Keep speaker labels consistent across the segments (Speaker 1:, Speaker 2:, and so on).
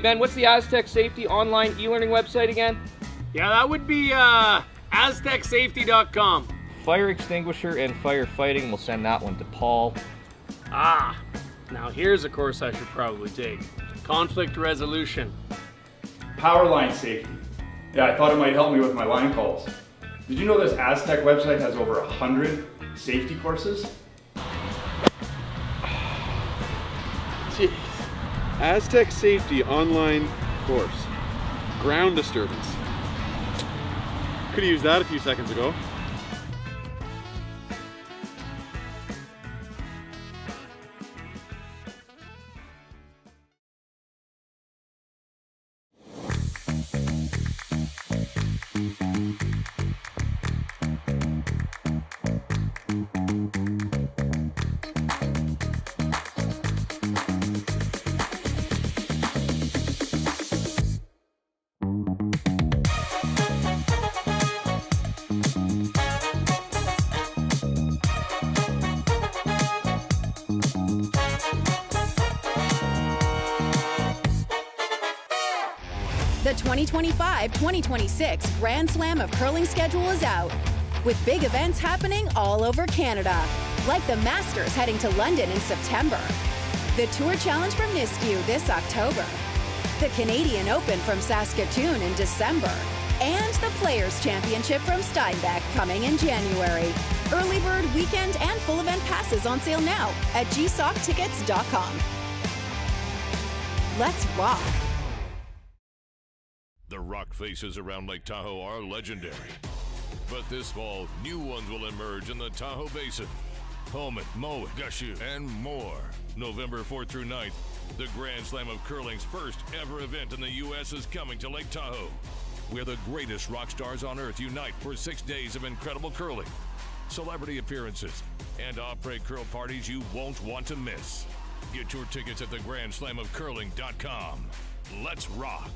Speaker 1: Ben, what's the Aztec Safety online e-learning website again?
Speaker 2: Yeah, that would be aztecsafety.com.
Speaker 1: Fire extinguisher and firefighting, we'll send that one to Paul.
Speaker 2: Ah, now here's a course I should probably take. Conflict resolution.
Speaker 3: Power line safety. Yeah, I thought it might help me with my line calls. Did you know this Aztec website has over 100 safety courses?
Speaker 4: Jeez. Aztec Safety online course. Ground disturbance. Could have used that a few seconds ago.
Speaker 5: The 2025-2026 Grand Slam of Curling schedule is out, with big events happening all over Canada, like the Masters heading to London in September, the Tour Challenge from Nisku this October, the Canadian Open from Saskatoon in December, and the Players' Championship from Steinbach coming in January. Early bird weekend and full event passes on sale now at gsoctickets.com. Let's rock!
Speaker 6: The rock faces around Lake Tahoe are legendary. But this fall, new ones will emerge in the Tahoe Basin. Pullman, Mowat, Gushu, and more. November 4th through 9th, the Grand Slam of Curling's first ever event in the U.S. is coming to Lake Tahoe, where the greatest rock stars on earth unite for 6 days of incredible curling, celebrity appearances, and après curl parties you won't want to miss. Get your tickets at thegrandslamofcurling.com. Let's rock!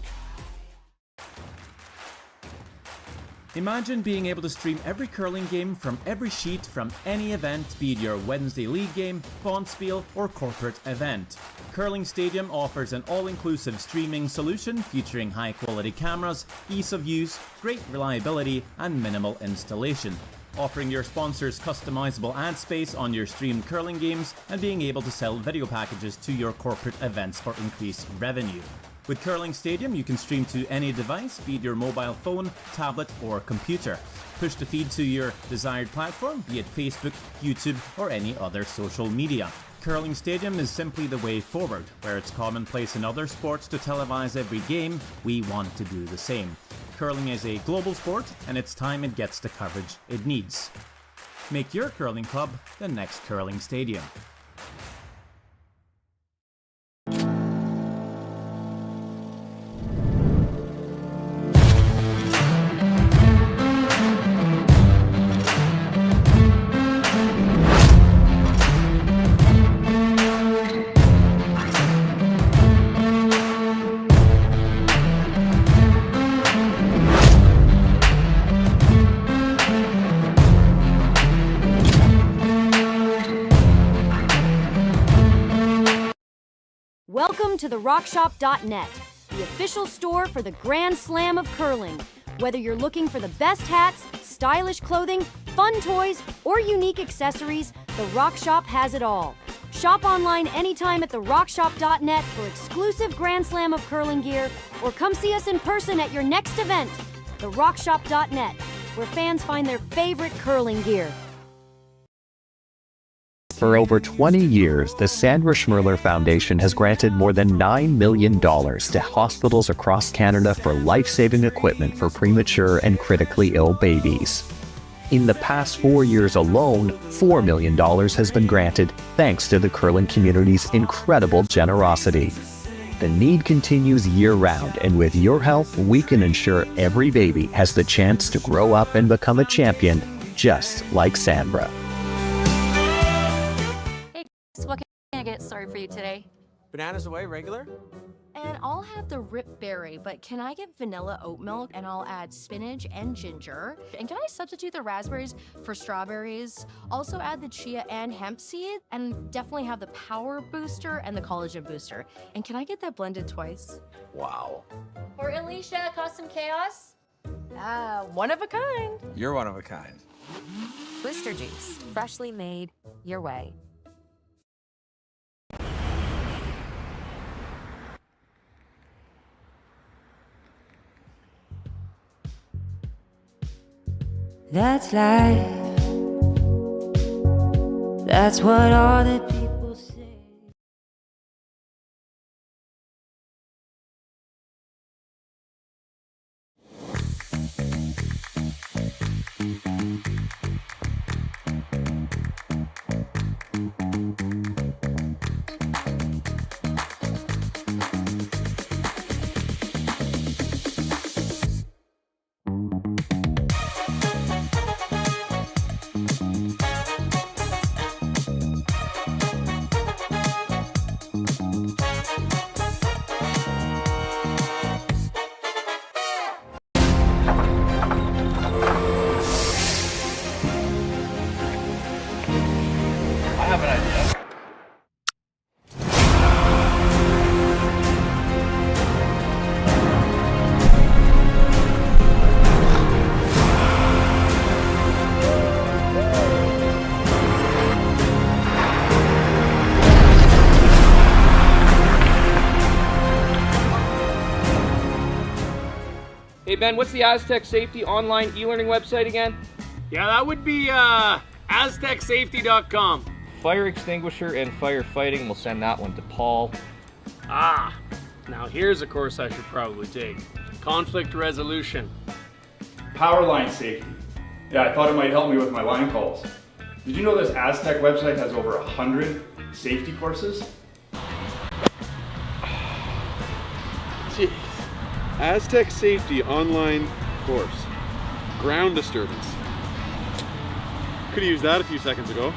Speaker 7: Imagine being able to stream every curling game from every sheet from any event, be it your Wednesday league game, bonspiel, or corporate event. Curling Stadium offers an all-inclusive streaming solution featuring high-quality cameras, ease of use, great reliability, and minimal installation. Offering your sponsors customizable ad space on your streamed curling games and being able to sell video packages to your corporate events for increased revenue. With Curling Stadium, you can stream to any device, be it your mobile phone, tablet, or computer. Push the feed to your desired platform, be it Facebook, YouTube, or any other social media. Curling Stadium is simply the way forward. Where it's commonplace in other sports to televise every game, we want to do the same. Curling is a global sport, and it's time it gets the coverage it needs. Make your curling club the next Curling Stadium.
Speaker 8: Welcome to therockshop.net, the official store for the Grand Slam of Curling. Whether you're looking for the best hats, stylish clothing, fun toys, or unique accessories, The Rock Shop has it all. Shop online anytime at therockshop.net for exclusive Grand Slam of Curling gear, or come see us in person at your next event. therockshop.net, where fans find their favorite curling gear.
Speaker 9: For over 20 years, the Sandra Schmirler Foundation has granted more than $9 million to hospitals across Canada for life-saving equipment for premature and critically ill babies. In the past 4 years alone, $4 million has been granted thanks to the curling community's incredible generosity. The need continues year-round, and with your help, we can ensure every baby has the chance to grow up and become a champion, just like Sandra.
Speaker 10: What can I get started for you today? Bananas away, regular?
Speaker 11: And I'll have the rip berry, but can I get vanilla oat milk and I'll add spinach and ginger? And can I substitute the raspberries for strawberries? Also add the chia and hemp seed, and definitely have the power booster and the collagen booster. And can I get that blended twice?
Speaker 10: Wow.
Speaker 11: For Alicia, custom chaos? One of a kind.
Speaker 10: You're one of a kind.
Speaker 12: Booster juice, freshly made, your way.
Speaker 13: That's life. That's what all the people say.
Speaker 1: I have an idea. Hey Ben, what's the Aztec Safety online e-learning website again?
Speaker 2: Yeah, that would be aztecsafety.com.
Speaker 1: Fire extinguisher and firefighting, we'll send that one to Paul.
Speaker 2: Now here's a course I should probably take. Conflict resolution.
Speaker 3: Power line safety. Yeah, I thought it might help me with my line calls. Did you know this Aztec website has over 100 safety courses?
Speaker 4: Jeez. Aztec Safety online course. Ground disturbance. Could have used that a few seconds ago.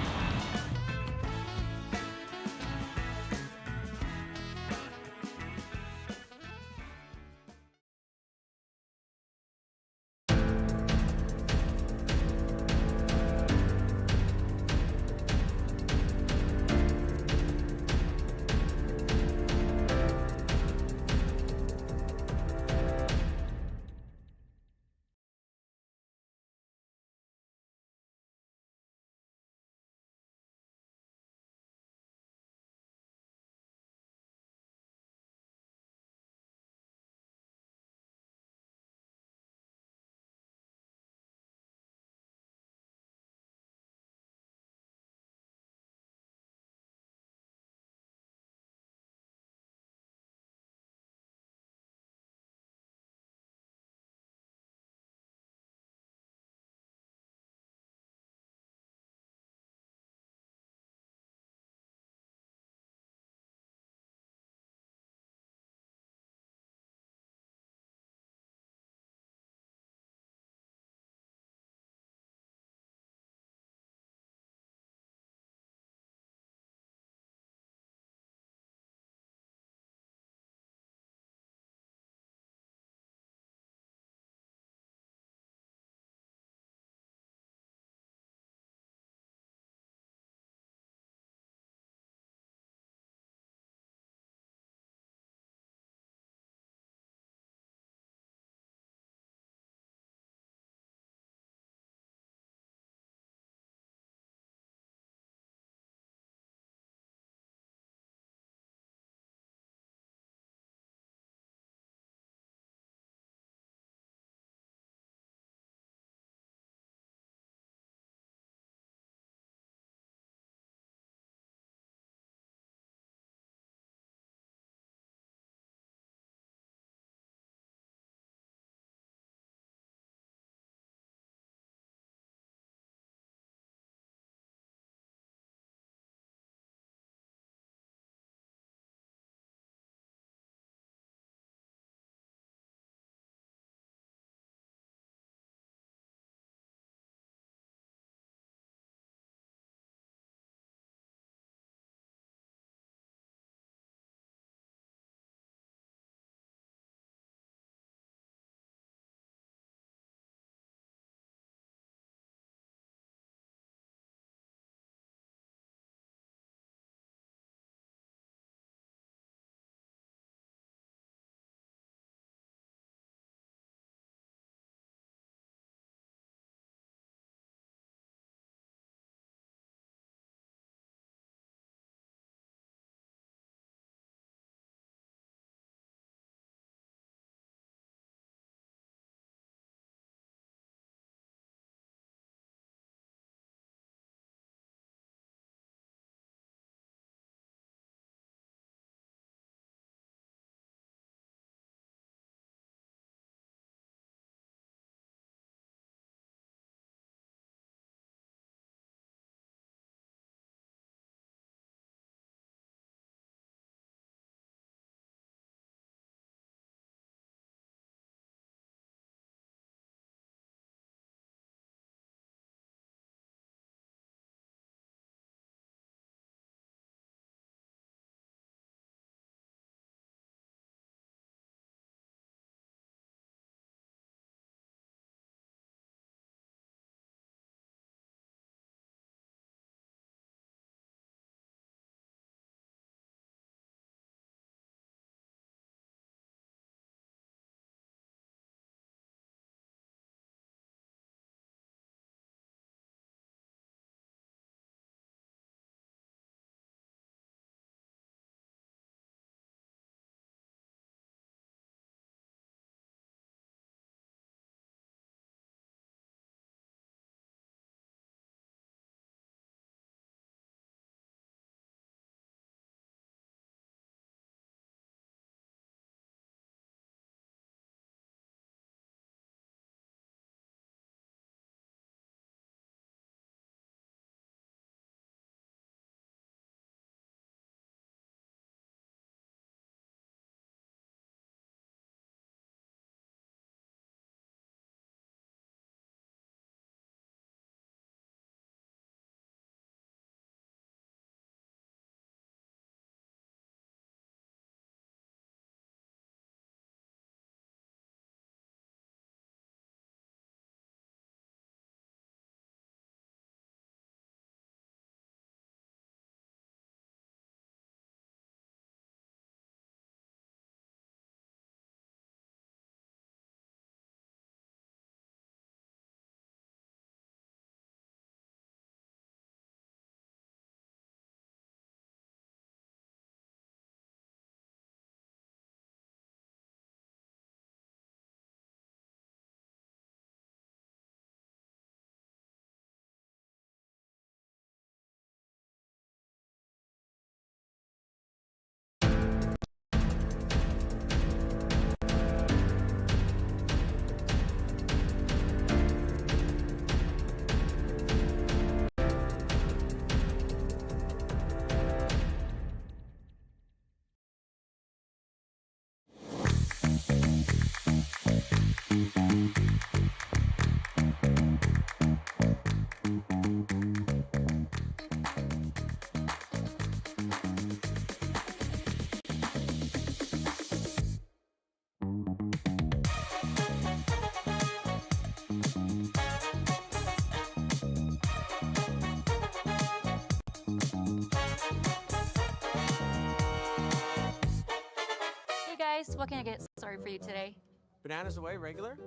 Speaker 12: what can I get started for you today?
Speaker 10: Bananas away, regular?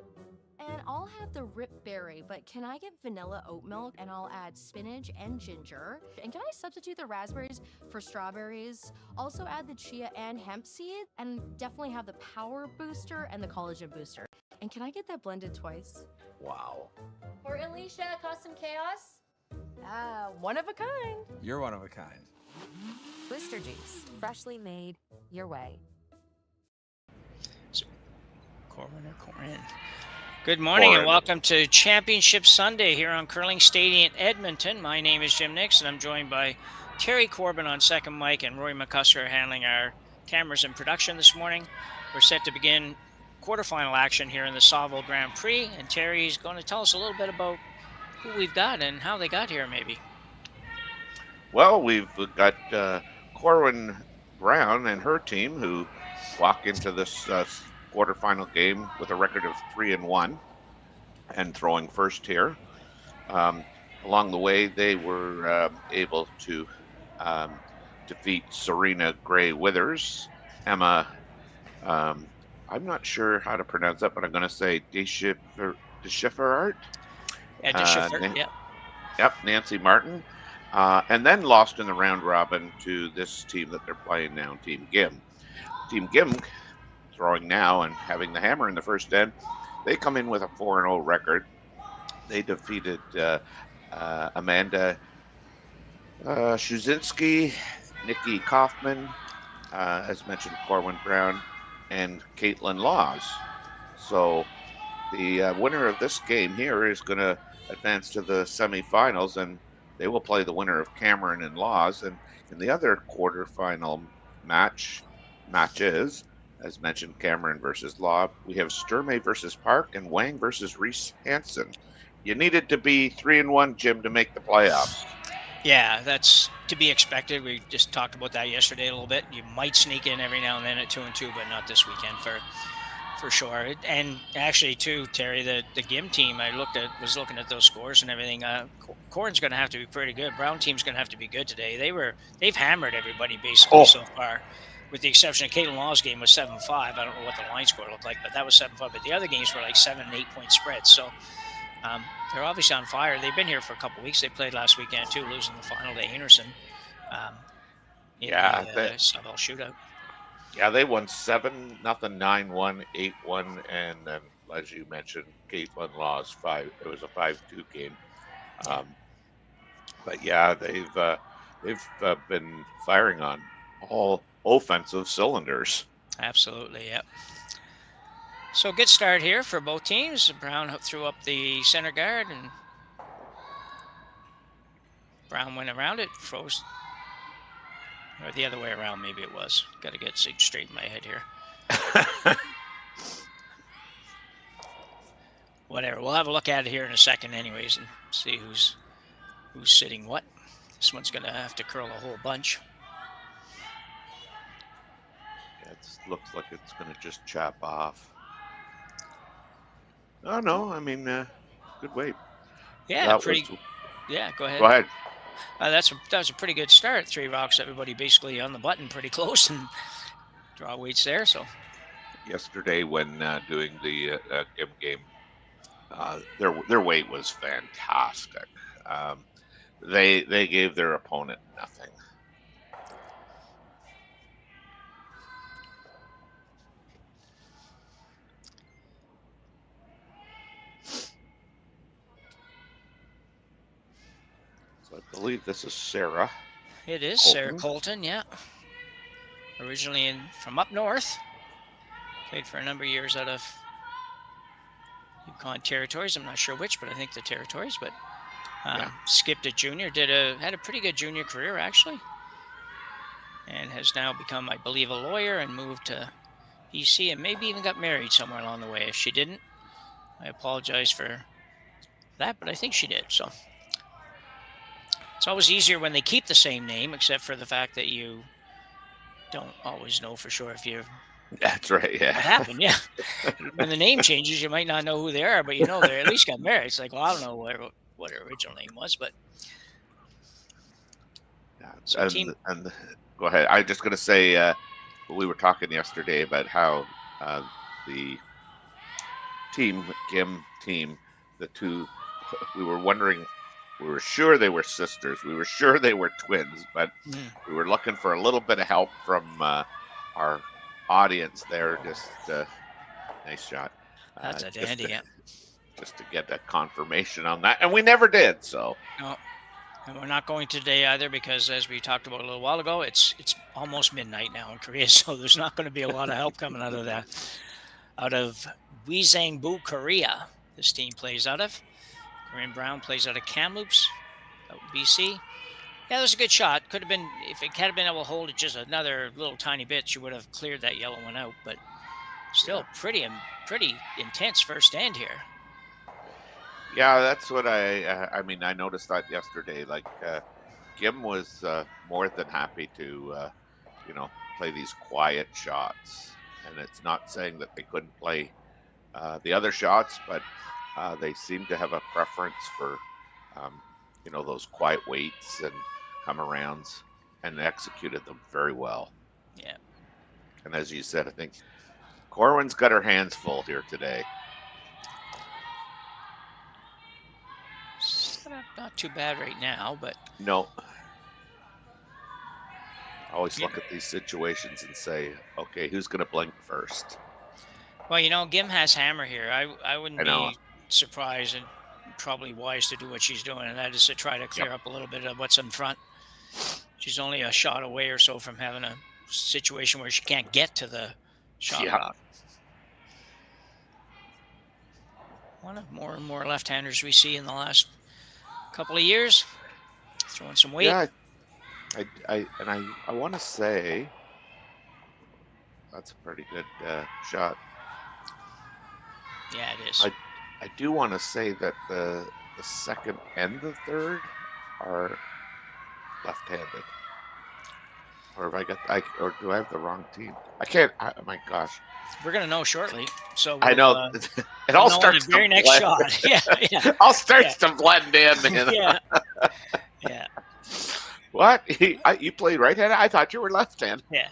Speaker 11: And I'll have the rip berry, but can I get vanilla oat milk and I'll add spinach and ginger? And can I substitute the raspberries for strawberries? Also add the chia and hemp seed, and definitely have the power booster and the collagen booster. And can I get that blended twice?
Speaker 10: Wow.
Speaker 11: For Alicia, custom chaos? Ah, one of a kind.
Speaker 10: You're one of a kind.
Speaker 12: Booster juice, freshly made, your way.
Speaker 14: Corryn. Good morning
Speaker 15: Corryn.
Speaker 14: and welcome to Championship Sunday here on Curling Stadium in Edmonton. My name is Jim Nix and I'm joined by Terry Corbin on second mic and Roy McCusker handling our cameras and production this morning. We're set to begin quarterfinal action here in the Saville Grand Prix, and Terry's going to tell us a little bit about who we've got and how they got here maybe.
Speaker 15: Well, we've got Corryn Brown and her team who walk into this quarterfinal game with a record of 3-1 and throwing first here. Along the way, they were able to defeat Serena Gray Withers, Emma, I'm not sure how to pronounce that, but I'm going to say Deschifferart.
Speaker 14: Yeah, Deschiffer, yeah.
Speaker 15: Yep, Nancy Martin. And then lost in the round robin to this team that they're playing now, Team Gim. Team Gim, throwing now and having the hammer in the first end, they come in with a 4-0 record. They defeated Amanda Shuzinski, Nikki Kaufman, as mentioned, Corwin Brown, and Caitlin Laws. So the winner of this game here is going to advance to the semifinals, and they will play the winner of Cameron and Laws. And in the other quarterfinal matches, as mentioned, Cameron versus Law, we have Sturmey versus Park and Wang versus Reese Hansen. You needed to be 3-1, Jim, to make the playoffs.
Speaker 14: Yeah, that's to be expected. We just talked about that yesterday a little bit. You might sneak in every now and then at 2-2, but not this weekend for sure. And actually, too, Terry, the Gim team, was looking at those scores and everything. Corryn's going to have to be pretty good. Brown team's going to have to be good today. They've hammered everybody basically so far, with the exception of Caitlin Law's game was 7-5. I don't know what the line score looked like, but that was 7-5. But the other games were like 7 and 8 point spreads. So they're obviously on fire. They've been here for a couple weeks. They played last weekend too, losing the final to Anderson. The Saville shootout.
Speaker 15: Yeah, they won 7-0, 9-1, 8-1, and then, as you mentioned, Caitlin Laws 5. It was a 5-2 game. But yeah, they've been firing on all offensive cylinders.
Speaker 14: Absolutely, yep. So good start here for both teams. Brown threw up the center guard, and Brown went around it, froze. Or the other way around, maybe it was. Got to get straight in my head here. Whatever. We'll have a look at it here in a second anyways and see who's sitting what. This one's going to have to curl a whole bunch.
Speaker 15: Yeah, it looks like it's going to just chop off. Oh, no. I mean, good weight.
Speaker 14: Yeah, yeah, go ahead.
Speaker 15: Go ahead.
Speaker 14: That was a pretty good start. 3 rocks, everybody basically on the button pretty close, and draw weights there. So
Speaker 15: yesterday when doing the Gim game, their weight was fantastic. They gave their opponent nothing. I believe this is Sarah.
Speaker 14: It is Colton. Sarah Colton, yeah. Originally from up north. Played for a number of years out of Yukon Territories. I'm not sure which, but I think the Territories. But skipped at junior. Had a pretty good junior career, actually. And has now become, I believe, a lawyer and moved to BC and maybe even got married somewhere along the way. If she didn't, I apologize for that, but I think she did, so... It's always easier when they keep the same name, except for the fact that you don't always know for sure if you're...
Speaker 15: That's right, yeah.
Speaker 14: What happened, yeah. When the name changes, you might not know who they are, but you know they at least got married. It's like, well, I don't know what her original name was, but...
Speaker 15: Yeah, so and go ahead. I was just going to say, we were talking yesterday about how the Gim team, the two, we were wondering, we were sure they were sisters. We were sure they were twins, but we were looking for a little bit of help from our audience there. Just nice shot.
Speaker 14: That's a dandy, yeah.
Speaker 15: Just to get a confirmation on that, and we never did. So
Speaker 14: no, and we're not going today either because, as we talked about a little while ago, it's almost midnight now in Korea, so there's not going to be a lot of help coming out of that. Out of Uijeongbu, Korea, this team plays out of. Corryn Brown plays out of Kamloops, out BC. Yeah, that was a good shot. Could have been, if it had been able to hold it just another little tiny bit, she would have cleared that yellow one out. But still, pretty intense first end here.
Speaker 15: Yeah, that's what I mean, I noticed that yesterday. Like, Gim was more than happy to, play these quiet shots. And it's not saying that they couldn't play the other shots, but they seem to have a preference for, those quiet waits and come-arounds, and executed them very well.
Speaker 14: Yeah.
Speaker 15: And as you said, I think Corwin's got her hands full here today.
Speaker 14: Not too bad right now, but...
Speaker 15: No. I always look at these situations and say, okay, who's going to blink first?
Speaker 14: Well, Gim has hammer here. I wouldn't be surprised, and probably wise to do what she's doing, and that is to try to clear up a little bit of what's in front. She's only a shot away or so from having a situation where she can't get to the shot block. One of more and more left-handers we see in the last couple of years, throwing some weight.
Speaker 15: Yeah, I want to say that's a pretty good shot.
Speaker 14: Yeah, it is.
Speaker 15: I do want to say that the second and the third are left-handed. Or or do I have the wrong team? I can't. My gosh.
Speaker 14: We're gonna know shortly. So
Speaker 15: I know it all starts
Speaker 14: the very next shot. Yeah.
Speaker 15: It all starts to blend in.
Speaker 14: Yeah. Yeah.
Speaker 15: What? You played right-handed? I thought you were left-handed.
Speaker 14: Yeah.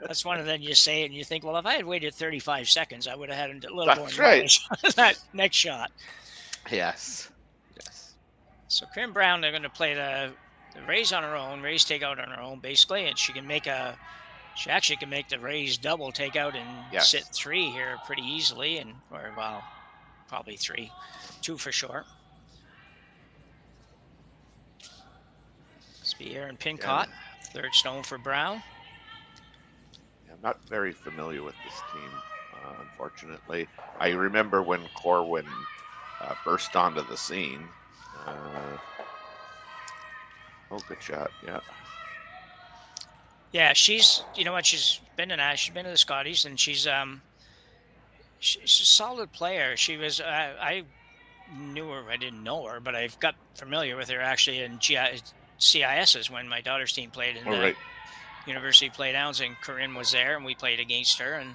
Speaker 14: That's one of them. You say it and you think, well, if I had waited 35 seconds, I would have had a little more.
Speaker 15: That's right.
Speaker 14: That next shot.
Speaker 15: Yes.
Speaker 14: So Corryn Brown, they're going to play the raise on her own, raise takeout on her own, basically, and she actually can make the raise double takeout and sit 3 here pretty easily, probably 3, 2 for sure. Spear and pin caught, third stone for Brown.
Speaker 15: I'm not very familiar with this team, unfortunately. I remember when Corwin burst onto the scene. Good shot. Yeah.
Speaker 14: Yeah, she's been in the Scotties, and she's a solid player. She was I didn't know her, but I've got familiar with her actually in CISs when my daughter's team played in the University of Play Downs, and Corryn was there, and we played against her, and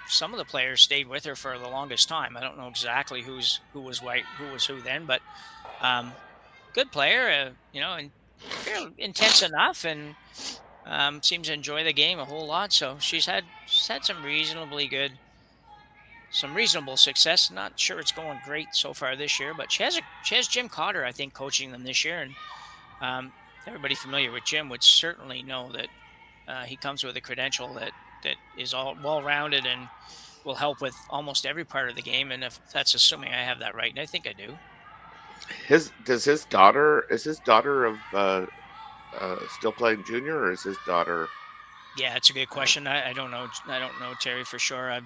Speaker 14: some of the players stayed with her for the longest time. I don't know exactly who was who then, but good player, and intense enough, and seems to enjoy the game a whole lot. So she's had some reasonable success. Not sure it's going great so far this year, but she has Jim Cotter, I think, coaching them this year, and everybody familiar with Jim would certainly know that he comes with a credential that is all well-rounded and will help with almost every part of the game. And if that's assuming I have that right, and I think I do.
Speaker 15: Is his daughter still playing junior, or is his daughter?
Speaker 14: Yeah, it's a good question. I don't know. I don't know Terry for sure.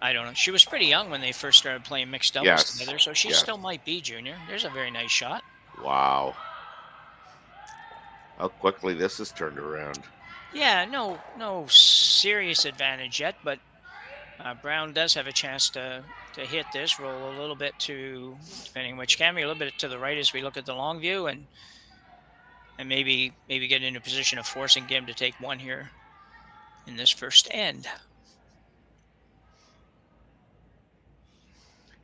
Speaker 14: I don't know. She was pretty young when they first started playing mixed doubles together, so she still might be junior. There's a very nice shot.
Speaker 15: Wow. How quickly this has turned around.
Speaker 14: Yeah, no serious advantage yet, but Brown does have a chance to hit this, roll a little bit to, depending on which camera, a little bit to the right as we look at the long view, and maybe get into a position of forcing Gim to take one here in this first end.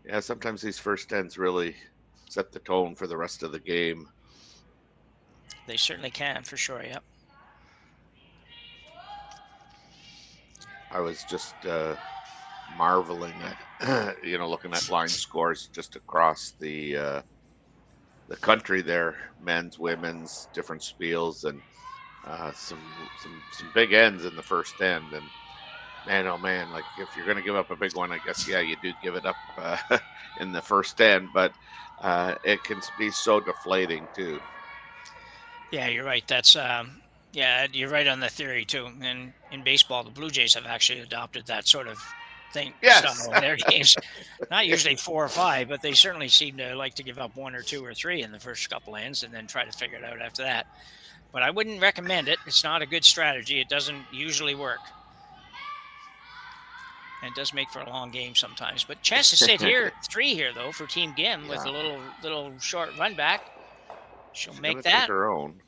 Speaker 15: Yeah, sometimes these first ends really set the tone for the rest of the game.
Speaker 14: They certainly can, for sure, yep.
Speaker 15: I was just marveling at looking at line scores just across the country there, men's, women's, different spiels, and some big ends in the first end. And man, oh man, like if you're going to give up a big one, I guess you do give it up in the first end, but it can be so deflating too.
Speaker 14: Yeah, you're right. That's you're right on the theory too. And in baseball, the Blue Jays have actually adopted that sort of thing.
Speaker 15: Yes.
Speaker 14: Style in their games. Not usually 4 or 5, but they certainly seem to like to give up 1 or 2 or 3 in the first couple ends and then try to figure it out after that. But I wouldn't recommend it. It's not a good strategy. It doesn't usually work. And it does make for a long game sometimes. But chance to sit here, 3 here though for Team Gim with a little short run back. She'll make that.
Speaker 15: Her own.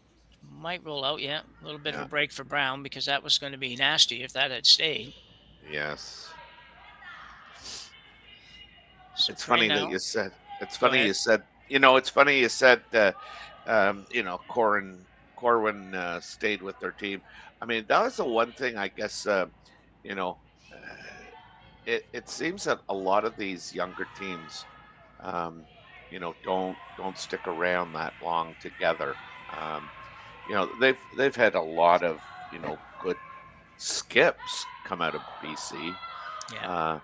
Speaker 14: Might roll out, yeah. A little bit of a break for Brown because that was going to be nasty if that had stayed.
Speaker 15: Yes.
Speaker 14: So
Speaker 15: it's funny
Speaker 14: now,
Speaker 15: that you said. It's funny you said. It's funny you said. Corryn stayed with their team. I mean, that was the one thing I guess. It seems that a lot of these younger teams, don't stick around that long together. They've had a lot of good skips come out of BC.
Speaker 14: Yeah.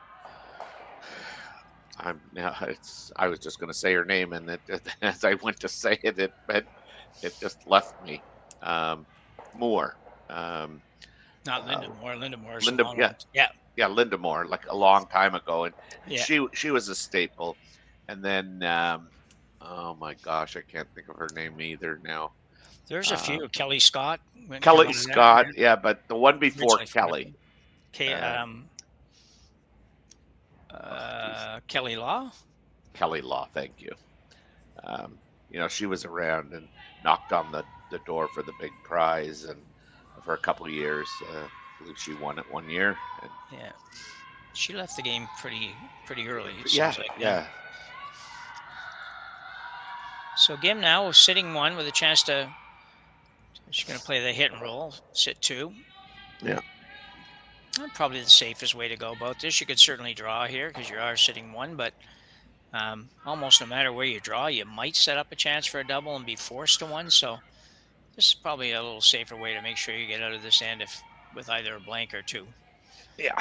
Speaker 15: I was just going to say her name, and as I went to say it, it just left me. Moore.
Speaker 14: Not Linda Moore. Linda Moore.
Speaker 15: Yeah, Linda Moore, like a long time ago, and
Speaker 14: Yeah.
Speaker 15: she was a staple. And then, oh my gosh, I can't think of her name either now.
Speaker 14: There's a few. Kelly Scott.
Speaker 15: Kelly Scott, yeah, but the one before
Speaker 14: Originally
Speaker 15: Kelly.
Speaker 14: Kelly Law.
Speaker 15: Kelly Law, thank you. She was around and knocked on the door for the big prize, and for a couple of years, I believe she won it 1 year. And
Speaker 14: Yeah, she left the game pretty early. It
Speaker 15: yeah,
Speaker 14: seems like.
Speaker 15: yeah.
Speaker 14: So Gim now sitting 1 with a chance to. She's going to play the hit and roll, sit 2.
Speaker 15: Yeah.
Speaker 14: Probably the safest way to go about this. You could certainly draw here because you are sitting 1, but almost no matter where you draw, you might set up a chance for a double and be forced to 1. So this is probably a little safer way to make sure you get out of this end with either a blank or 2.
Speaker 15: Yeah.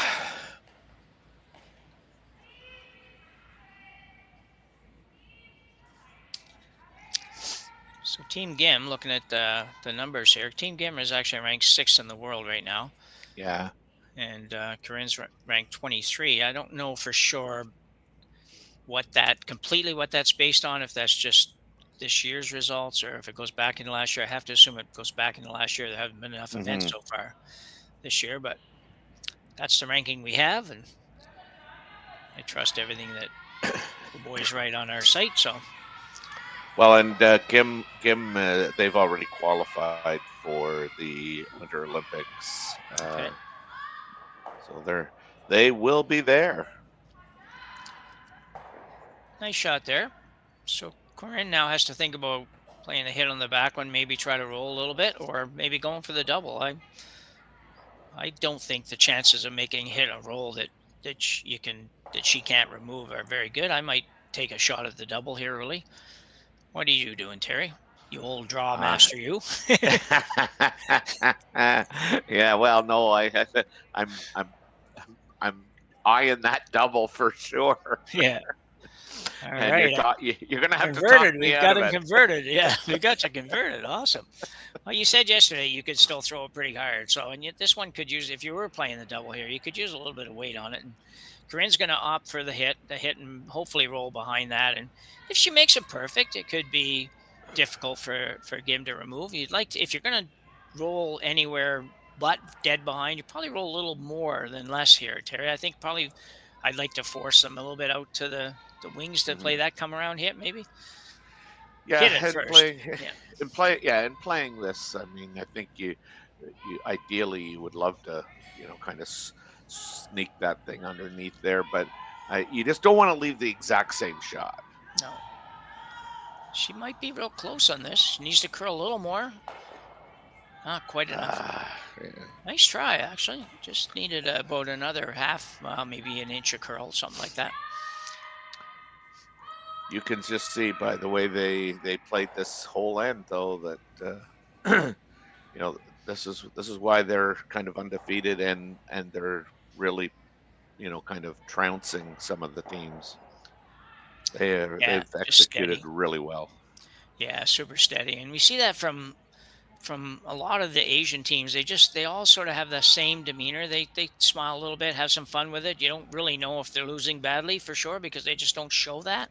Speaker 14: So Team Gim, looking at the numbers here, Team Gim is actually ranked 6th in the world right now.
Speaker 15: Yeah.
Speaker 14: And Corryn's ranked 23. I don't know for sure what that's based on, if that's just this year's results or if it goes back into last year. I have to assume it goes back into last year. There haven't been enough events so far this year, but that's the ranking we have, and I trust everything that the boys write on our site. So.
Speaker 15: Well, and Gim, they've already qualified for the Winter Olympics,
Speaker 14: Okay.
Speaker 15: so they will be there.
Speaker 14: Nice shot there. So Corryn now has to think about playing a hit on the back one, maybe try to roll a little bit, or maybe going for the double. I don't think the chances of making a hit or roll that she can't remove are very good. I might take a shot at the double here early. What are you doing, Terry? You old draw master, you.
Speaker 15: Yeah, well, no, I'm eyeing that double for sure.
Speaker 14: Yeah. All
Speaker 15: and
Speaker 14: right.
Speaker 15: you're going to have
Speaker 14: Converted.
Speaker 15: to talk me
Speaker 14: We've
Speaker 15: out
Speaker 14: got
Speaker 15: of
Speaker 14: him
Speaker 15: it.
Speaker 14: converted. Yeah, we got you converted. Awesome. Well, you said yesterday you could still throw it pretty hard. So, and yet this one could use, if you were playing the double here, you could use a little bit of weight on it. And Corryn's going to opt for the hit and hopefully roll behind that. And if she makes it perfect, it could be difficult for Gim to remove. You'd like to, if you're going to roll anywhere but dead behind, you probably roll a little more than less here, Terry. I think probably I'd like to force them a little bit out to the wings to play that come around hit, maybe.
Speaker 15: Yeah,
Speaker 14: Hit it
Speaker 15: and
Speaker 14: first.
Speaker 15: in playing this, I mean, I think you ideally you would love to, kind of sneak that thing underneath there, but you just don't want to leave the exact same shot.
Speaker 14: No. She might be real close on this. She needs to curl a little more. Not quite enough.
Speaker 15: Yeah.
Speaker 14: Nice try, actually. Just needed about another half, maybe an inch of curl, something like that.
Speaker 15: You can just see by the way they played this whole end, though, that you know, this is why they're kind of undefeated and they're really, you know, kind of trouncing some of the teams. They've executed really well.
Speaker 14: Yeah, super steady, and we see that from a lot of the Asian teams. They all sort of have the same demeanor. They smile a little bit, have some fun with it. You don't really know if they're losing badly for sure because they just don't show that.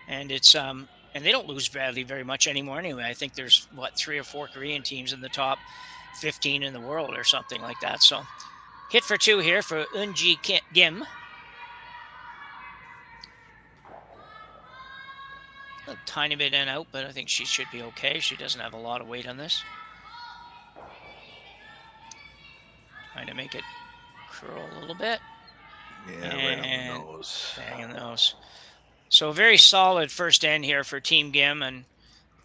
Speaker 14: And it's and they don't lose badly very much anymore anyway. I think there's 3 or 4 Korean teams in the top 15 in the world or something like that. So hit for 2 here for Uijeongbu. A tiny bit in out, but I think she should be okay. She doesn't have a lot of weight on this. Trying to make it curl a little bit.
Speaker 15: Yeah, right on the nose.
Speaker 14: Bang in the nose. So very solid first end here for Team Gim, and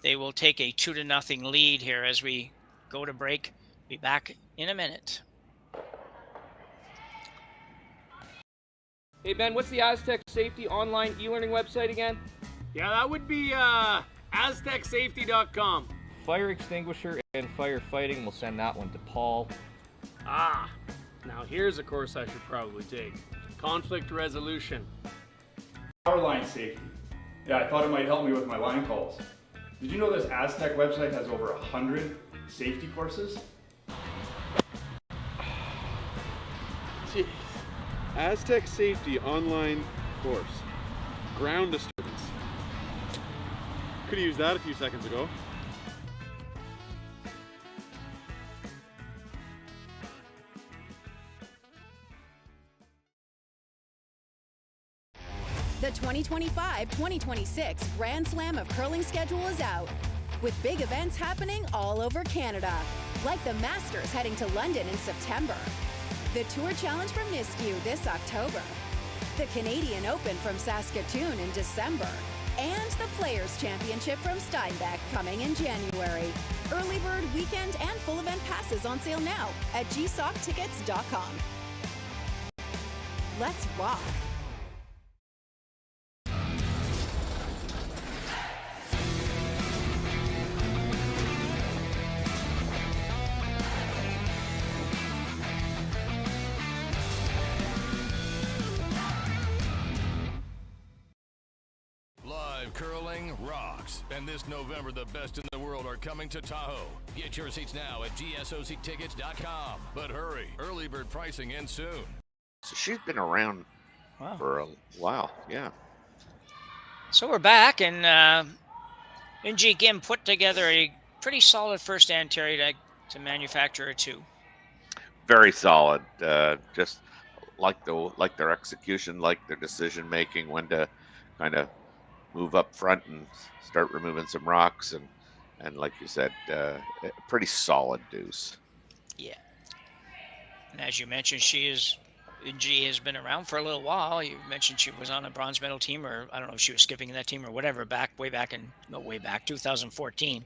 Speaker 14: they will take a 2-0 lead here as we go to break. Be back in a minute.
Speaker 1: Hey Ben, what's the Aztec Safety online e-learning website again?
Speaker 2: Yeah, that would be aztecsafety.com.
Speaker 1: Fire extinguisher and firefighting, we'll send that one to Paul.
Speaker 2: Now here's a course I should probably take. Conflict resolution.
Speaker 3: Power line safety. Yeah, I thought it might help me with my line calls. Did you know this Aztec website has over 100 safety courses?
Speaker 4: Jeez. Aztec Safety online course. Ground disturbance. Could have used that a few seconds ago.
Speaker 5: The 2025-2026 Grand Slam of Curling schedule is out, with big events happening all over Canada, like the Masters heading to London in September, the Tour Challenge from Nisku this October, the Canadian Open from Saskatoon in December, and the Players' Championship from Steinbeck coming in January. Early bird weekend and full event passes on sale now at gsocktickets.com. Let's rock!
Speaker 6: Live curling rocks. And this November, the best in the world are coming to Tahoe. Get your seats now at gsocktickets.com. But hurry, early bird pricing ends soon.
Speaker 15: So she's been around for a while, yeah.
Speaker 14: So we're back, and Uijeongbu put together a pretty solid first end, Terry, to manufacture a 2.
Speaker 15: Very solid. Just like their execution, like their decision making, when to kind of move up front and start removing some rocks, and like you said, a pretty solid deuce.
Speaker 14: Yeah. And as you mentioned, Uijeongbu has been around for a little while. You mentioned she was on a bronze medal team, or I don't know if she was skipping that team or whatever, way back 2014,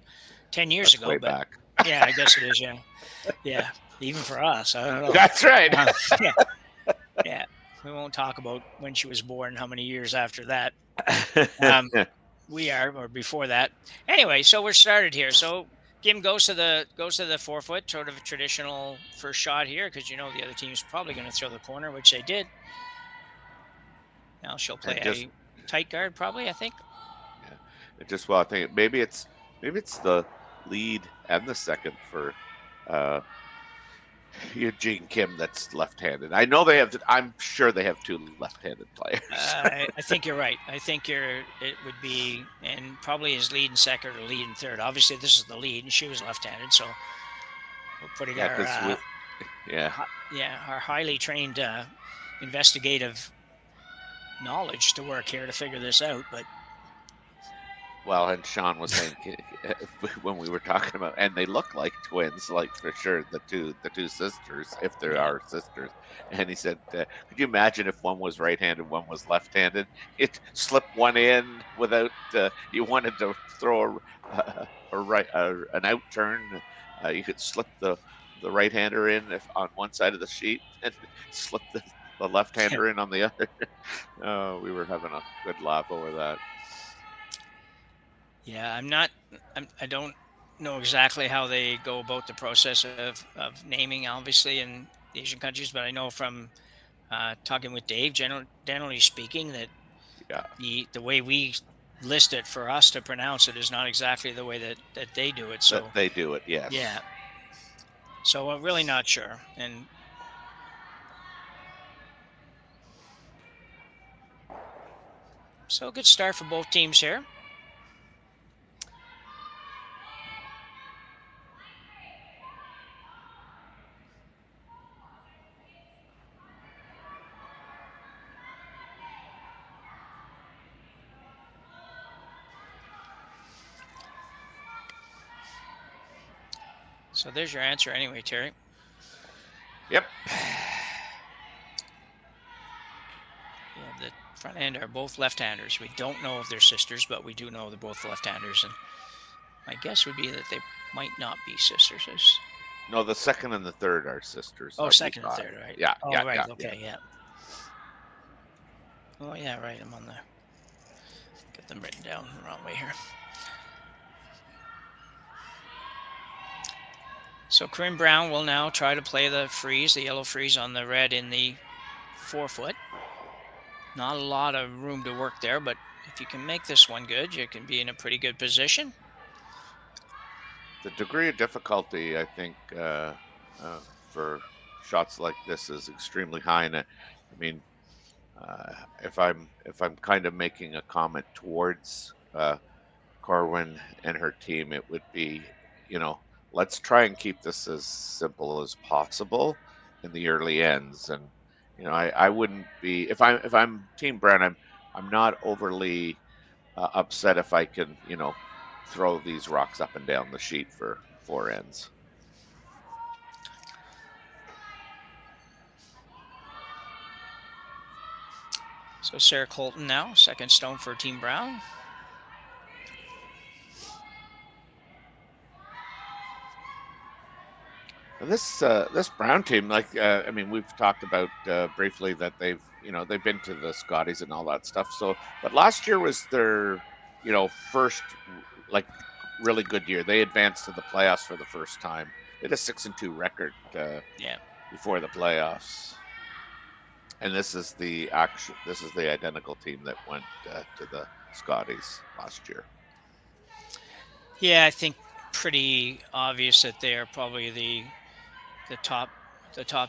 Speaker 14: 10 years ago.
Speaker 15: Way back.
Speaker 14: Yeah, I guess it is. Yeah. Yeah. Even for us, I don't know.
Speaker 15: That's right.
Speaker 14: Yeah. Yeah. We won't talk about when she was born, how many years after that. Or before that. Anyway, so we're started here. So Gim goes to the 4-foot, sort of a traditional first shot here, because the other team's probably going to throw the corner, which they did. Now she'll play a tight guard, probably, I think.
Speaker 15: Yeah, I think maybe it's the lead and the second for Uijeongbu that's left-handed. I know I'm sure they have 2 left-handed players.
Speaker 14: I think you're right. I think it would be, and probably his lead and second or lead and third. Obviously, this is the lead, and she was left-handed, so we're putting our highly trained investigative knowledge to work here to figure this out. But
Speaker 15: well, and Sean was saying when we were talking about, and they look like twins, like for sure, the two sisters, if there are sisters. And he said, could you imagine if one was right-handed, one was left-handed? It slipped one in without. You wanted to throw an out turn, You could slip the right-hander in if on one side of the sheet and slip the left-hander in on the other. We were having a good laugh over that.
Speaker 14: Yeah, I don't know exactly how they go about the process of naming, obviously, in Asian countries, but I know from talking with Dave, generally speaking, that the way we list it for us to pronounce it is not exactly the way that they do it. So
Speaker 15: That they do it, yes.
Speaker 14: yeah. So I'm really not sure. And so good start for both teams here. So there's your answer anyway, Terry.
Speaker 15: Yep.
Speaker 14: Yeah, the front end are both left-handers. We don't know if they're sisters, but we do know they're both left-handers. And my guess would be that they might not be sisters.
Speaker 15: No, the second and the third are sisters.
Speaker 14: Oh, second and third, right?
Speaker 15: Yeah,
Speaker 14: oh,
Speaker 15: yeah,
Speaker 14: right.
Speaker 15: yeah,
Speaker 14: Okay, yeah. Oh, yeah, right. I'm on the... Get them written down the wrong way here. So Corryn Brown will now try to play the freeze, the yellow freeze on the red in the 4-foot. Not a lot of room to work there, but if you can make this one good, you can be in a pretty good position.
Speaker 15: The degree of difficulty, I think, for shots like this is extremely high. And I mean, if I'm kind of making a comment towards Corryn and her team, it would be, let's try and keep this as simple as possible in the early ends. And I wouldn't be, if I'm Team Brown, I'm not overly upset if I can throw these rocks up and down the sheet for 4 ends.
Speaker 14: So Sarah Colton now, second stone for Team Brown.
Speaker 15: This Brown team, I mean, we've talked about briefly that they've been to the Scotties and all that stuff. So, but last year was their, first really good year. They advanced to the playoffs for the first time. They had a 6-2 record before the playoffs. And this is the identical team that went to the Scotties last year.
Speaker 14: Yeah, I think pretty obvious that they are probably the top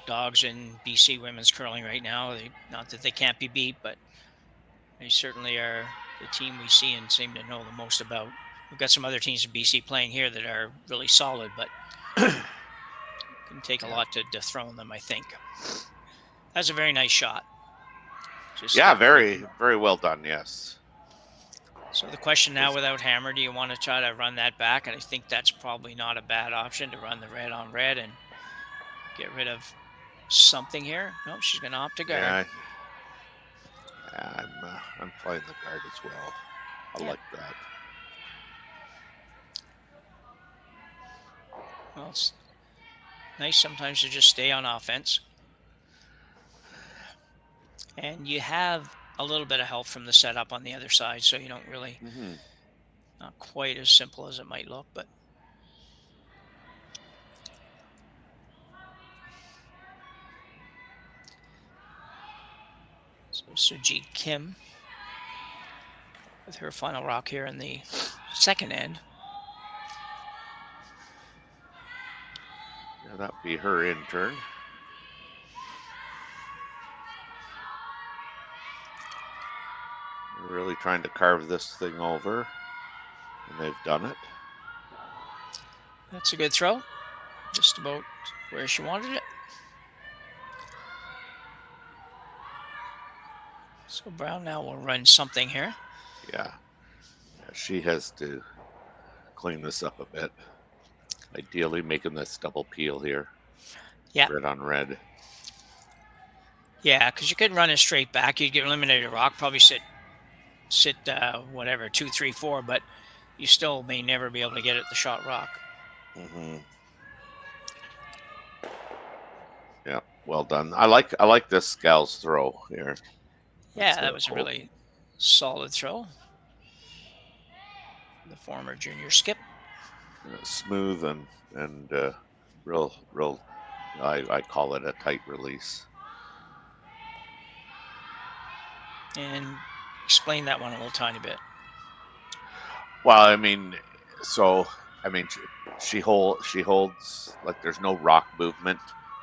Speaker 14: dogs in BC women's curling right now. Not that they can't be beat, but they certainly are the team we see and seem to know the most about. We've got some other teams in BC playing here that are really solid, but it can take a lot to dethrone them, I think. That's a very nice shot.
Speaker 15: Very, very well done, yes.
Speaker 14: So the question now, without hammer, do you want to try to run that back? And I think that's probably not a bad option, to run the red on red and get rid of something here. No, she's going to opt to guard.
Speaker 15: I'm playing the guard as well. I like that.
Speaker 14: Well, it's nice sometimes to just stay on offense. And you have a little bit of help from the setup on the other side, so you don't really, not quite as simple as it might look, but. So Sujit Kim with her final rock here in the second end.
Speaker 15: Yeah, that would be her in turn. We're really trying to carve this thing over, and they've done it.
Speaker 14: That's a good throw. Just about where she wanted it. So Brown now will run something here.
Speaker 15: Yeah, she has to clean this up a bit. Ideally making this double peel here.
Speaker 14: Yeah.
Speaker 15: Red on red.
Speaker 14: Yeah, because you could run it straight back. You'd get eliminated rock, probably sit whatever, 2, 3, 4, but you still may never be able to get at the shot rock.
Speaker 15: Yeah, well done. I like this gal's throw here.
Speaker 14: Yeah, that was a really solid throw. The former junior skip.
Speaker 15: Smooth and real. I call it a tight release.
Speaker 14: And explain that one a little tiny bit.
Speaker 15: Well, I mean, she holds like there's no rock movement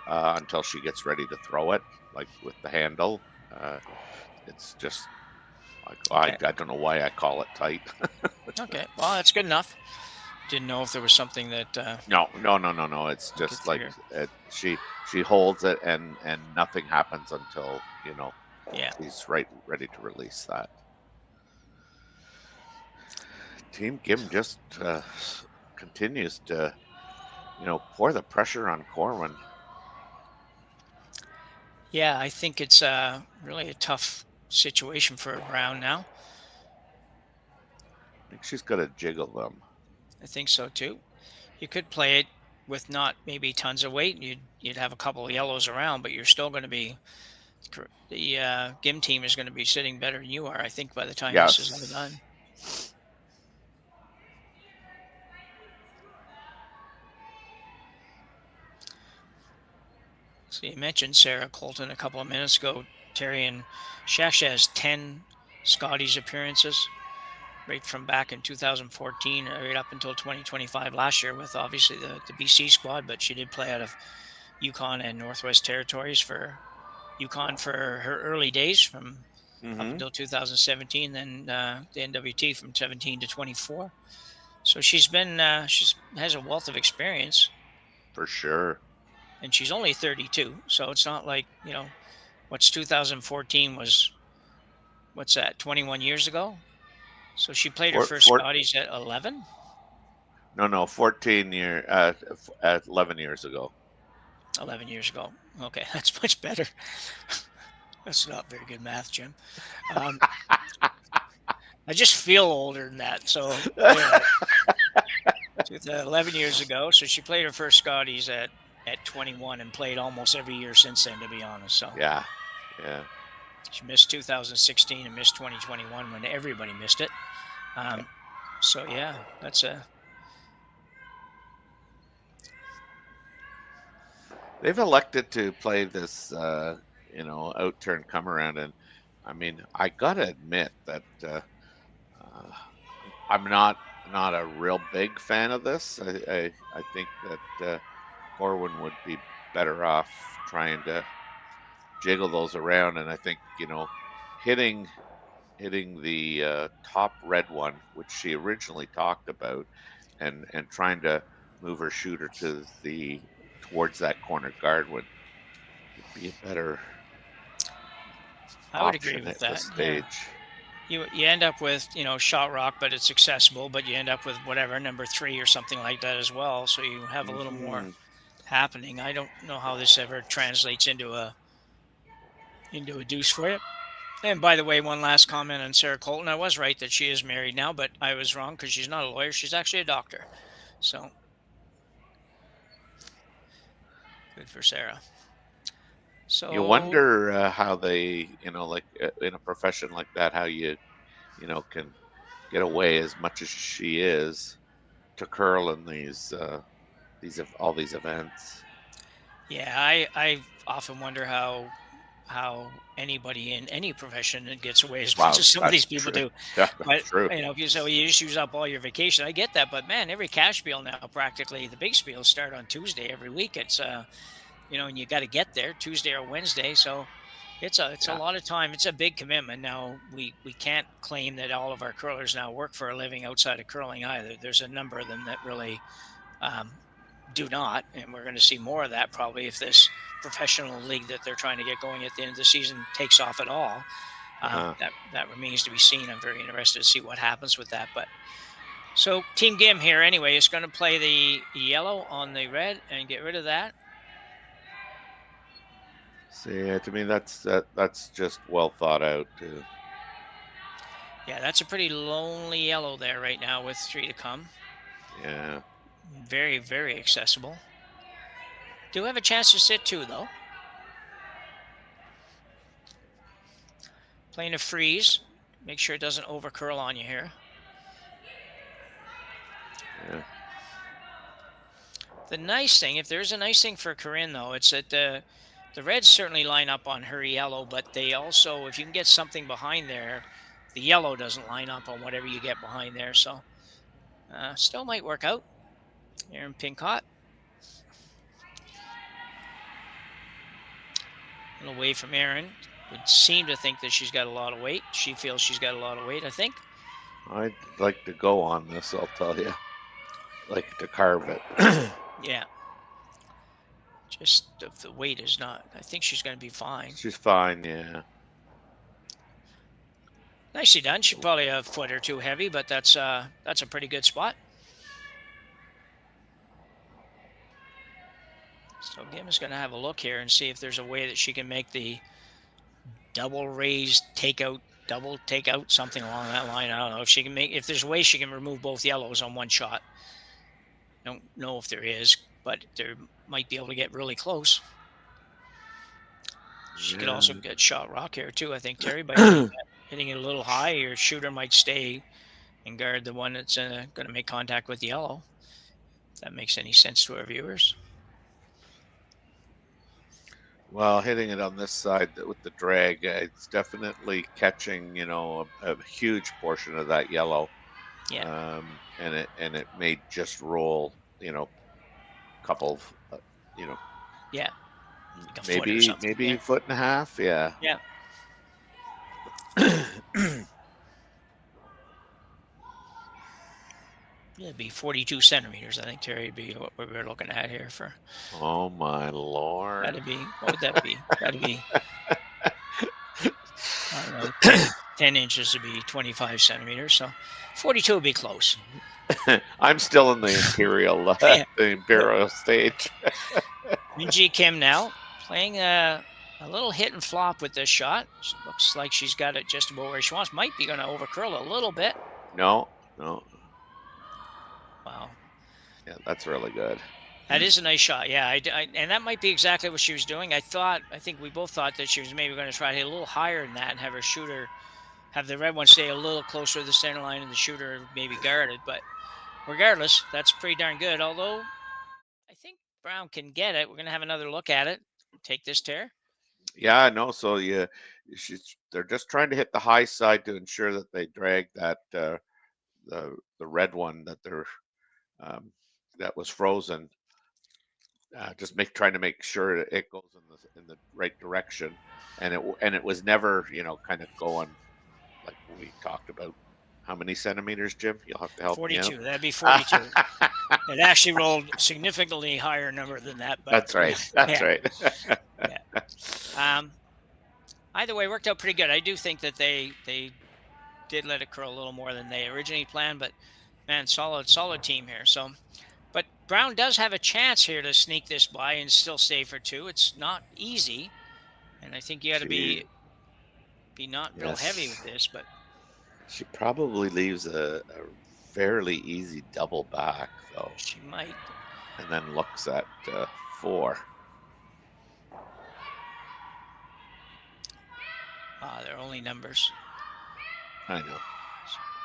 Speaker 15: until she gets ready to throw it, like with the handle. It's just like I don't know why I call it tight.
Speaker 14: Okay, well that's good enough. Didn't know if there was something that.
Speaker 15: No. It's just like she holds it and nothing happens until she's ready to release that. Team Gim just continues to pour the pressure on Corwin.
Speaker 14: Yeah, I think it's really a tough situation for Brown now.
Speaker 15: I think she's got to jiggle them.
Speaker 14: I think so too. You could play it with not maybe tons of weight. You'd have a couple of yellows around, but you're still going to be the Gim team is going to be sitting better than you are. I think by the time this is all done. So you mentioned Sarah Colton a couple of minutes ago. Terry and Shasha has 10 Scotties appearances. Right from back in 2014, right up until 2025 last year with obviously the BC squad, but she did play out of Yukon and Northwest Territories for Yukon for her early days from up until 2017, then the NWT from 17 to 24. So she's been, has a wealth of experience.
Speaker 15: For sure.
Speaker 14: And she's only 32, so it's not like, what's 2014 was, what's that, 21 years ago? So she played her first Scotties at 11?
Speaker 15: No, 11 years ago.
Speaker 14: 11 years ago. Okay, that's much better. That's not very good math, Jim. I just feel older than that. So 11 years ago. So she played her first Scotties at 21 and played almost every year since then, to be honest. So
Speaker 15: yeah.
Speaker 14: She missed 2016 and missed 2021 when everybody missed it. So yeah, that's a.
Speaker 15: They've elected to play this, out-turn come around, and I mean, I gotta admit that I'm not a real big fan of this. I think that Corwin would be better off trying to jiggle those around, and I think hitting the top red one, which she originally talked about, and trying to move her shooter towards that corner guard would be a better.
Speaker 14: I would agree with that.
Speaker 15: Stage.
Speaker 14: Yeah. You end up with shot rock, but it's accessible. But you end up with whatever number 3 or something like that as well. So you have a little more happening. I don't know how this ever translates into a deuce for you. And by the way, one last comment on Sarah Colton. I was right that she is married now, but I was wrong because she's not a lawyer. She's actually a doctor. So good for Sarah. So
Speaker 15: you wonder how they, like in a profession like that, how you can get away as much as she is to curl in all these events.
Speaker 14: Yeah, I often wonder how anybody in any profession gets away as much as some of these people do.
Speaker 15: Yeah,
Speaker 14: but
Speaker 15: true.
Speaker 14: If you say you just use up all your vacation, I get that. But man, every cash spiel now, practically the big spiels start on Tuesday every week. It's and you got to get there Tuesday or Wednesday, so it's a lot of time. It's a big commitment. Now we can't claim that all of our curlers now work for a living outside of curling either. There's a number of them that really do not, and we're going to see more of that probably if this professional league that they're trying to get going at the end of the season takes off at all. That remains to be seen. I'm very interested to see what happens with that. But so Team Gim here anyway is going to play the yellow on the red and get rid of that.
Speaker 15: See, to me, that's just well thought out too.
Speaker 14: Yeah, that's a pretty lonely yellow there right now with 3 to come.
Speaker 15: Yeah.
Speaker 14: Very, very accessible. Do have a chance to sit 2 though. playing a freeze. Make sure it doesn't over curl on you here.
Speaker 15: Yeah.
Speaker 14: The nice thing, if there's a nice thing for Corryn, though, it's that the reds certainly line up on her yellow, but they also, if you can get something behind there, the yellow doesn't line up on whatever you get behind there. So still might work out. Aaron Pincott. And away from Aaron. Would seem to think that she's got a lot of weight. She feels she's got a lot of weight, I think.
Speaker 15: I'd like to go on this, I'll tell you. Like to carve it.
Speaker 14: Yeah. Just the weight is not. I think she's going to be fine.
Speaker 15: She's fine, yeah.
Speaker 14: Nicely done. She's probably a foot or two heavy, but that's a pretty good spot. So Gim is going to have a look here and see if there's a way that she can make the double raised takeout, double takeout, something along that line. I don't know if she can if there's a way she can remove both yellows on one shot. Don't know if there is, but there might be able to get really close. She could also get shot rock here too, I think, Terry, by hitting it a little high. Your shooter might stay and guard the one that's going to make contact with the yellow. If that makes any sense to our viewers.
Speaker 15: Well, hitting it on this side with the drag, it's definitely catching, a huge portion of that yellow.
Speaker 14: Yeah.
Speaker 15: And it may just roll, couple of,
Speaker 14: Yeah. Like a
Speaker 15: maybe
Speaker 14: yeah.
Speaker 15: a foot and a half. Yeah.
Speaker 14: Yeah. It'd be 42 centimeters, I think, Terry, would be what we're looking at here for.
Speaker 15: Oh my Lord.
Speaker 14: That'd be, what would that be? That'd be, I don't know, 10 inches would be 25 centimeters. So 42 would be close.
Speaker 15: I'm still in the imperial, the imperial stage.
Speaker 14: Minji Kim now playing a little hit and flop with this shot. She looks like she's got it just about where she wants. Might be going to overcurl a little bit.
Speaker 15: No.
Speaker 14: Wow.
Speaker 15: Yeah, that's really good.
Speaker 14: That is a nice shot. Yeah, and that might be exactly what she was doing. I think we both thought that she was maybe going to try to hit a little higher than that and have her shooter, have the red one stay a little closer to the center line and the shooter maybe guarded. But regardless, that's pretty darn good. Although I think Brown can get it. We're going to have another look at it. Take this, Tear.
Speaker 15: Yeah, no. So they're just trying to hit the high side to ensure that they drag that the red one that they're that was frozen. Just trying to make sure that it goes in the right direction, and it was never kind of going like we talked about. How many centimeters, Jim? You'll have to help
Speaker 14: 42.
Speaker 15: me out.
Speaker 14: That'd be 42. It actually rolled significantly higher number than that. But,
Speaker 15: That's right. That's right.
Speaker 14: Yeah. Either way, worked out pretty good. I do think that they did let it curl a little more than they originally planned, but man, solid team here. So, but Brown does have a chance here to sneak this by and still stay for two. It's not easy, and I think you got to be not real heavy with this, but.
Speaker 15: She probably leaves a fairly easy double back, though.
Speaker 14: She might.
Speaker 15: And then looks at 4.
Speaker 14: They're only numbers.
Speaker 15: I know.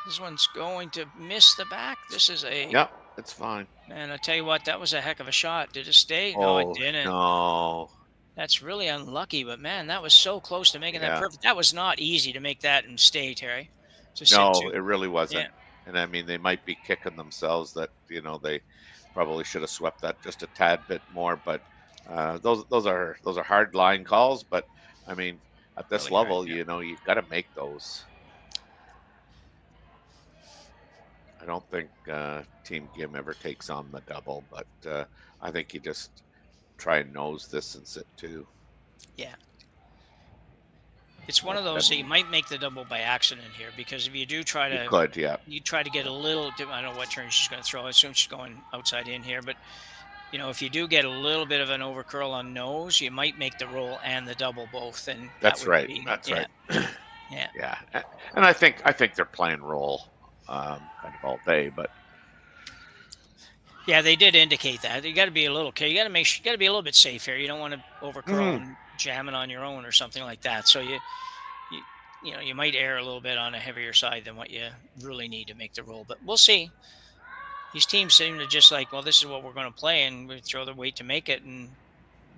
Speaker 14: This one's going to miss the back. This is a...
Speaker 15: Yep, it's fine.
Speaker 14: Man, I tell you what, that was a heck of a shot. Did it stay? No, it didn't.
Speaker 15: No.
Speaker 14: That's really unlucky, but man, that was so close to making that perfect. That was not easy to make that and stay, Terry.
Speaker 15: No, it really wasn't. Yeah. And I mean, they might be kicking themselves that they probably should have swept that just a tad bit more. But those are hard line calls. But I mean, at this really level, you've got to make those. I don't think Team Gim ever takes on the double, but I think you just try and nose this and sit 2.
Speaker 14: Yeah. It's one of those that you might make the double by accident here, because if you do try to, you try to get a little. I don't know what turn she's going to throw. I assume she's going outside in here, but if you do get a little bit of an overcurl on nose, you might make the roll and the double both, and
Speaker 15: that's
Speaker 14: that
Speaker 15: right. That's right.
Speaker 14: Yeah.
Speaker 15: And I think they're playing roll kind of all day, but.
Speaker 14: Yeah, they did indicate that. You got to be a little careful. You got to be a little bit safe here. You don't want to overcurl and jam it on your own or something like that. So you might err a little bit on a heavier side than what you really need to make the roll. But we'll see. These teams seem to just like, well, this is what we're going to play, and we throw the weight to make it, and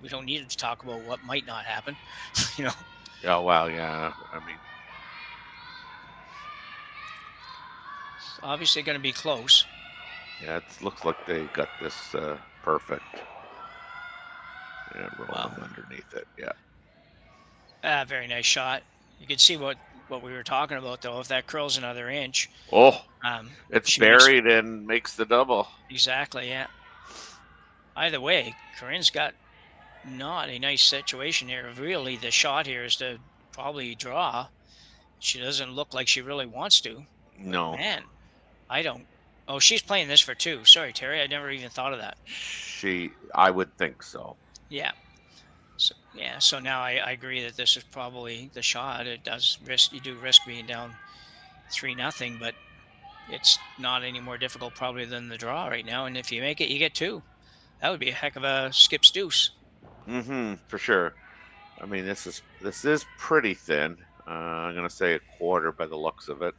Speaker 14: we don't need to talk about what might not happen.
Speaker 15: Yeah, well, yeah. I mean,
Speaker 14: It's obviously going to be close.
Speaker 15: yeah, it looks like they got this perfect. Yeah, rolling underneath it. Yeah.
Speaker 14: Very nice shot. You can see what we were talking about, though. If that curls another inch.
Speaker 15: Oh, it's
Speaker 14: she
Speaker 15: buried and makes the double.
Speaker 14: Exactly, yeah. Either way, Corryn's got not a nice situation here. Really, the shot here is to probably draw. She doesn't look like she really wants to.
Speaker 15: No.
Speaker 14: Man, I don't. Oh, she's playing this for 2. Sorry, Terry. I never even thought of that.
Speaker 15: I would think so.
Speaker 14: Yeah. So now I agree that this is probably the shot. It does risk, you do risk being down 3-0, but it's not any more difficult probably than the draw right now. And if you make it, you get 2. That would be a heck of a skip's deuce.
Speaker 15: For sure. I mean, this is pretty thin. I'm gonna say a quarter by the looks of it.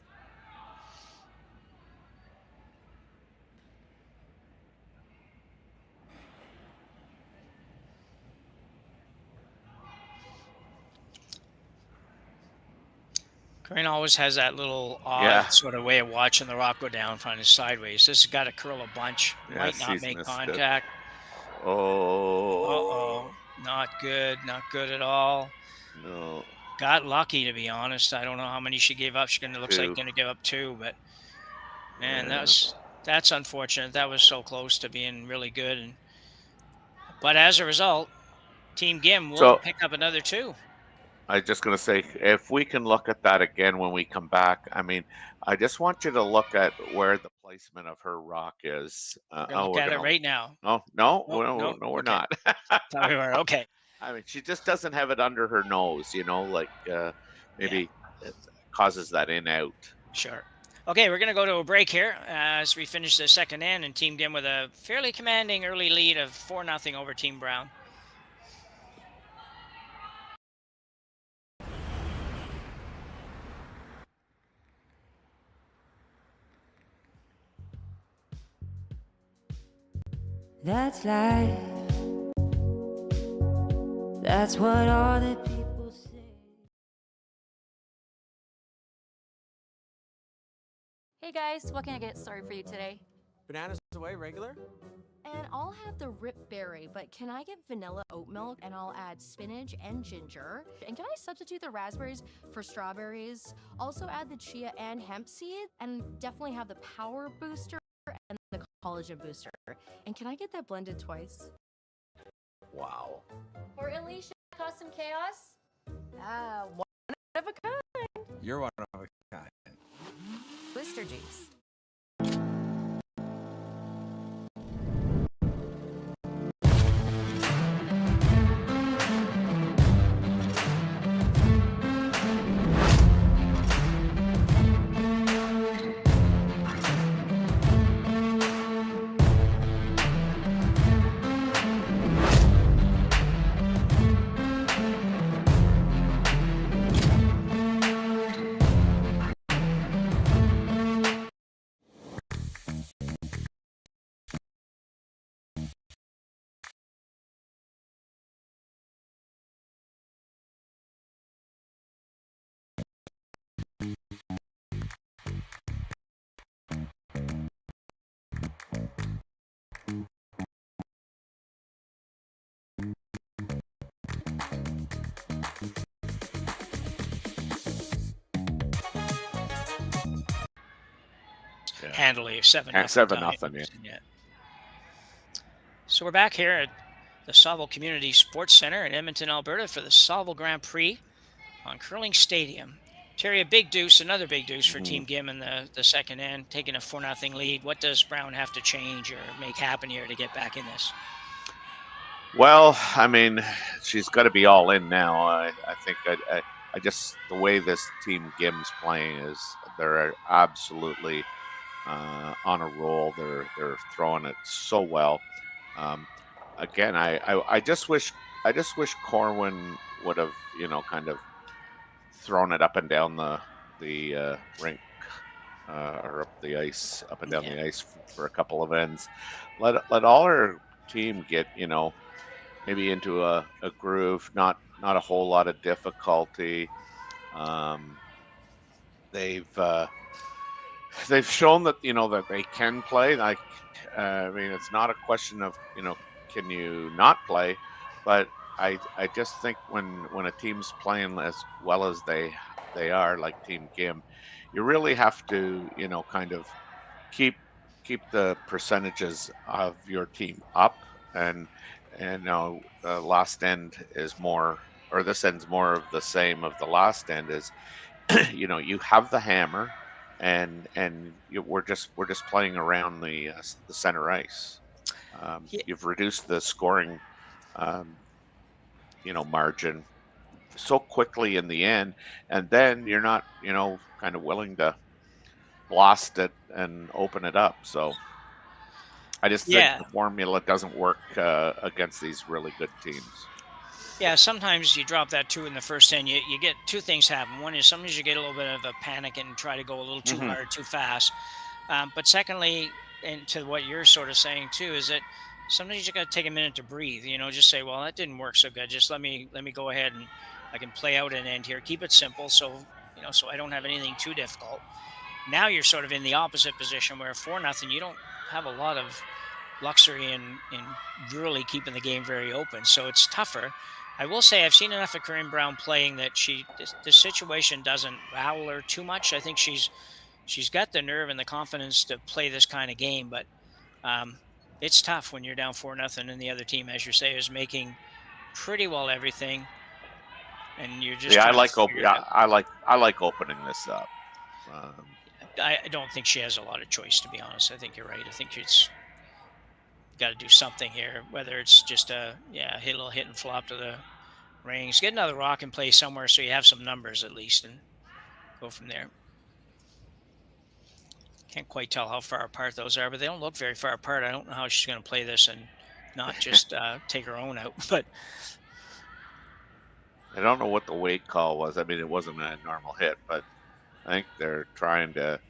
Speaker 14: Corryn always has that little odd sort of way of watching the rock go down, finding sideways. This has got to curl a bunch. Might not make contact.
Speaker 15: Oh.
Speaker 14: Not good. Not good at all.
Speaker 15: No.
Speaker 14: Got lucky, to be honest. I don't know how many she gave up. She looks like going to give up 2, but man, that's unfortunate. That was so close to being really good. But as a result, Team Gim will pick up another 2.
Speaker 15: I'm just going to say, if we can look at that again when we come back, I mean, I just want you to look at where the placement of her rock is.
Speaker 14: Look at it right now.
Speaker 15: No, we're not.
Speaker 14: Thought we were. Okay.
Speaker 15: I mean, she just doesn't have it under her nose, maybe it causes that in out.
Speaker 14: Sure. Okay, we're going to go to a break here as we finish the second end, and Team Gim with a fairly commanding early lead of 4-0 over Team Brown.
Speaker 13: That's life. That's what all the people say.
Speaker 11: Hey guys, what can I get started for you today?
Speaker 10: Bananas away, regular?
Speaker 11: And I'll have the rip berry, but can I get vanilla oat milk and I'll add spinach and ginger? And can I substitute the raspberries for strawberries? Also add the chia and hemp seed, and definitely have the power booster and the collagen booster. And can I get that blended twice?
Speaker 10: Wow.
Speaker 11: For Alicia Custom Chaos? One of a kind.
Speaker 10: You're one of a kind.
Speaker 12: Booster juice.
Speaker 14: Handily 7-0.
Speaker 15: 7-0.
Speaker 14: Yeah. So we're back here at the Saville Community Sports Center in Edmonton, Alberta for the Saville Grand Prix on Curling Stadium. Terry, another big deuce for Team Gim in the second end, taking a 4-0 lead. What does Brown have to change or make happen here to get back in this?
Speaker 15: Well, I mean, she's got to be all in now. I think I just, the way this Team Gim's playing is they're absolutely on a roll. They're throwing it so well. Again, I just wish Corwin would have kind of thrown it up and down the rink or up the ice, up and down the ice for a couple of ends. Let all our team get, maybe into a groove, not a whole lot of difficulty. They've shown that that they can play. Like, I mean, it's not a question of can you not play, but I just think when a team's playing as well as they are, like Team Gim, you really have to kind of keep the percentages of your team up, and the last end is more, or this end's more of the same of the last end is you have the hammer, and we're just playing around the center ice. You've reduced the scoring margin so quickly in the end, and then you're not kind of willing to blast it and open it up. So I just think the formula doesn't work against these really good teams.
Speaker 14: Yeah, sometimes you drop that 2 in the first end. You get 2 things happen. One is sometimes you get a little bit of a panic and try to go a little too hard, too fast. But secondly, and to what you're sort of saying too, is that sometimes you got to take a minute to breathe. Just say, well, that didn't work so good. Just let me go ahead and I can play out an end here. Keep it simple, so so I don't have anything too difficult. Now you're sort of in the opposite position where 4-0, you don't have a lot of luxury in really keeping the game very open. So it's tougher. I will say I've seen enough of Corryn Brown playing that the situation doesn't rattle her too much. I think she's got the nerve and the confidence to play this kind of game, but it's tough when you're down 4-0 and the other team, as you say, is making pretty well everything, and you're just
Speaker 15: I like opening this up.
Speaker 14: I don't think she has a lot of choice, to be honest. I think you're right. I think it's got to do something here, whether it's just a little hit and flop to the rings, get another rock in play somewhere so you have some numbers at least, and go from there. Can't quite tell how far apart those are, but they don't look very far apart. I don't know how she's going to play this and not just take her own out, but
Speaker 15: I don't know what the weight call was. I mean, it wasn't a normal hit, but I think they're trying to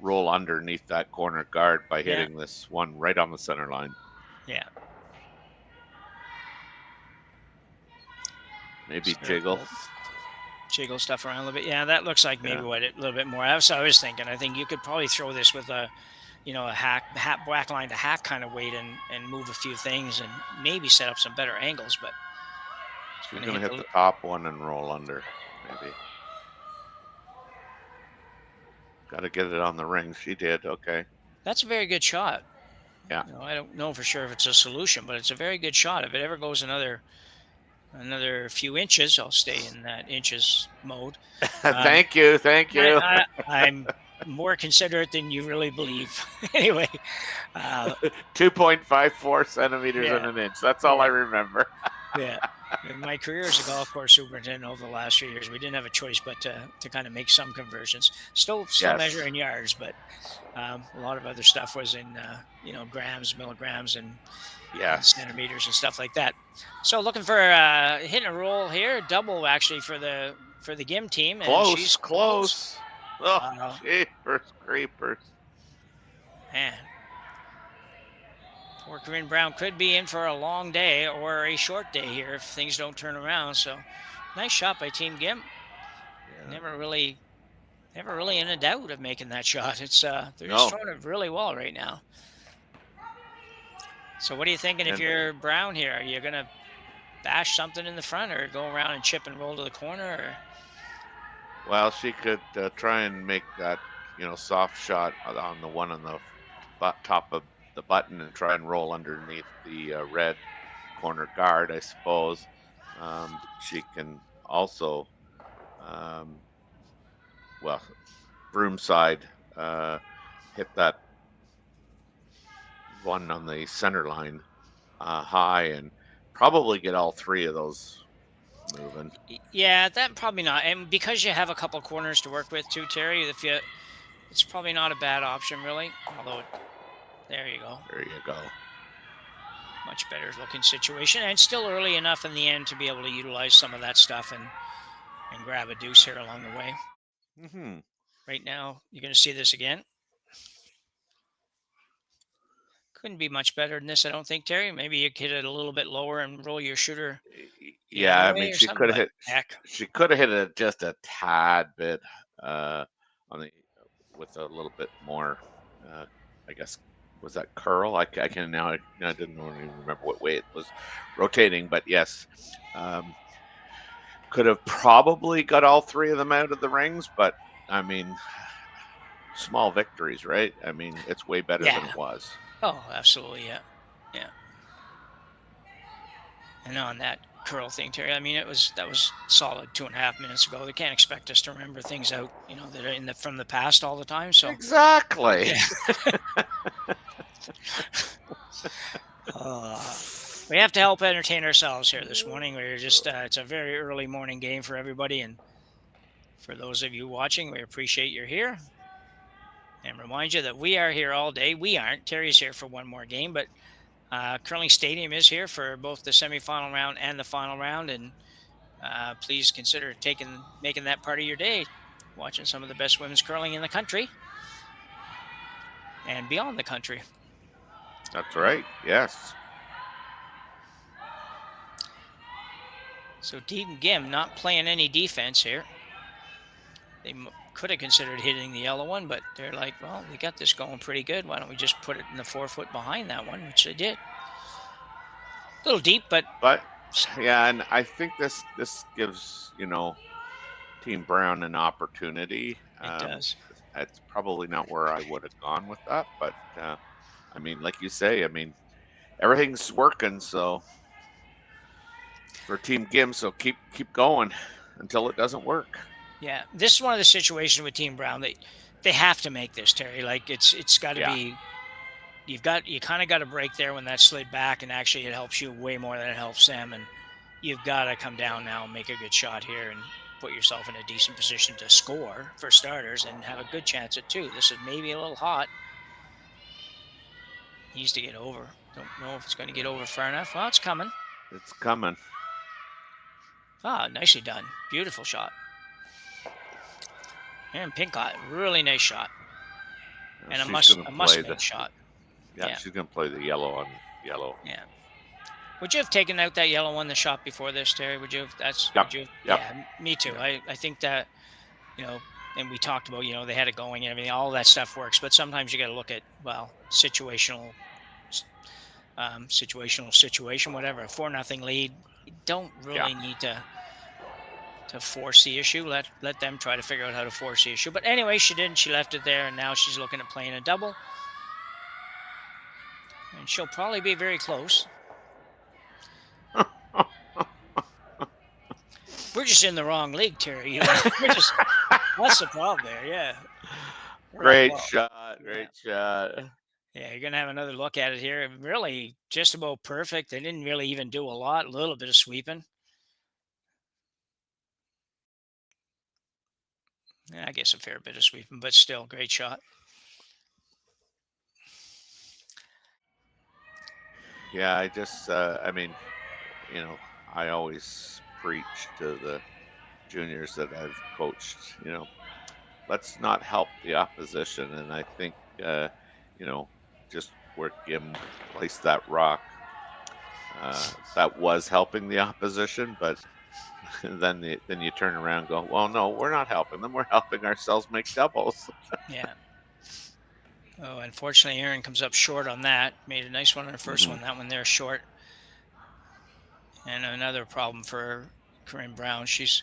Speaker 15: roll underneath that corner guard by hitting this one right on the center line.
Speaker 14: Yeah.
Speaker 15: Maybe jiggle
Speaker 14: stuff around a little bit. Yeah, that looks like maybe a little bit more. That's what I was thinking. I think you could probably throw this with a back line to hack kind of weight and move a few things and maybe set up some better angles. But
Speaker 15: she's going to hit the top one and roll under, maybe. Got to get it on the ring. She did. Okay.
Speaker 14: That's a very good shot.
Speaker 15: Yeah.
Speaker 14: I don't know for sure if it's a solution, but it's a very good shot. If it ever goes another few inches, I'll stay in that inches mode.
Speaker 15: Thank you.
Speaker 14: I'm more considerate than you really believe. Anyway.
Speaker 15: 2.54 centimeters in an inch. That's all I remember.
Speaker 14: Yeah. In my career as a golf course superintendent over the last few years, we didn't have a choice but to kind of make some conversions. Still measure in yards, but a lot of other stuff was in grams, milligrams, and centimeters and stuff like that. So looking for hitting a roll here, double actually for the Gim team. And she's
Speaker 15: close. Oh, jeepers creepers.
Speaker 14: Man. Poor Corryn Brown could be in for a long day or a short day here if things don't turn around. So nice shot by Team Gim. Yeah. Never really in a doubt of making that shot. It's they're just throwing it really well right now. So what are you thinking if you're Brown here? Are you gonna bash something in the front or go around and chip and roll to the corner? Or?
Speaker 15: Well, she could try and make that soft shot on the one on the top of the button and try and roll underneath the red corner guard, I suppose. She can also, broomside, hit that one on the center line high and probably get all 3 of those moving.
Speaker 14: Yeah, that probably not. And because you have a couple corners to work with too, Terry, it's probably not a bad option really, although there you go.
Speaker 15: There you go.
Speaker 14: Much better looking situation, and still early enough in the end to be able to utilize some of that stuff and grab a deuce here along the way.
Speaker 15: Mm-hmm.
Speaker 14: Right now, you're going to see this again. Couldn't be much better than this, I don't think, Terry. Maybe you could hit it a little bit lower and roll your shooter.
Speaker 15: Yeah, I
Speaker 14: other way
Speaker 15: mean,
Speaker 14: or
Speaker 15: she
Speaker 14: something,
Speaker 15: could have
Speaker 14: but
Speaker 15: hit.
Speaker 14: heck.
Speaker 15: She could have hit it just a tad bit on the with a little bit more. I guess was that curl? I can now. I didn't even remember what way it was rotating, but yes, could have probably got all three of them out of the rings. But I mean, small victories, right? I mean, it's way better than
Speaker 14: Yeah.
Speaker 15: it was.
Speaker 14: Oh, absolutely, yeah. Yeah. And on that curl thing, Terry, I mean, that was solid 2.5 minutes ago. They can't expect us to remember things out, that are from the past all the time. So
Speaker 15: Exactly.
Speaker 14: yeah. We have to help entertain ourselves here this morning. We're just it's a very early morning game for everybody, and for those of you watching, we appreciate you're here. And remind you that we are here all day. We aren't. Terry's here for one more game, but Curling Stadium is here for both the semifinal round and the final round. And please consider making that part of your day, watching some of the best women's curling in the country and beyond the country.
Speaker 15: That's right. Yes.
Speaker 14: So Deed and Gim not playing any defense here. They could have considered hitting the yellow one, but they're like, well, we got this going pretty good. Why don't we just put it in the 4-foot behind that one, which they did. A little deep, but
Speaker 15: yeah, and I think this gives Team Brown an opportunity.
Speaker 14: It does.
Speaker 15: It's probably not where I would have gone with that, but I mean, like you say, I mean, everything's working. So for Team Gim, so keep going until it doesn't work.
Speaker 14: Yeah, this is one of the situations with Team Brown. They have to make this, Terry. Like it's got to be. You kind of got to break there when that slid back, and actually it helps you way more than it helps them. And you've got to come down now and make a good shot here and put yourself in a decent position to score for starters and have a good chance at 2. This is maybe a little hot. Needs to get over. Don't know if it's going to get over far enough. Well, it's coming.
Speaker 15: It's coming.
Speaker 14: Ah, nicely done. Beautiful shot. And Pincott, really nice shot. And a must-win shot.
Speaker 15: Yeah, she's going to play the yellow on yellow.
Speaker 14: Yeah. Would you have taken out that yellow one, the shot before this, Terry? Would you have? Yeah, me too. I think that, and we talked about, they had it going and everything. All that stuff works. But sometimes you got to look at, situational, whatever. A 4-0 lead. You don't really need to force the issue. Let them try to figure out how to force the issue. But anyway, she didn't. She left it there, and now she's looking at playing a double. And she'll probably be very close. We're just in the wrong league, Terry. That's the problem there, yeah.
Speaker 15: Great shot.
Speaker 14: Yeah, you're going to have another look at it here. Really just about perfect. They didn't really even do a lot. A little bit of sweeping. Yeah, I guess a fair bit of sweeping, but still, great shot.
Speaker 15: Yeah, I just, I mean, I always preach to the juniors that I've coached, let's not help the opposition. And I think, just where Gim placed that rock, that was helping the opposition, but then you turn around and go, well, no, we're not helping them. We're helping ourselves make doubles.
Speaker 14: Yeah. Oh, unfortunately, Aaron comes up short on that. Made a nice one on the first one. That one there short. And another problem for Corryn Brown. She's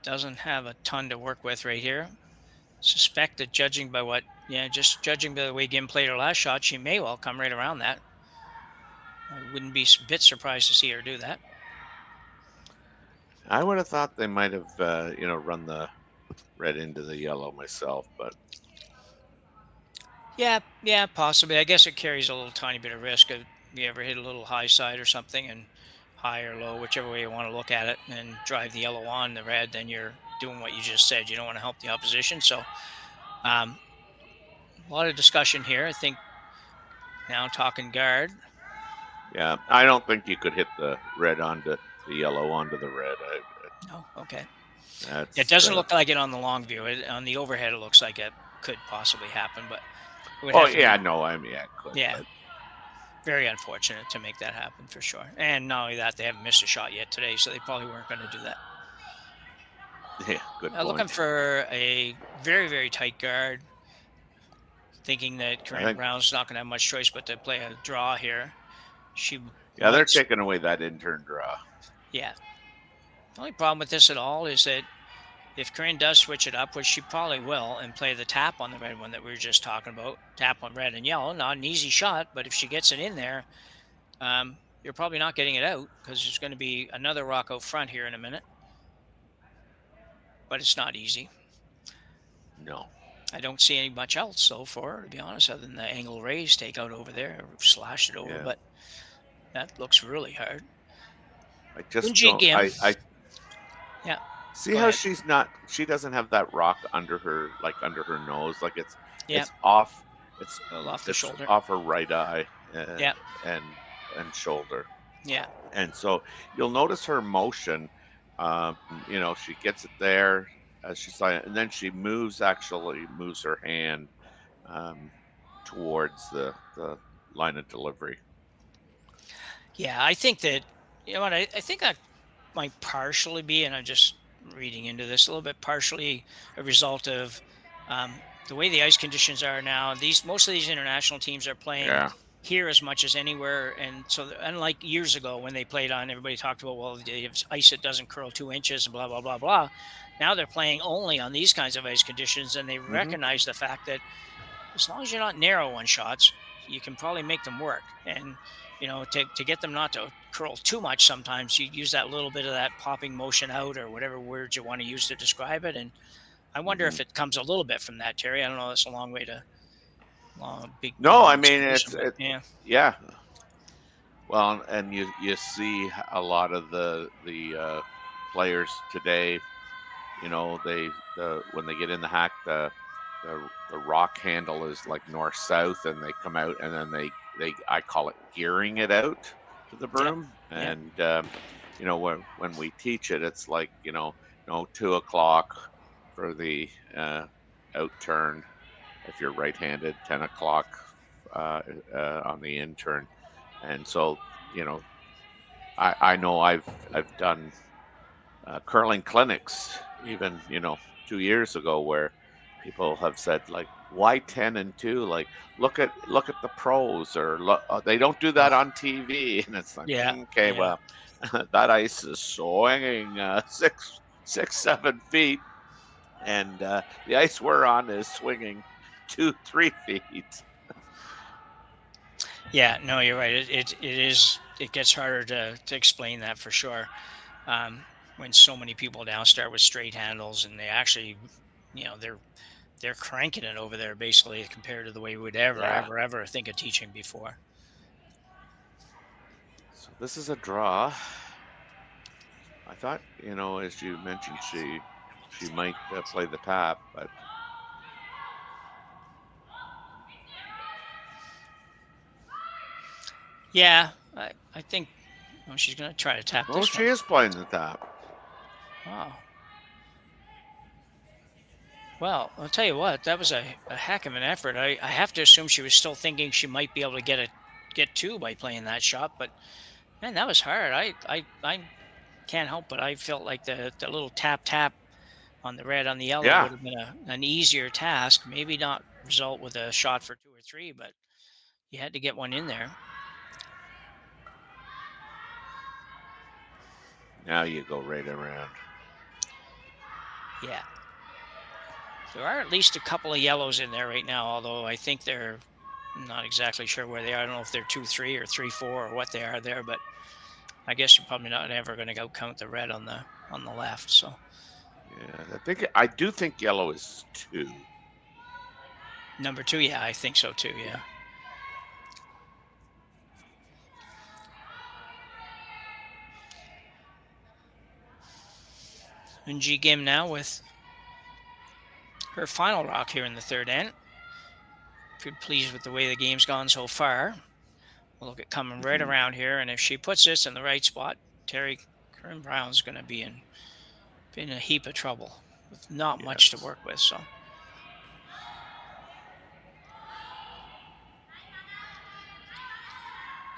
Speaker 14: doesn't have a ton to work with right here. Suspect that judging by the way Gim played her last shot, she may well come right around that. I wouldn't be a bit surprised to see her do that.
Speaker 15: I would have thought they might have, run the red into the yellow myself, but.
Speaker 14: Yeah, possibly. I guess it carries a little tiny bit of risk. If you ever hit a little high side or something, and high or low, whichever way you want to look at it, and drive the yellow on the red, then you're doing what you just said. You don't want to help the opposition. So a lot of discussion here. I think now talking guard.
Speaker 15: Yeah, I don't think you could hit the red onto the yellow onto the red.
Speaker 14: Oh, okay. It doesn't look like it on the long view. On the overhead, it looks like it could possibly happen, but it would have to be-
Speaker 15: it could.
Speaker 14: yeah,
Speaker 15: but-
Speaker 14: very unfortunate to make that happen for sure. And not only that, they haven't missed a shot yet today, so they probably weren't going to do that.
Speaker 15: Yeah, good point.
Speaker 14: Looking for a very, very tight guard, thinking that Corryn Brown's not going to have much choice but to play a draw here.
Speaker 15: They're taking away that intern draw.
Speaker 14: Yeah. The only problem with this at all is that if Corryn does switch it up, which she probably will, and play the tap on the red one that we were just talking about, tap on red and yellow, not an easy shot, but if she gets it in there, you're probably not getting it out because there's going to be another rock out front here in a minute. But it's not easy.
Speaker 15: No.
Speaker 14: I don't see any much else so far, to be honest, other than the angle raise takeout over there, slash it over, but that looks really hard.
Speaker 15: I just
Speaker 14: Uijeongbu.
Speaker 15: don't.
Speaker 14: Yeah.
Speaker 15: See
Speaker 14: Go
Speaker 15: how
Speaker 14: ahead.
Speaker 15: she doesn't have that rock under her nose, like it's
Speaker 14: Yeah.
Speaker 15: off. It's
Speaker 14: a little off the shoulder.
Speaker 15: off her right eye.
Speaker 14: Yeah.
Speaker 15: And shoulder.
Speaker 14: Yeah.
Speaker 15: And so you'll notice her motion. She gets it there as she's like, and then she moves her hand towards the line of delivery.
Speaker 14: Yeah, I think that, you know what, I think that might partially be, and I'm just reading into this a little bit, partially a result of the way the ice conditions are now. Most of these international teams are playing here as much as anywhere, and so unlike years ago when they played on, everybody talked about, well, they have ice that doesn't curl 2 inches and blah blah blah blah. Now they're playing only on these kinds of ice conditions, and they recognize the fact that as long as you're not narrow on shots, you can probably make them work. And to get them not to curl too much, sometimes you use that little bit of that popping motion out, or whatever words you want to use to describe it. And I wonder if it comes a little bit from that, Terry. I don't know. That's a long way to big.
Speaker 15: No, I mean it's
Speaker 14: yeah.
Speaker 15: Well, and you see a lot of the players today. When they get in the hack, the rock handle is like north south, and they come out, and then I call it gearing it out to the broom. And when we teach it, it's like 2 o'clock for the out turn if you're right-handed, 10 o'clock on the in turn. And so I know I've done curling clinics even 2 years ago where people have said, like, why 10 and 2? Like, look at the pros, or they don't do that on TV. And it's like, well, that ice is swinging 6-7 feet, and the ice we're on is swinging 2-3 feet.
Speaker 14: Yeah, no, you're right. It gets harder to explain that for sure. When so many people now start with straight handles, and they actually, they're cranking it over there basically compared to the way we would ever think of teaching before.
Speaker 15: So this is a draw. I thought, as you mentioned, she might play the tap, but
Speaker 14: yeah, I think she's going to try to tap this one.
Speaker 15: She is playing the tap.
Speaker 14: Wow. Well, I'll tell you what, that was a heck of an effort. I have to assume she was still thinking she might be able to get 2 by playing that shot, but man, that was hard. I can't help but I felt like the little tap on the red on the yellow would have been an easier task. Maybe not result with a shot for 2 or 3, but you had to get one in there.
Speaker 15: Now you go right around.
Speaker 14: Yeah. There are at least a couple of yellows in there right now, although I think they're not exactly sure where they are. I don't know if they're 2-3 or 3-4 or what they are there, but I guess you're probably not ever going to go count the red on the left. So
Speaker 15: yeah, I do think yellow is 2.
Speaker 14: Number 2, yeah, I think so too. Yeah. Uijeongbu now with her final rock here in the third end. Pretty pleased with the way the game's gone so far. We'll look at coming right around here, and if she puts this in the right spot, Corryn Brown's going to be in been a heap of trouble with not much to work with. So.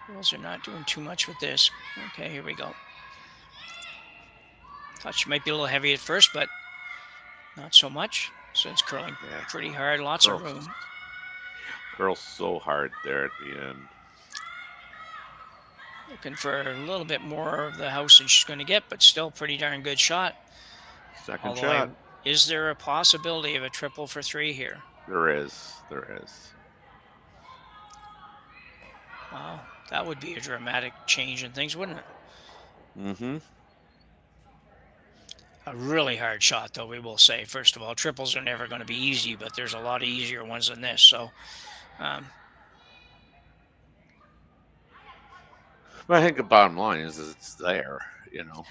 Speaker 14: Girls are not doing too much with this. Okay, here we go. Thought she might be a little heavy at first, but not so much. So it's curling pretty hard, lots of room.
Speaker 15: Curls so hard there at the end.
Speaker 14: Looking for a little bit more of the house than she's going to get, but still pretty darn good shot.
Speaker 15: Second shot.
Speaker 14: Is there a possibility of a triple for 3 here?
Speaker 15: There is. There is.
Speaker 14: Wow, that would be a dramatic change in things, wouldn't it?
Speaker 15: Mm-hmm.
Speaker 14: A really hard shot, though, we will say. First of all, triples are never going to be easy, but there's a lot of easier ones than this. So,
Speaker 15: But I think the bottom line is it's there, you know.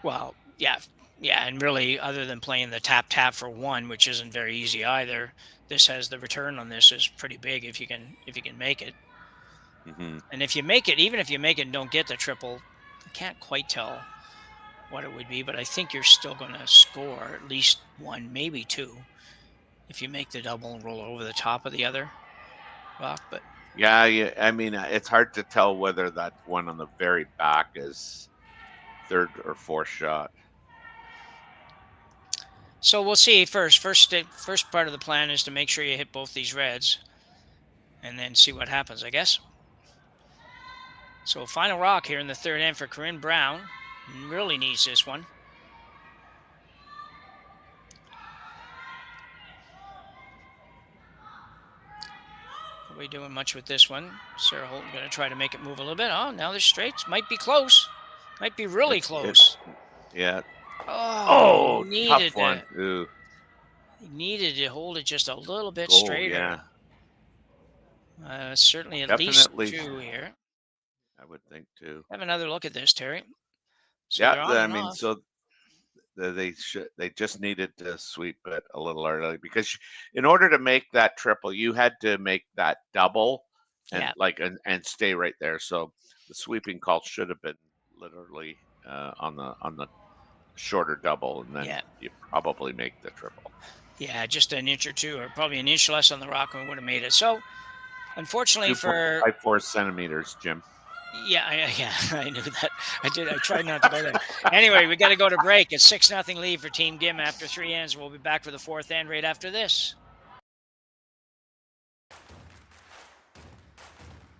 Speaker 14: Well, yeah, and really, other than playing the tap for 1, which isn't very easy either, this has the return on this is pretty big if you can make it.
Speaker 15: Mm-hmm.
Speaker 14: And if you make it, even if you make it and don't get the triple, I can't quite tell what it would be, but I think you're still going to score at least 1, maybe 2, if you make the double and roll over the top of the other rock. But
Speaker 15: yeah, I mean, it's hard to tell whether that one on the very back is 3rd or 4th shot.
Speaker 14: So we'll see. First part of the plan is to make sure you hit both these reds, and then see what happens, I guess. So final rock here in the 3rd end for Corryn Brown. Really needs this one. Are we doing much with this one? Sarah Holton going to try to make it move a little bit. Oh, now they're straights. Might be close. Might be really close.
Speaker 15: Yeah.
Speaker 14: Oh,
Speaker 15: tough one. Ooh.
Speaker 14: He needed to hold it just a little bit straighter.
Speaker 15: Yeah.
Speaker 14: Certainly at least 2 here.
Speaker 15: I would think too.
Speaker 14: Have another look at this, Terry. So
Speaker 15: yeah, I mean, so they just needed to sweep it a little early, because in order to make that triple, you had to make that double and and stay right there. So the sweeping call should have been literally on the shorter double, and then you probably make the triple.
Speaker 14: Yeah, just an inch or 2, or probably an inch less on the rock, and we would have made it. So unfortunately for
Speaker 15: 4 centimeters, Jim.
Speaker 14: Yeah, I knew that. I tried not to go there. Anyway, we got to go to break. It's 6-0 lead for Team Gim after 3 ends. We'll be back for the 4th end right after this.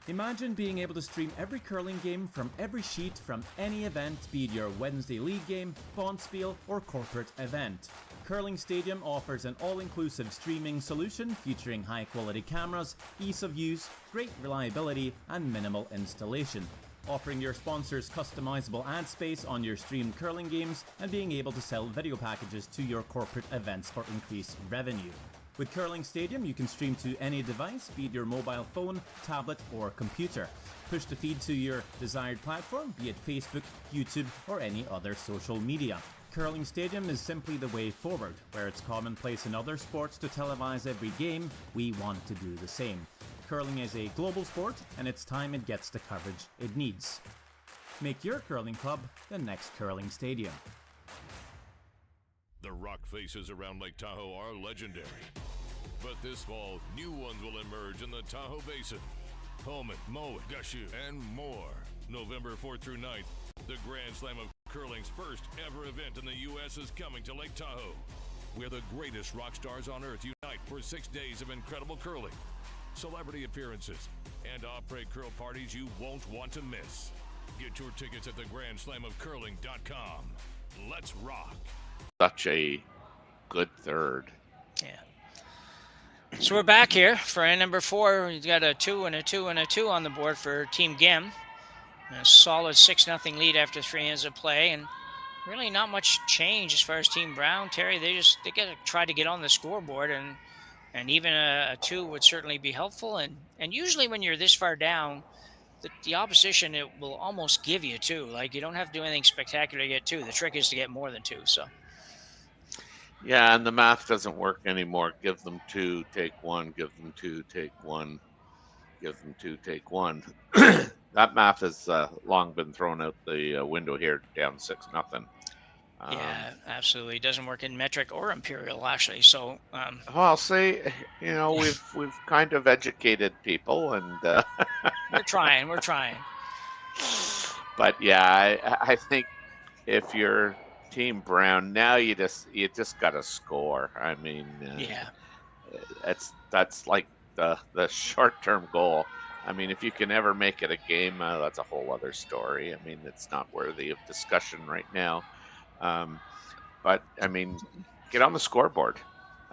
Speaker 7: Imagine being able to stream every curling game from every sheet from any event, be it your Wednesday league game, bonspiel, or corporate event. Curling Stadium offers an all-inclusive streaming solution featuring high-quality cameras, ease of use, great reliability, and minimal installation. Offering your sponsors customizable ad space on your streamed curling games, and being able to sell video packages to your corporate events for increased revenue. With Curling Stadium, you can stream to any device, be it your mobile phone, tablet, or computer. Push the feed to your desired platform, be it Facebook, YouTube, or any other social media. Curling Stadium is simply the way forward. Where it's commonplace in other sports to televise every game, we want to do the same. Curling is a global sport, and it's time it gets the coverage it needs. Make your curling club the next Curling Stadium.
Speaker 6: The rock faces around Lake Tahoe are legendary. But this fall, new ones will emerge in the Tahoe Basin. Pullman, Mowat, Gushu, and more. November 4th through 9th, the Grand Slam of Curling's first ever event in the U.S. is coming to Lake Tahoe, where the greatest rock stars on earth unite for 6 days of incredible curling, celebrity appearances, and après curl parties you won't want to miss. Get your tickets at theGrandSlamOfCurling.com. Let's rock.
Speaker 15: Such a good 3rd.
Speaker 14: Yeah. So we're back here for end number 4. We've got a 2 and a 2 and a 2 on the board for Team Gim. A solid 6-0 lead after 3 ends of play, and really not much change as far as Team Brown. Terry, they got to try to get on the scoreboard, and even a 2 would certainly be helpful. And usually when you're this far down, the opposition, it will almost give you 2. Like, you don't have to do anything spectacular to get 2. The trick is to get more than 2. So.
Speaker 15: Yeah, and the math doesn't work anymore. Give them 2, take 1. Give them 2, take 1. Give them 2, take 1. That math has long been thrown out the window here, down 6-0.
Speaker 14: Yeah, absolutely. It doesn't work in metric or imperial, actually. So,
Speaker 15: Well, see, we've kind of educated people, and
Speaker 14: we're trying. We're trying.
Speaker 15: but yeah, I think if you're Team Brown now, you just got to score. I mean,
Speaker 14: Yeah.
Speaker 15: that's like the short term goal. I mean, if you can ever make it a game, that's a whole other story. I mean, it's not worthy of discussion right now. But I mean, get on the scoreboard.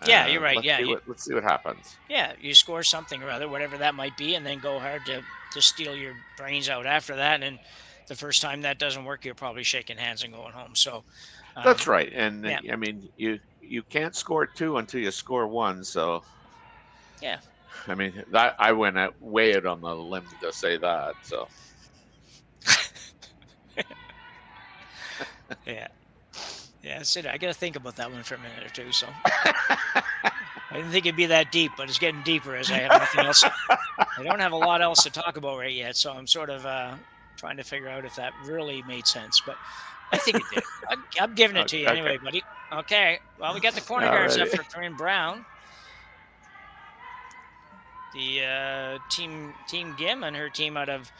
Speaker 14: Yeah, you're right. Yeah,
Speaker 15: Let's see what happens.
Speaker 14: yeah, you score something or other, whatever that might be, and then go hard to steal your brains out after that. And the first time that doesn't work, you're probably shaking hands and going home. So
Speaker 15: That's right. And
Speaker 14: yeah.
Speaker 15: I mean, you can't score 2 until you score 1. So
Speaker 14: Yeah.
Speaker 15: I mean, that I went way out on the limb to say that. So
Speaker 14: Yeah. Yeah, that's it. I got to think about that one for a minute or two. So I didn't think it'd be that deep, but it's getting deeper as I have nothing else. I don't have a lot else to talk about right yet, so I'm sort of trying to figure out if that really made sense. But I think it did. I'm giving it to you anyway, buddy. Okay. Well, we got the corner guards up for Corryn Brown. The team Gim and her team out of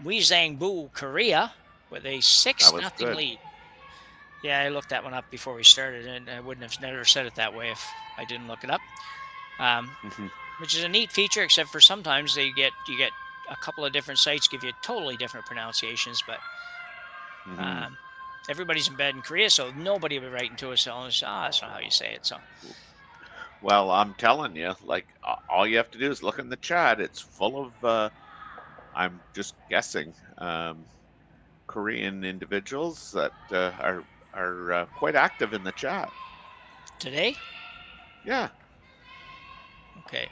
Speaker 14: Uijeongbu, Korea, with a 6-0 lead. Yeah, I looked that one up before we started, and I wouldn't have never said it that way if I didn't look it up. Which is a neat feature, except for sometimes you get a couple of different sites give you totally different pronunciations, but everybody's in bed in Korea, so nobody will be writing to us telling us, that's not how you say it. So.
Speaker 15: Well, I'm telling you, like all you have to do is look in the chat. It's full of, I'm just guessing, Korean individuals that are quite active in the chat
Speaker 14: today.
Speaker 15: Yeah.
Speaker 14: Okay.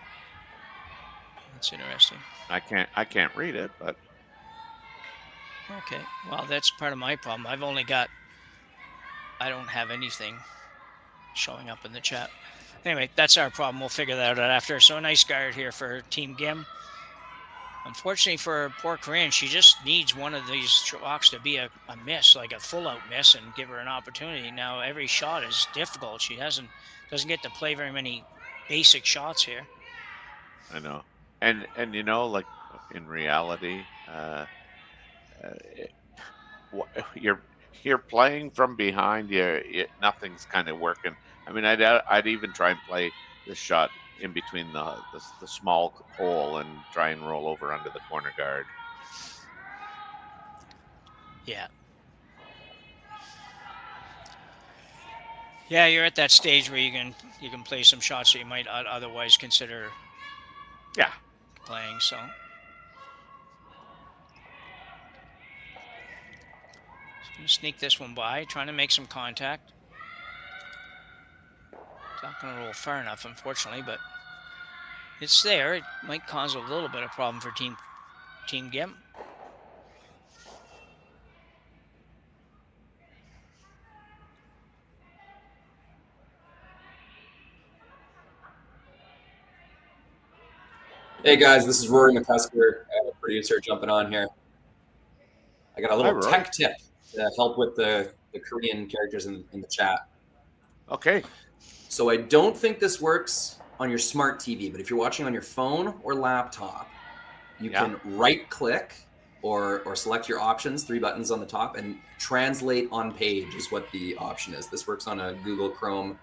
Speaker 14: That's interesting.
Speaker 15: I can't read it, but
Speaker 14: okay. Well, that's part of my problem. I don't have anything showing up in the chat. Anyway, that's our problem. We'll figure that out after. So a nice guard here for Team Gim. Unfortunately for poor Corryn, she just needs one of these walks to be a miss, like a full-out miss, and give her an opportunity. Now, every shot is difficult. She doesn't get to play very many basic shots here.
Speaker 15: I know. And you know, like in reality, you're playing from behind. Nothing's kind of working. I mean, I'd even try and play this shot in between the small hole and try and roll over under the corner guard.
Speaker 14: Yeah. Yeah, you're at that stage where you can play some shots that you might otherwise consider playing. So just gonna sneak this one by, trying to make some contact. It's not going to roll far enough, unfortunately, but it's there. It might cause a little bit of problem for Team Gim.
Speaker 16: Hey guys, this is Rory McCusker, producer, jumping on here. I got a little tech tip to help with the Korean characters in the chat.
Speaker 15: Okay.
Speaker 16: So I don't think this works on your smart TV, but if you're watching on your phone or laptop, you can right-click or select your options, 3 buttons on the top, and translate on page is what the option is. This works on a Google Chrome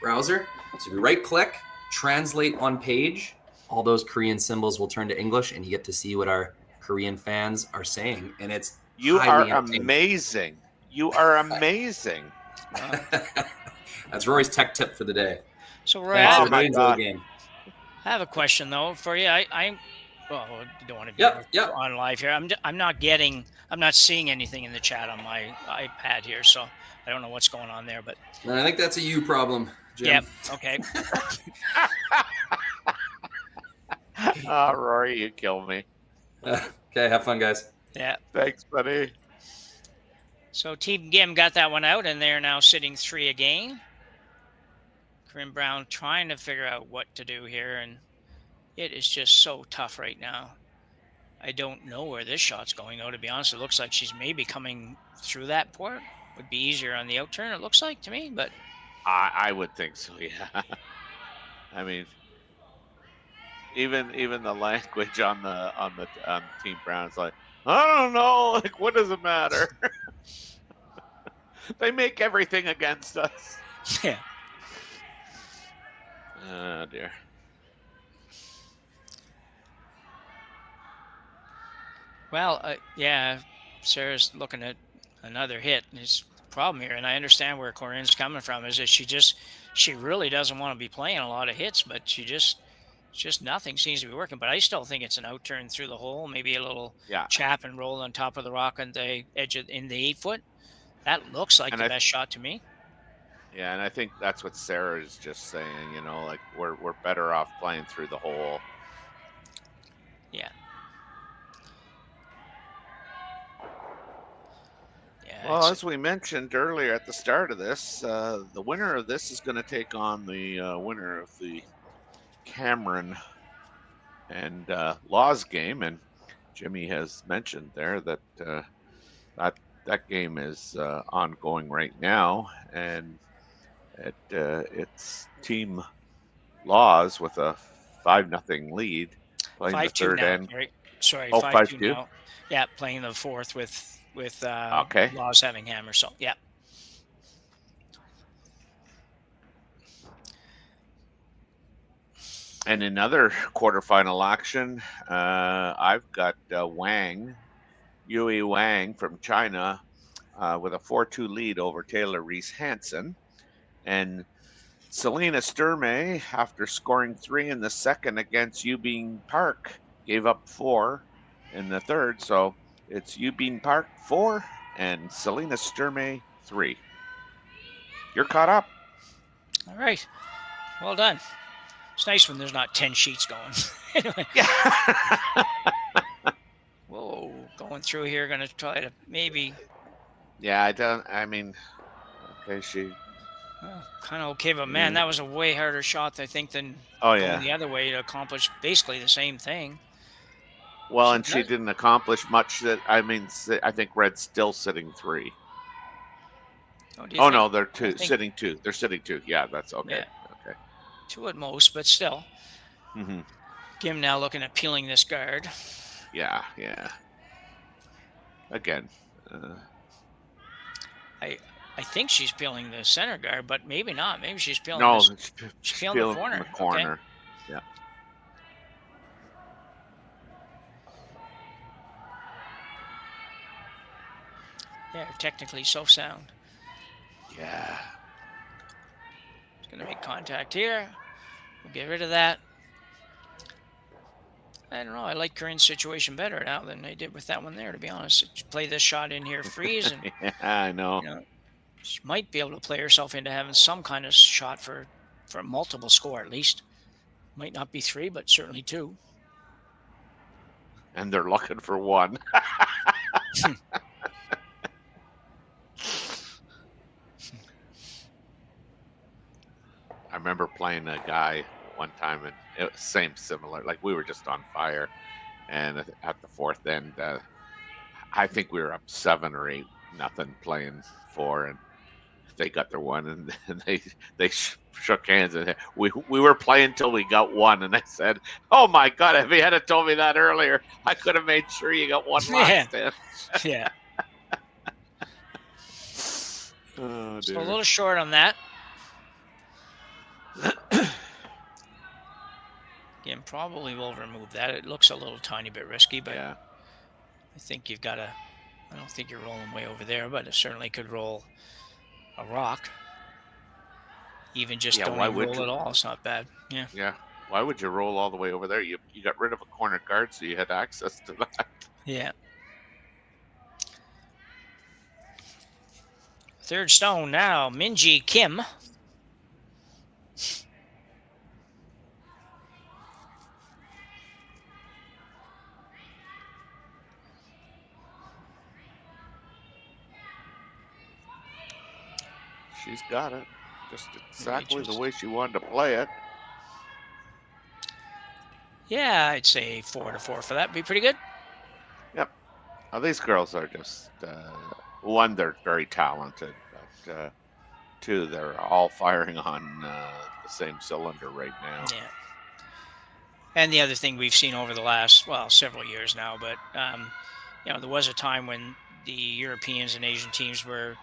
Speaker 16: browser. So if you right-click, translate on page, all those Korean symbols will turn to English, and you get to see what our Korean fans are saying. And it's
Speaker 15: You are amazing. You are amazing.
Speaker 16: That's Rory's tech tip for the day.
Speaker 14: So Rory,
Speaker 16: I
Speaker 14: have a question though for you. I don't want to be on live here. I'm not seeing anything in the chat on my iPad here, so I don't know what's going on there. But
Speaker 16: I think that's a you problem, Jim.
Speaker 14: Yep. Okay.
Speaker 15: Oh, Rory, you kill me.
Speaker 16: Okay, have fun, guys.
Speaker 14: Yeah.
Speaker 15: Thanks, buddy.
Speaker 14: So Team Gim got that one out, and they're now sitting 3 again. Corryn Brown trying to figure out what to do here, and it is just so tough right now. I don't know where this shot's going, though, to be honest. It looks like she's maybe coming through that port. Would be easier on the out turn, it looks like to me, but
Speaker 15: I would think so, yeah. I mean, even the language on Team Brown is like, I don't know, like what does it matter? They make everything against us.
Speaker 14: Yeah.
Speaker 15: Oh dear.
Speaker 14: Well, yeah, Sarah's looking at another hit. And it's the problem here, and I understand where Corryn's coming from, is that she really doesn't want to be playing a lot of hits, but just nothing seems to be working. But I still think it's an out turn through the hole, maybe a little chap and roll on top of the rock on the edge in the 8-foot. That looks like the best shot to me.
Speaker 15: Yeah, and I think that's what Sarah is just saying, you know, like we're better off playing through the hole.
Speaker 14: Yeah.
Speaker 15: Well, as we mentioned earlier at the start of this, the winner of this is going to take on the winner of the Cameron and Laws game, and Jimmy has mentioned there that that game is ongoing right now, and it's Team Laws with a 5-0 lead, playing the third end.
Speaker 14: Right? Sorry,
Speaker 15: 5-2
Speaker 14: now. Yeah, playing the fourth with
Speaker 15: okay.
Speaker 14: Laws having hammer. So yeah.
Speaker 15: And in other quarterfinal action, I've got Yui Wang from China with a 4-2 lead over Taylor Reese Hansen. And Selena Sturmey, after scoring 3 in the second against Eubene Park, gave up 4 in the third. So it's Eubene Park 4 and Selena Sturmey 3. You're caught up.
Speaker 14: All right. Well done. It's nice when there's not 10 sheets going. Anyway. Whoa, going through here, going to try to maybe.
Speaker 15: Yeah, okay, she.
Speaker 14: Kind of okay, but man, that was a way harder shot, I think, than
Speaker 15: going
Speaker 14: the other way to accomplish basically the same thing.
Speaker 15: Well, and she didn't accomplish much. I think Red's still sitting 3. Oh no, they're sitting 2. They're sitting 2. Yeah, that's okay.
Speaker 14: Yeah.
Speaker 15: Okay.
Speaker 14: 2 at most, but still.
Speaker 15: Mm-hmm.
Speaker 14: Kim now looking at peeling this guard.
Speaker 15: Yeah. Again.
Speaker 14: I think she's peeling the center guard, but maybe not. Maybe she's peeling.
Speaker 15: No,
Speaker 14: she's peeling the corner.
Speaker 15: The corner.
Speaker 14: Okay.
Speaker 15: Yeah.
Speaker 14: Yeah, technically so sound.
Speaker 15: Yeah.
Speaker 14: It's going to make contact here. We'll get rid of that. I don't know. I like Corryn's situation better now than I did with that one there, to be honest. Just play this shot in here, freeze, and
Speaker 15: yeah, I know.
Speaker 14: She might be able to play herself into having some kind of shot for a multiple score at least. Might not be 3, but certainly 2.
Speaker 15: And they're looking for 1. I remember playing a guy one time, and it was similar. Like we were just on fire, and at the fourth end, I think we were up 7 or 8-0 playing 4, and they got their 1, and they shook hands, and we were playing till we got 1, and I said, "Oh my God! If you had told me that earlier, I could have made sure you got 1 last in."
Speaker 14: Yeah.
Speaker 15: Oh,
Speaker 14: so a little short on that. Again, probably will remove that. It looks a little tiny bit risky, but
Speaker 15: yeah.
Speaker 14: I think you've got I don't think you're rolling way over there, but it certainly could roll a rock. Even just don't even roll at all. It's not bad. Yeah.
Speaker 15: Yeah. Why would you roll all the way over there? You got rid of a corner guard, so you had access to that.
Speaker 14: Yeah. Third stone now, Minji Kim.
Speaker 15: She's got it. Just exactly the way she wanted to play it.
Speaker 14: Yeah, I'd say 4-4 for that. Be pretty good.
Speaker 15: These girls are just one, they're very talented, but two, they're all firing on the same cylinder right now.
Speaker 14: Yeah. And the other thing we've seen over the last, several years now, but there was a time when the Europeans and Asian teams were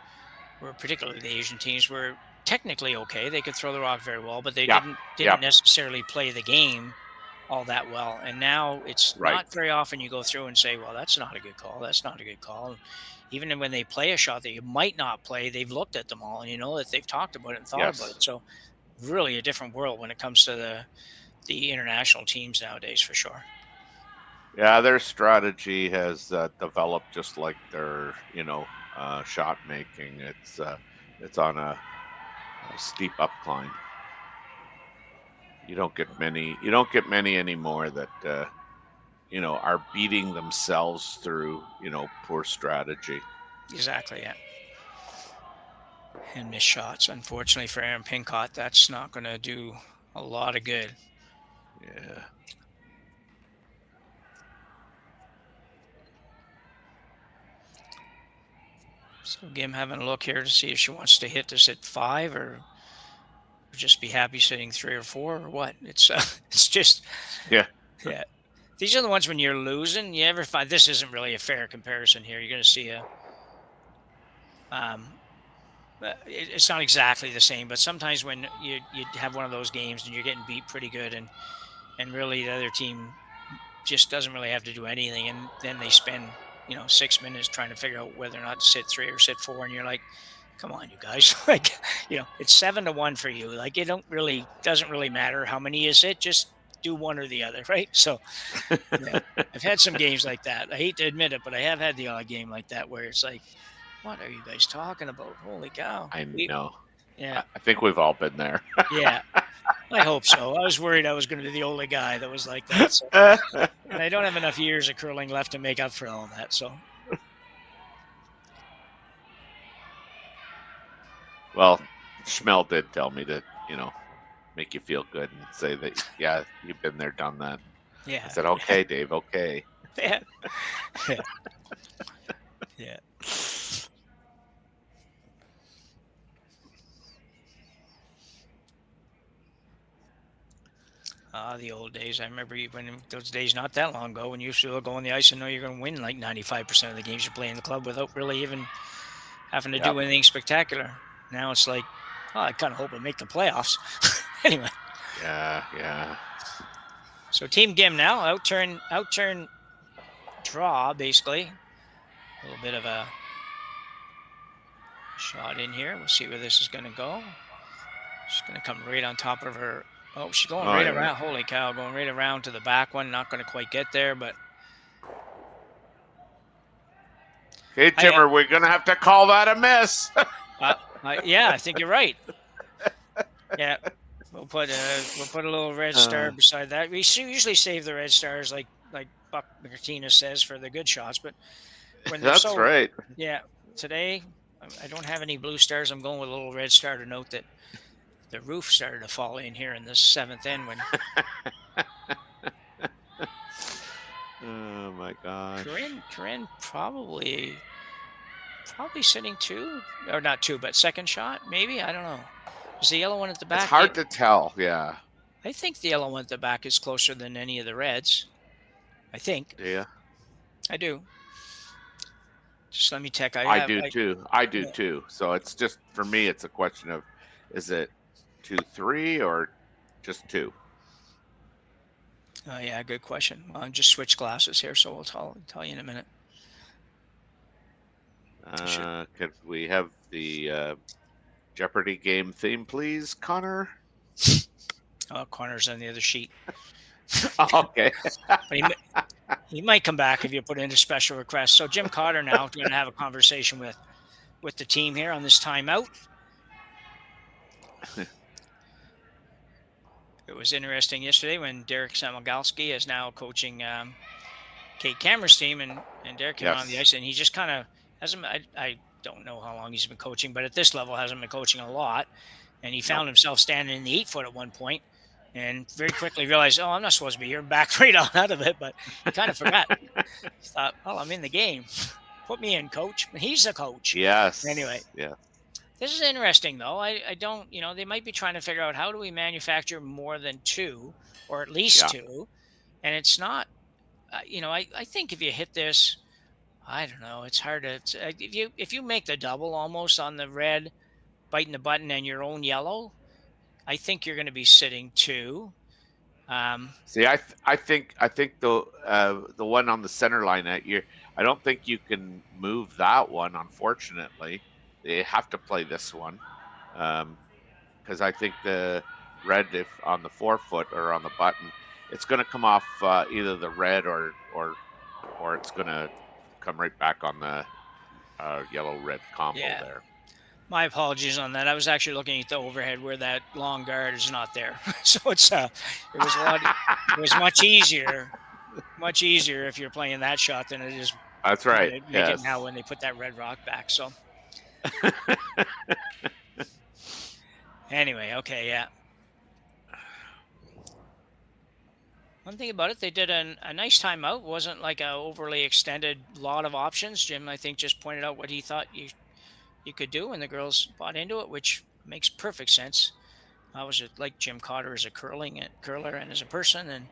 Speaker 14: particularly the Asian teams were technically okay. They could throw the rock very well, but they didn't necessarily play the game all that well. And now it's not very often you go through and say, well, that's not a good call. That's not a good call. And even when they play a shot that you might not play, they've looked at them all and you know that they've talked about it and thought about it. So really a different world when it comes to the international teams nowadays, for sure.
Speaker 15: Yeah, their strategy has developed just like their, shot making. It's on a steep upcline. You don't get many anymore that are beating themselves through poor strategy.
Speaker 14: Exactly. Yeah. And missed shots. Unfortunately for Aaron Pincott, that's not going to do a lot of good.
Speaker 15: Yeah.
Speaker 14: So Gim having a look here to see if she wants to hit this at 5 or just be happy sitting 3 or 4 or what. It's just yeah. These are the ones when you're losing. You ever find this isn't really a fair comparison here? You're going to see it's not exactly the same, but sometimes when you have one of those games and you're getting beat pretty good and really the other team just doesn't really have to do anything, and then they spend 6 minutes trying to figure out whether or not to sit 3 or sit 4, and you're like, come on, you guys, it's 7-1 for you. Like it doesn't really matter how many you sit, just do one or the other, right? So I've had some games like that. I hate to admit it, but I have had the odd game like that where it's like, what are you guys talking about? Holy cow.
Speaker 15: I know.
Speaker 14: Yeah.
Speaker 15: I think we've all been there.
Speaker 14: Yeah. I hope so. I was worried I was going to be the only guy that was like that. So. And I don't have enough years of curling left to make up for all that. So.
Speaker 15: Well, Schmel did tell me to, make you feel good and say that, yeah, you've been there, done that.
Speaker 14: Yeah.
Speaker 15: I said, okay, Dave, okay.
Speaker 14: Yeah. Yeah. The old days. I remember when those days not that long ago when you used to go on the ice and know you're going to win like 95% of the games you play in the club without really even having to do anything spectacular. Now it's like, I kind of hope I make the playoffs. Anyway.
Speaker 15: Yeah.
Speaker 14: So Team Gim now outturn draw basically. A little bit of a shot in here. We'll see where this is going to go. She's going to come right on top of her. Oh, she's going right around. Holy cow, going right around to the back one. Not going to quite get there, but.
Speaker 15: Hey, Timmer, we're going to have to call that a miss.
Speaker 14: Yeah, I think you're right. Yeah, we'll put a little red star beside that. We usually save the red stars like Buck Martinez says for the good shots, but when they're
Speaker 15: that's right.
Speaker 14: Yeah, today I don't have any blue stars. I'm going with a little red star to note that the roof started to fall in here in this 7th end when.
Speaker 15: Oh my gosh.
Speaker 14: Corryn probably sitting 2 or not 2, but second shot maybe. I don't know. Is the yellow one at the back?
Speaker 15: It's hard to tell. Yeah.
Speaker 14: I think the yellow one at the back is closer than any of the reds. I think.
Speaker 15: Yeah.
Speaker 14: I do. Just let me check.
Speaker 15: I do too. So it's just for me. It's a question of, is it 2-3 or just 2?
Speaker 14: Oh yeah, good question. Well, just switch glasses here, so we'll tell you in a minute.
Speaker 15: Could we have the Jeopardy game theme, please, Connor?
Speaker 14: Oh, Connor's on the other sheet.
Speaker 15: Okay.
Speaker 14: He might come back if you put in a special request. So Jim Cotter now going to have a conversation with the team here on this timeout. It was interesting yesterday when Derek Samogalski is now coaching Kate Cameron's team, and Derek came on the ice, and he just kind of hasn't. I don't know how long he's been coaching, but at this level hasn't been coaching a lot. And he found himself standing in the 8 foot at one point, and very quickly realized, oh, I'm not supposed to be here. Backed right on out of it, but he kind of forgot. He thought, well, I'm in the game. Put me in, coach. He's the coach.
Speaker 15: Yes.
Speaker 14: Anyway.
Speaker 15: Yeah.
Speaker 14: This is interesting, though. I don't, they might be trying to figure out how do we manufacture more than 2, or at least 2, and it's not. I think if you hit this, I don't know. It's hard to if you make the double almost on the red, biting the button, and your own yellow, I think you're going to be sitting 2.
Speaker 15: See, I think the one on the center line that year, I don't think you can move that one. Unfortunately, they have to play this one because I think the red, if on the forefoot or on the button, it's going to come off either the red or it's going to come right back on the yellow-red combo there.
Speaker 14: My apologies on that. I was actually looking at the overhead where that long guard is not there. So it was much easier if you're playing that shot than it is.
Speaker 15: That's right.
Speaker 14: Make it now when they put that red rock back. So anyway, okay, yeah. One thing about it, they did a nice timeout. It wasn't like a overly extended lot of options. Jim, I think, just pointed out what he thought you could do, and the girls bought into it, which makes perfect sense. I was like Jim Cotter as a curler and as a person, and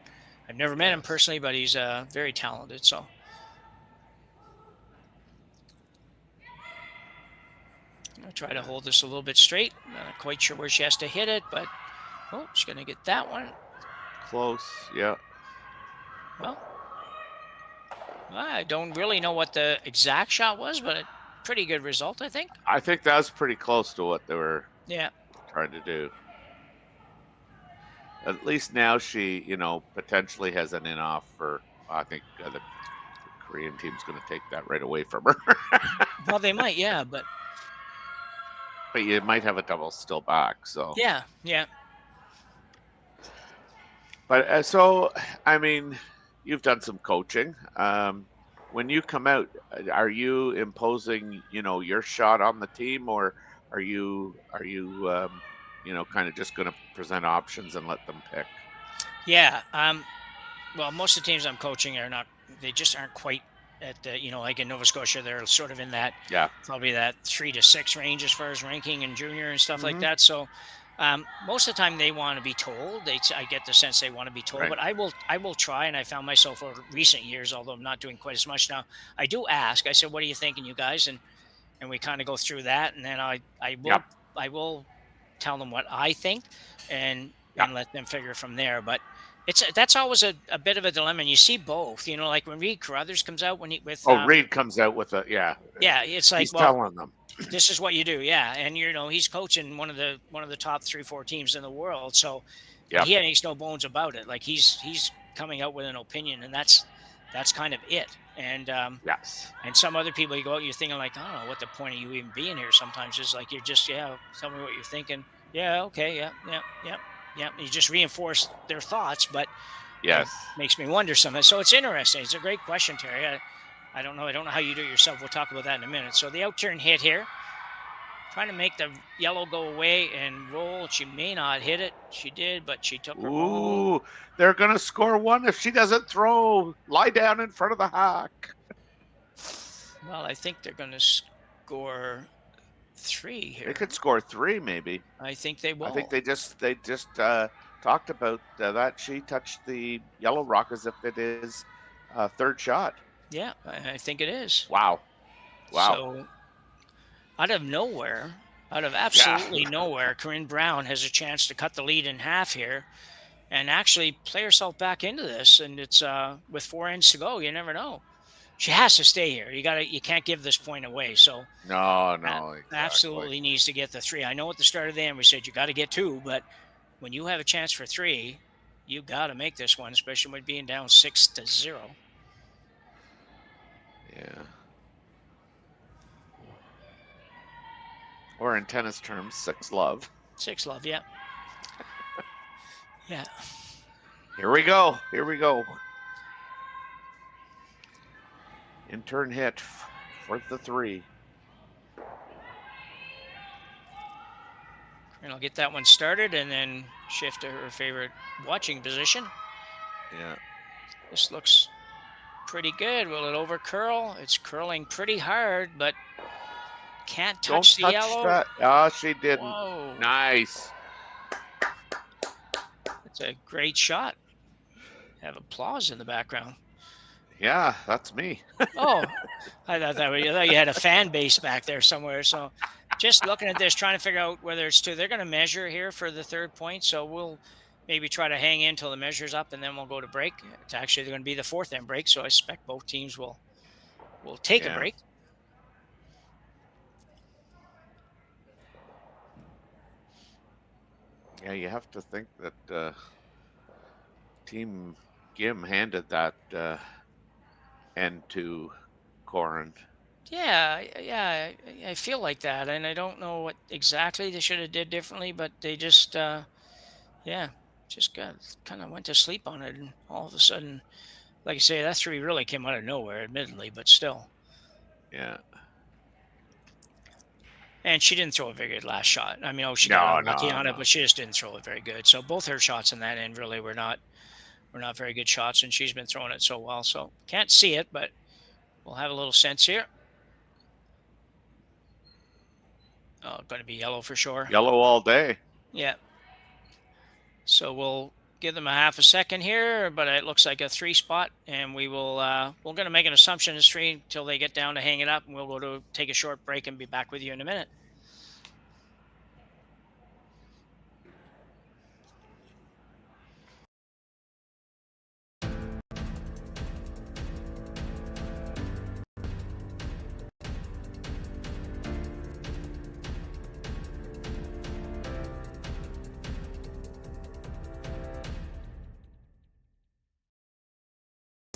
Speaker 14: I've never met him personally, but he's very talented. So I'm going to try to hold this a little bit straight. Not quite sure where she has to hit it, but she's going to get that one.
Speaker 15: Close, yeah.
Speaker 14: Well, I don't really know what the exact shot was, but a pretty good result, I think.
Speaker 15: I think that was pretty close to what they were trying to do. At least now she, potentially has an in-off for, I think the Korean team's going to take that right away from her.
Speaker 14: Well, they might, yeah, but
Speaker 15: you might have a double still back, so.
Speaker 14: Yeah.
Speaker 15: But so, I mean, you've done some coaching. When you come out, are you imposing, your shot on the team, or are you kind of just going to present options and let them pick?
Speaker 14: Yeah. Well, most of the teams I'm coaching they just aren't quite at the, like in Nova Scotia, they're sort of in that, probably that 3 to 6 range as far as ranking and junior and stuff like that. So most of the time they want to be told. I get the sense they want to be told, but I will try. And I found myself over recent years, although I'm not doing quite as much now, I do ask. I said, "What are you thinking, you guys?" And we kind of go through that, and then I will tell them what I think, and let them figure from there. But that's always a bit of a dilemma. And you see both, like when Reed Carruthers comes out
Speaker 15: Reed comes out with
Speaker 14: it's like
Speaker 15: he's telling them.
Speaker 14: This is what you do, and he's coaching one of the top 3-4 teams in the world, so he makes no bones about it. Like he's coming out with an opinion, and that's kind of it. And and some other people, you go out, you're thinking like, I don't know what the point of you even being here. Sometimes it's like you're just tell me what you're thinking. Yeah, okay, yeah. You just reinforce their thoughts, but it makes me wonder something. So it's interesting. It's a great question, Terry. I don't know how you do it yourself. We'll talk about that in a minute. So the out turn hit here. Trying to make the yellow go away and roll. She may not hit it. She did, but she took her ball.
Speaker 15: Ooh, they're going to score 1 if she doesn't throw. Lie down in front of the hack.
Speaker 14: Well, I think they're going to score 3 here.
Speaker 15: They could score 3 maybe.
Speaker 14: I think they will.
Speaker 15: I think they just talked about that she touched the yellow rock as if it is a third shot.
Speaker 14: Yeah, I think it is.
Speaker 15: Wow.
Speaker 14: So, out of absolutely nowhere, Corryn Brown has a chance to cut the lead in half here and actually play herself back into this. And it's with 4 ends to go. You never know. She has to stay here. You can't give this point away. So
Speaker 15: no, exactly.
Speaker 14: Absolutely needs to get the 3. I know at the start of the end we said you got to get 2, but when you have a chance for 3, you got to make this one, especially with being down 6-0.
Speaker 15: Yeah. Or in tennis terms, 6-love.
Speaker 14: 6-love, yeah. Yeah.
Speaker 15: Here we go. In turn hit for the 3.
Speaker 14: And I'll get that one started and then shift to her favorite watching position.
Speaker 15: Yeah.
Speaker 14: This looks pretty good. Will it over curl? It's curling pretty hard, but can't touch the yellow.
Speaker 15: That. Oh, she didn't.
Speaker 14: Whoa.
Speaker 15: Nice.
Speaker 14: It's a great shot. Have applause in the background.
Speaker 15: Yeah, that's me.
Speaker 14: Oh, I thought you had a fan base back there somewhere. So just looking at this, trying to figure out whether it's two. They're going to measure here for the third point. So we'll maybe try to hang in till the measure's up, and then we'll go to break. It's actually going to be the fourth end break. So I expect both teams will take a break.
Speaker 15: Yeah, you have to think that Team Gim handed that end to Corryn.
Speaker 14: Yeah, I feel like that, and I don't know what exactly they should have did differently, but they just, just kind of went to sleep on it, and all of a sudden, like I say, that three really came out of nowhere, admittedly, but still.
Speaker 15: Yeah.
Speaker 14: And she didn't throw a very good last shot. I mean, she got unlucky on it, but she just didn't throw it very good. So both her shots in that end really were not very good shots, and she's been throwing it so well. So can't see it, but we'll have a little sense here. Oh, going to be yellow for sure.
Speaker 15: Yellow all day.
Speaker 14: Yeah. So we'll give them a half a second here, but it looks like a 3 spot, and we're going to make an assumption it's 3 until they get down to hang it up, and we'll go to take a short break and be back with you in a minute.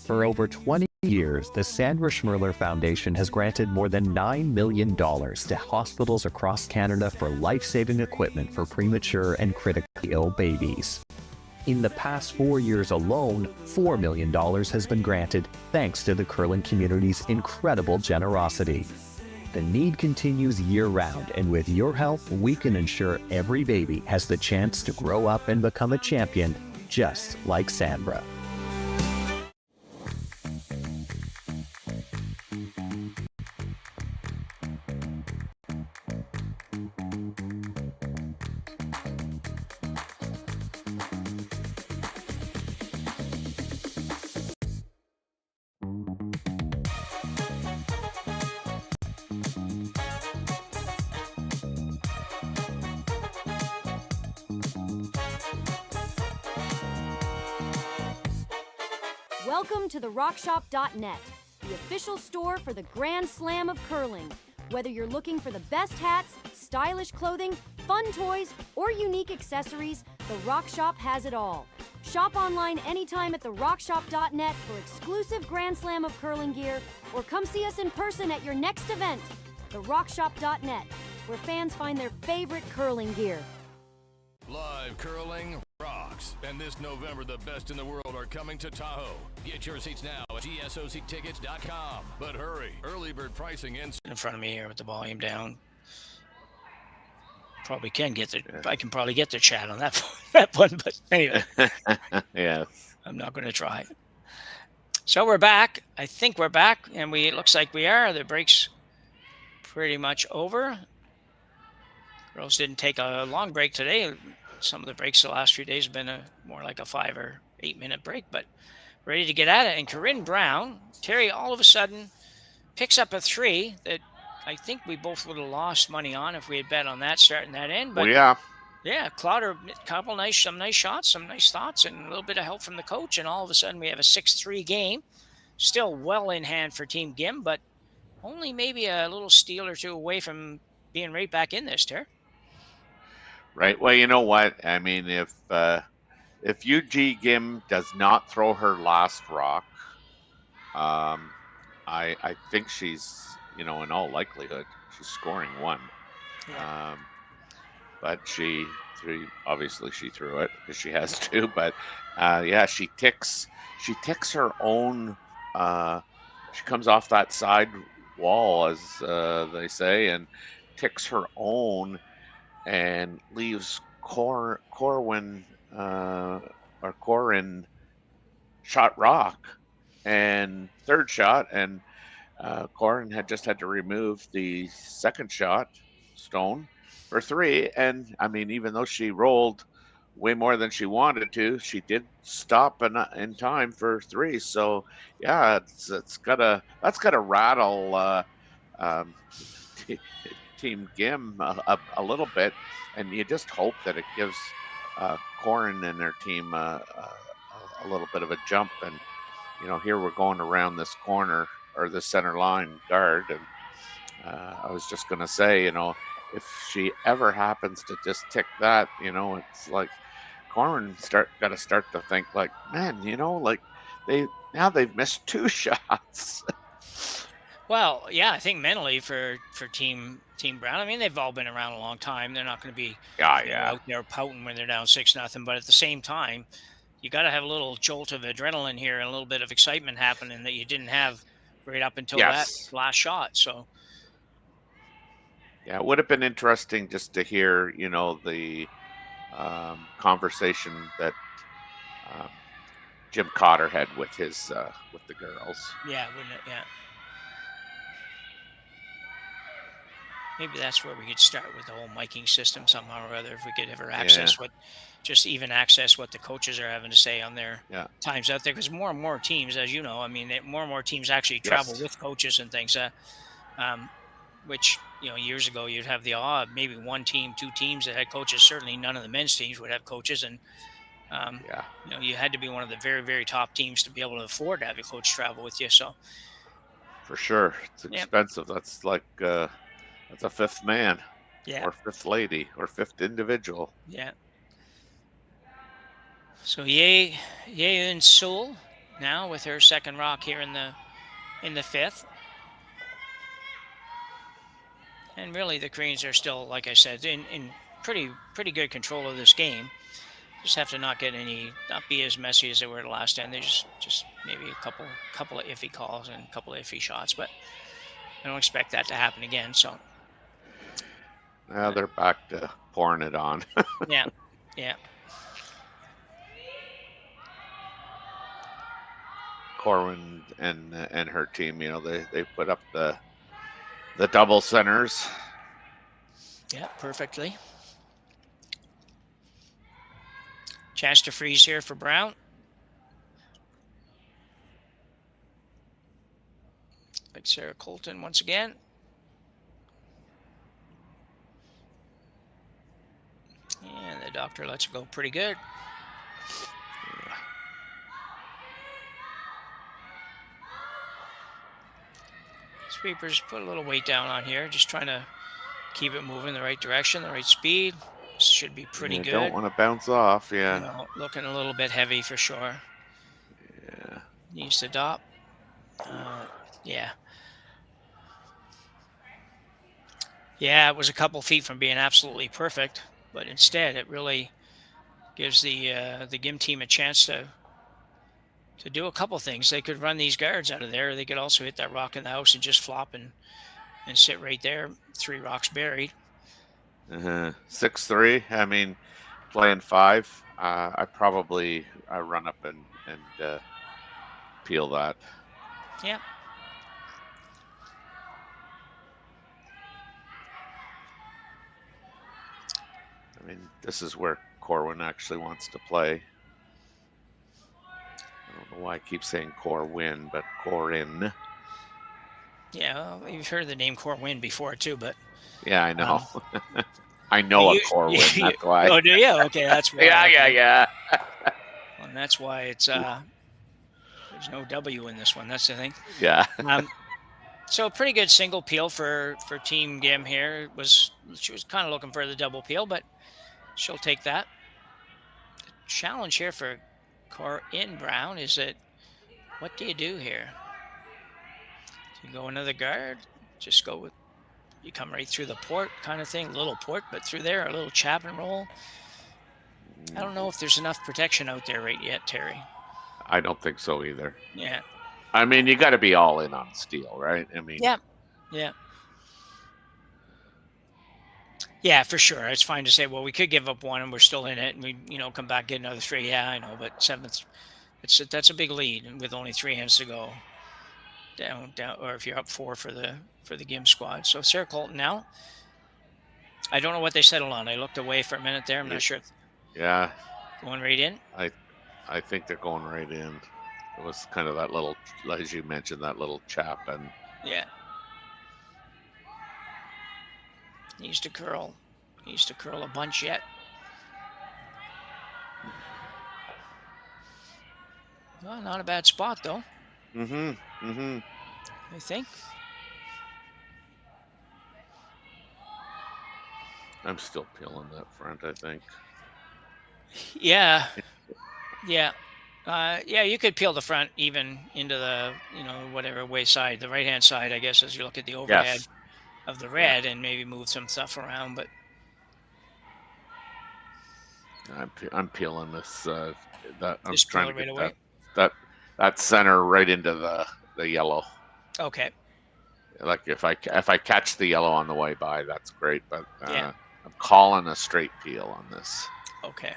Speaker 9: For over 20 years, the Sandra Schmirler Foundation has granted more than $9 million to hospitals across Canada for life-saving equipment for premature and critically ill babies. In the past 4 years alone, $4 million has been granted thanks to the curling community's incredible generosity. The need continues year-round, and with your help, we can ensure every baby has the chance to grow up and become a champion, just like Sandra.
Speaker 8: Welcome to the RockShop.net, the official store for the Grand Slam of curling. Whether you're looking for the best hats, stylish clothing, fun toys, or unique accessories, the Rock Shop has it all. Shop online anytime at therockshop.net for exclusive Grand Slam of curling gear, or come see us in person at your next event. TheRockShop.net, where fans find their favorite curling gear.
Speaker 6: Live curling rocks. And this November, the best in the world are coming to Tahoe. Get your seats now at gsoctickets.com. But hurry, early bird pricing ends
Speaker 14: in front of me here with the volume down. I can probably get the chat on that one, but anyway.
Speaker 15: Yes.
Speaker 14: I'm not going to try. So we're back. I think we're back, and it looks like we are. The break's pretty much over. Girls didn't take a long break today. Some of the breaks the last few days have been more like a 5 or 8 minute break, but ready to get at it. And Corryn Brown, Terry, all of a sudden picks up a 3 that I think we both would have lost money on if we had bet on that starting that end. But yeah, Clowder, some nice shots, some nice thoughts, and a little bit of help from the coach. And all of a sudden we have a 6-3 game. Still well in hand for Team Gim, but only maybe a little steal or two away from being right back in this, Terry.
Speaker 15: Right. Well, you know what? I mean, if UG Gim does not throw her last rock, I think she's, in all likelihood, she's scoring 1.
Speaker 14: Yeah.
Speaker 15: But obviously she threw it because she has to. But she ticks her own. She comes off that side wall, as they say, and ticks her own and leaves Corryn shot rock and third shot, and Corryn had just had to remove the second shot stone for 3. And I mean, even though she rolled way more than she wanted to, she did stop in time for 3. So yeah, that's gotta rattle um, Team Gim a little bit, and you just hope that it gives Corryn and their team a little bit of a jump. And here we're going around this corner or the center line guard, and I was just gonna say, if she ever happens to just tick that, it's like Corryn got to start to think like, man, like they've missed 2 shots.
Speaker 14: Well, yeah, I think mentally for Team Brown, I mean, they've all been around a long time. They're not going to be out there pouting when they're down 6-0. But at the same time, you got to have a little jolt of adrenaline here and a little bit of excitement happening that you didn't have right up until that last shot. So,
Speaker 15: yeah, it would have been interesting just to hear, the conversation that Jim Cotter had with his with the girls.
Speaker 14: Yeah, wouldn't it? Yeah. Maybe that's where we could start with the whole miking system somehow or other. If we could ever access what the coaches are having to say on their times out there, because more and more teams, as you know, I mean, more and more teams actually travel with coaches and things. Which years ago you'd have the maybe 1 team, 2 teams that had coaches. Certainly none of the men's teams would have coaches, and you had to be one of the very, very top teams to be able to afford to have your coach travel with you. So
Speaker 15: for sure, it's expensive. That's like that's a 5th man, or 5th lady, or 5th individual.
Speaker 14: Yeah. So Uijeongbu now with her second rock here in the 5th. And really, the Koreans are still, like I said, in pretty good control of this game. Just have to not be as messy as they were the last time. They just maybe a couple of iffy calls and a couple of iffy shots, but I don't expect that to happen again. So
Speaker 15: now they're back to pouring it on.
Speaker 14: Yeah.
Speaker 15: Corryn and her team, they put up the double centers.
Speaker 14: Yeah, perfectly. Chance to freeze here for Brown. Like Sarah Colton once again. And the doctor lets it go pretty good. Sweepers put a little weight down on here, just trying to keep it moving the right direction, the right speed. Should be pretty good.
Speaker 15: Don't want to bounce off,
Speaker 14: Looking a little bit heavy for sure.
Speaker 15: Yeah.
Speaker 14: Needs to drop. Yeah. Yeah, it was a couple feet from being absolutely perfect, but instead it really gives the GIM team a chance to do a couple things. They could run these guards out of there. Or they could also hit that rock in the house and just flop and sit right there. 3 rocks buried.
Speaker 15: 6-3. I mean, playing 5. I probably run up and peel that.
Speaker 14: Yeah.
Speaker 15: I mean, this is where Corwin actually wants to play. I don't know why I keep saying Corwin, but Corryn.
Speaker 14: Yeah, well, you've heard the name Corwin before too, but
Speaker 15: yeah, I know. I know a Corwin. That's why.
Speaker 14: Oh, do you? Okay, that's why.
Speaker 15: Yeah.
Speaker 14: Well, and that's why it's there's no W in this one. That's the thing.
Speaker 15: Yeah.
Speaker 14: So a pretty good single peel for Team Gim here. She was kind of looking for the double peel, but she'll take that. The challenge here for Corryn Brown is that what do you do here? Do you go another guard? Just go with, you come right through the port kind of thing, little port, but through there, a little chap and roll. I don't know if there's enough protection out there right yet, Terry.
Speaker 15: I don't think so either.
Speaker 14: Yeah.
Speaker 15: I mean, you got to be all in on steel, right? I mean,
Speaker 14: yeah. Yeah, for sure. It's fine to say, well, we could give up one and we're still in it, and we, come back, get another 3. Yeah, I know, but seventh, that's a big lead, and with only 3 hands to go, down, or if you're up 4 for the game squad. So Sarah Colton now. I don't know what they settled on. I looked away for a minute there. I'm not sure.
Speaker 15: Yeah.
Speaker 14: Going right in.
Speaker 15: I think they're going right in. It was kind of that little, as you mentioned, that little chap, and
Speaker 14: yeah. Needs to curl. Needs to curl a bunch yet. Well, not a bad spot though. I think.
Speaker 15: I'm still peeling that front, I think.
Speaker 14: Yeah. Yeah. Yeah, you could peel the front even into the, whatever way side, the right-hand side, I guess, as you look at the overhead of the red, and maybe move some stuff around. But
Speaker 15: I'm peeling this. That I'm
Speaker 14: just
Speaker 15: trying to
Speaker 14: right
Speaker 15: get
Speaker 14: away.
Speaker 15: that center right into the yellow.
Speaker 14: Okay.
Speaker 15: Like if I catch the yellow on the way by, that's great. But
Speaker 14: Yeah.
Speaker 15: I'm calling a straight peel on this.
Speaker 14: Okay.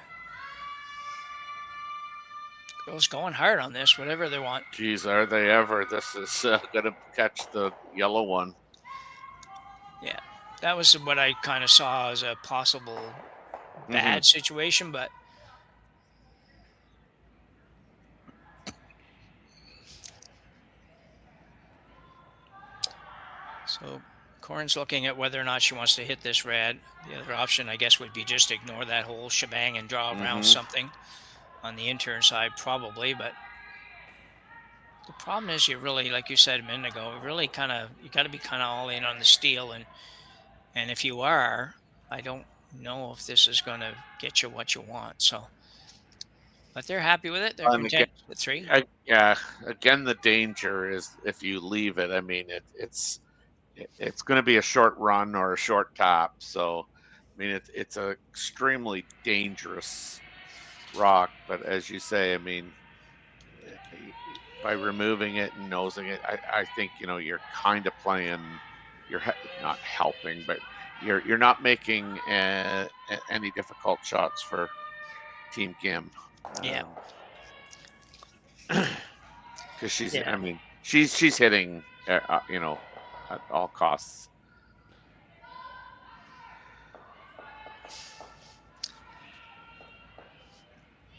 Speaker 14: Girls going hard on this, whatever they want.
Speaker 15: Geez, are they ever? This is gonna catch the yellow one.
Speaker 14: Yeah, that was what I kind of saw as a possible bad situation, but so Corryn's looking at whether or not she wants to hit this red. The other option, I guess, would be just ignore that whole shebang and draw around something on the intern side, probably. But the problem is, you really, like you said a minute ago, really you got to be kind of all in on the steal, and if you are, I don't know if this is going to get you what you want. So, but they're happy with it. They're content with 3.
Speaker 15: Yeah. Again, the danger is if you leave it. I mean, it's going to be a short run or a short tap. So, I mean, it's an extremely dangerous rock. But as you say, I mean, by removing it and nosing it, I think you're kind of playing. You're not helping, but you're not making any difficult shots for Team Kim.
Speaker 14: Yeah.
Speaker 15: Because she's, I mean, she's hitting, at all costs.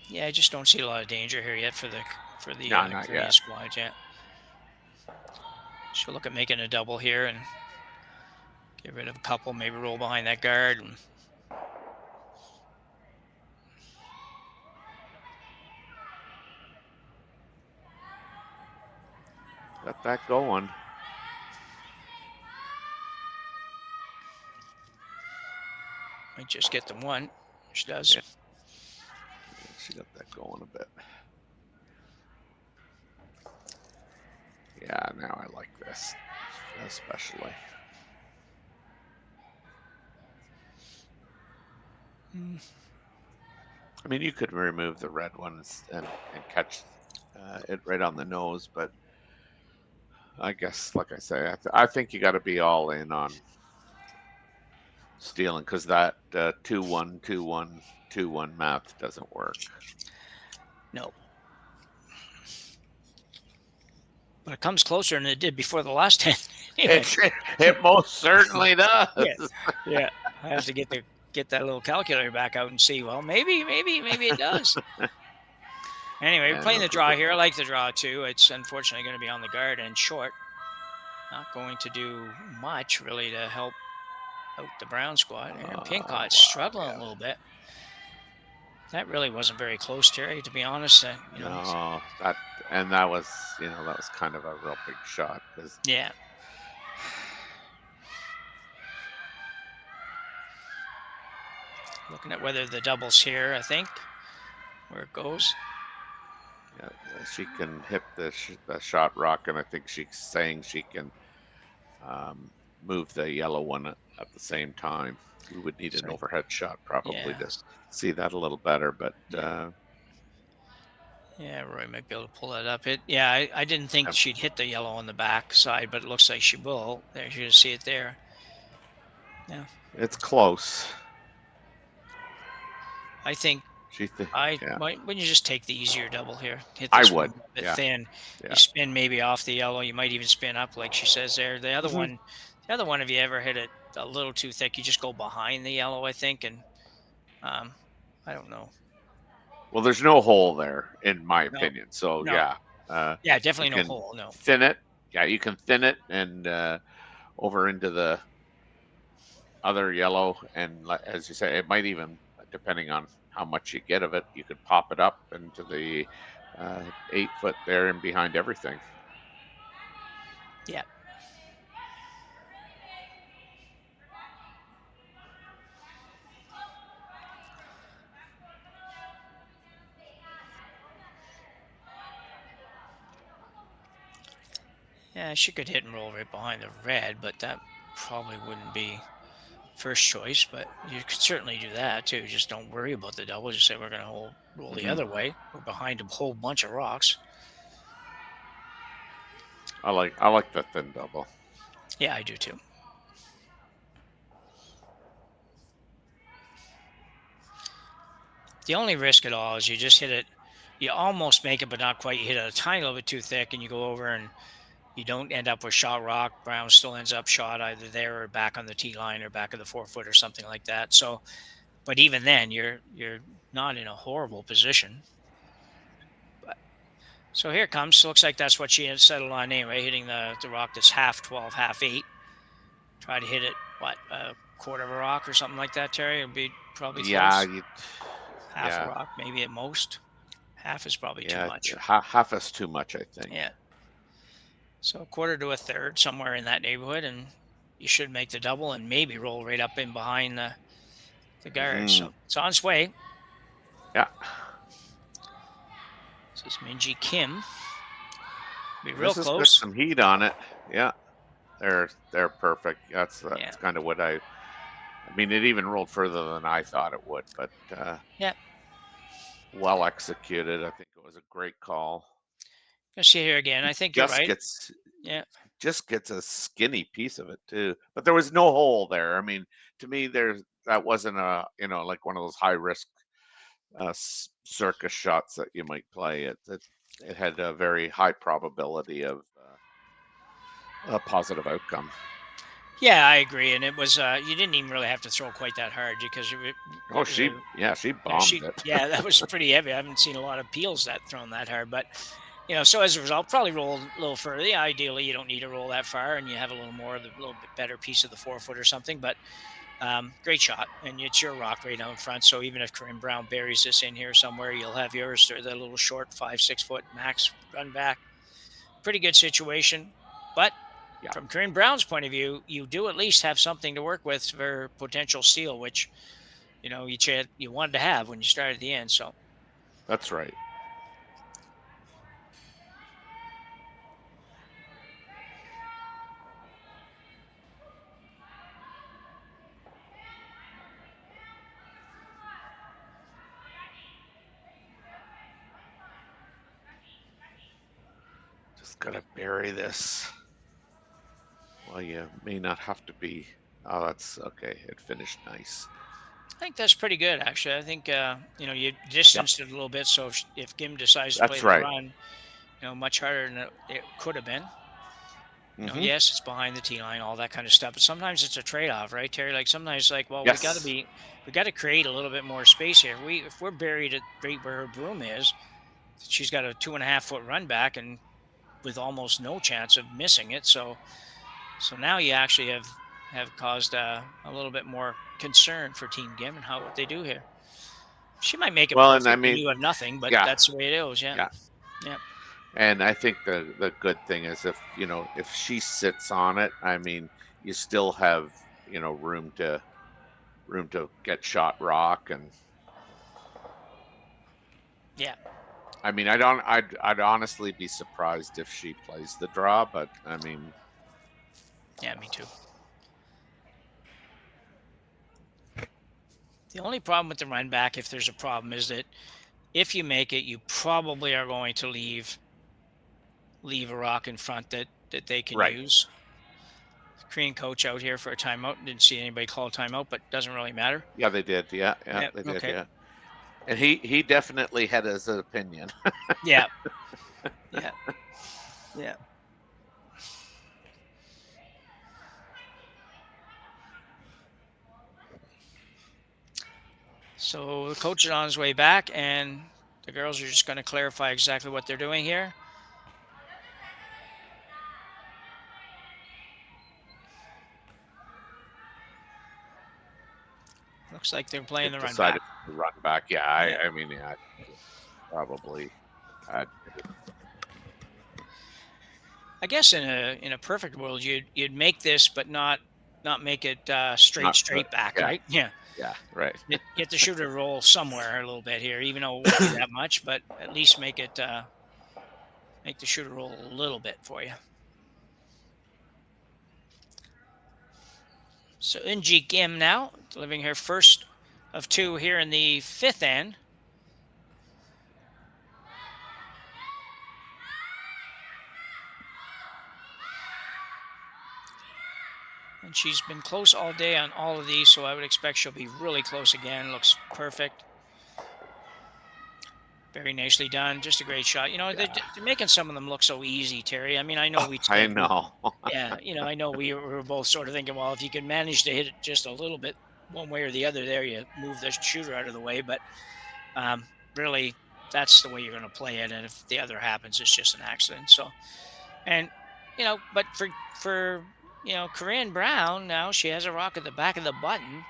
Speaker 14: Yeah, I just don't see a lot of danger here yet for the Korean squad yet. She'll look at making a double here and get rid of a couple, maybe roll behind that guard. And
Speaker 15: got that going.
Speaker 14: Might just get them one. She does.
Speaker 15: Yeah. She got that going a bit. Yeah, now I like this, especially. I mean, you could remove the red ones and catch it right on the nose, but I guess, like I say, I think you got to be all in on stealing, because that 2-1, 2-1, 2-1 math doesn't work.
Speaker 14: No. But it comes closer than it did before the last 10.
Speaker 15: It most certainly does.
Speaker 14: Yeah. I have to get that little calculator back out and see. Well, maybe it does. Anyway, we're playing the draw here. I like the draw too. It's unfortunately going to be on the guard and short. Not going to do much really to help out the brown squad. And Pinkot's struggling a little bit. That really wasn't very close, Terry, to be honest.
Speaker 15: No, that was kind of a real big shot.
Speaker 14: Yeah. Looking at whether the doubles here, I think, where it goes.
Speaker 15: Yeah, she can hit the shot rock, and I think she's saying she can move the yellow one at the same time. We would need an overhead shot probably to see that a little better, but
Speaker 14: yeah, Roy might be able to pull that up. I didn't think she'd hit the yellow on the back side, but it looks like she will. There, you can see it there. Yeah.
Speaker 15: It's close.
Speaker 14: I think
Speaker 15: yeah.
Speaker 14: wouldn't you just take the easier double here? Hit
Speaker 15: I
Speaker 14: this
Speaker 15: would.
Speaker 14: one a bit
Speaker 15: Yeah.
Speaker 14: thin.
Speaker 15: Yeah.
Speaker 14: You spin maybe off the yellow. You might even spin up, like she says there. The other
Speaker 15: Mhm.
Speaker 14: one, if you ever hit it a little too thick, you just go behind the yellow, I think, and I don't know.
Speaker 15: Well, there's no hole there, in my
Speaker 14: No.
Speaker 15: opinion. So
Speaker 14: No.
Speaker 15: yeah.
Speaker 14: Yeah, definitely
Speaker 15: you
Speaker 14: no
Speaker 15: can
Speaker 14: hole. No.
Speaker 15: Thin it. Yeah, you can thin it and over into the other yellow, and as you say, it might even, depending on how much you get of it, you could pop it up into the 8 foot there and behind everything.
Speaker 14: Yeah. Yeah, she could hit and roll right behind the red, but that probably wouldn't be first choice. But you could certainly do that too. Just don't worry about the double. Just say we're going to roll the other way. We're behind a whole bunch of rocks.
Speaker 15: I like the thin double.
Speaker 14: Yeah, I do too. The only risk at all is you just hit it. You almost make it, but not quite. You hit it a tiny little bit too thick, and you go over and you don't end up with shot rock. Brown still ends up shot either there or back on the tee line or back of the 4-foot or something like that. So, but even then, you're not in a horrible position. But so here it comes. Looks like that's what she had settled on anyway, hitting the rock that's half 12, half 8. Try to hit it, what, a quarter of a rock or something like that, Terry? It'd be probably close.
Speaker 15: Yeah,
Speaker 14: Half a rock, maybe at most. Half is probably too much.
Speaker 15: Half is too much, I think.
Speaker 14: Yeah. So a quarter to a third, somewhere in that neighborhood, and you should make the double and maybe roll right up in behind the guards. So it's on its way.
Speaker 15: Yeah.
Speaker 14: This is Minji Kim. Be real
Speaker 15: This
Speaker 14: close.
Speaker 15: has got some heat on it. Yeah. They're perfect. That's kind of what I mean, it even rolled further than I thought it would, but
Speaker 14: yeah.
Speaker 15: Well executed. I think it was a great call.
Speaker 14: Let's see here again. I think you're right.
Speaker 15: Just gets a skinny piece of it too. But there was no hole there. I mean, to me, that wasn't like one of those high risk circus shots that you might play. It had a very high probability of a positive outcome.
Speaker 14: Yeah, I agree, and it was you didn't even really have to throw quite that hard because
Speaker 15: she bombed it.
Speaker 14: Yeah, that was pretty heavy. I haven't seen a lot of peels that thrown that hard, but so as a result, probably roll a little further. Yeah, ideally, you don't need to roll that far, and you have a little bit better piece of the 4-foot or something. But great shot, and it's your rock right down front. So even if Corryn Brown buries this in here somewhere, you'll have yours or the little short 5-6 foot max run back. Pretty good situation, but. Yeah. From Corryn Brown's point of view, you do at least have something to work with for potential steal, which, you wanted to have when you started the end. So
Speaker 15: that's right. Just gotta bury this. Well, you may not have to be. Oh, that's okay. It finished nice.
Speaker 14: I think that's pretty good, actually. I think you distanced it a little bit, so if Kim decides to play the run, much harder than it could have been. Yes, it's behind the tee line, all that kind of stuff. But sometimes it's a trade-off, right, Terry? Like sometimes, we got to create a little bit more space here. If we're buried at right where her broom is, she's got a 2.5 foot run back, and with almost no chance of missing it. So now you actually have caused a little bit more concern for Team Gim and what they do here. She might make it perfect, and you have nothing, but that's the way it is. Yeah.
Speaker 15: And I think the good thing is if she sits on it, I mean, you still have room to get shot rock and.
Speaker 14: Yeah.
Speaker 15: I mean, I'd honestly be surprised if she plays the draw, but I mean.
Speaker 14: Yeah, me too. The only problem with the run back, if there's a problem, is that if you make it, you probably are going to leave a rock in front that they can use. Korean coach out here for a timeout. Didn't see anybody call a timeout, but doesn't really matter.
Speaker 15: Yeah, they did. Yeah,
Speaker 14: Yep,
Speaker 15: they did.
Speaker 14: okay.
Speaker 15: Yeah, and he definitely had his opinion.
Speaker 14: Yeah. Yeah. Yeah. So the coach is on his way back, and the girls are just going to clarify exactly what they're doing here. Looks like they're playing the run back.
Speaker 15: Decided to run back. Yeah, I mean, yeah, probably.
Speaker 14: I guess in a perfect world, you'd make this, but not make it straight back,
Speaker 15: yeah.
Speaker 14: right? Yeah.
Speaker 15: Yeah, right.
Speaker 14: Get the shooter to roll somewhere a little bit here, even though it won't be that much, but at least make the shooter roll a little bit for you. So Eunji Kim now delivering her first of two here in the fifth end. And she's been close all day on all of these, so I would expect she'll be really close again. Looks perfect. Very nicely done. Just a great shot. You know, they're making some of them look so easy, Terry. I mean, I know
Speaker 15: I know.
Speaker 14: Yeah, you know, I know we were both sort of thinking, well, if you can manage to hit it just a little bit one way or the other there, you move the shooter out of the way. But really, that's the way you're going to play it. And if the other happens, it's just an accident. So, and, you know, but for you know, Corryn Brown, now she has a rock at the back of the button.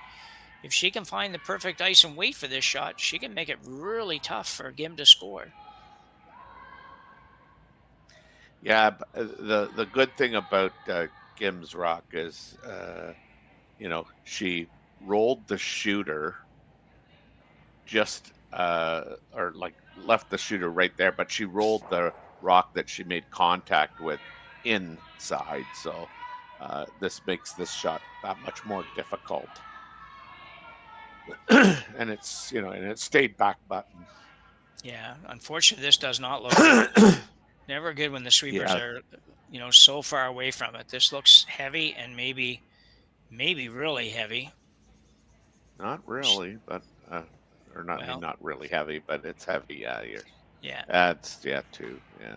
Speaker 14: If she can find the perfect ice and weight for this shot, she can make it really tough for Gim to score.
Speaker 15: Yeah, the good thing about Gim's rock is, you know, she rolled the shooter just, or like left the shooter right there, but she rolled the rock that she made contact with inside. So this makes this shot that much more difficult. And it's, you know, and it stayed back button.
Speaker 14: Yeah, unfortunately, this does not look good. Never good when the sweepers are, you know, so far away from it. This looks heavy and maybe really heavy.
Speaker 15: Not really, but or not,
Speaker 14: Well,
Speaker 15: not really heavy, but it's heavy. Yeah,
Speaker 14: Yeah.
Speaker 15: That's two. Yeah.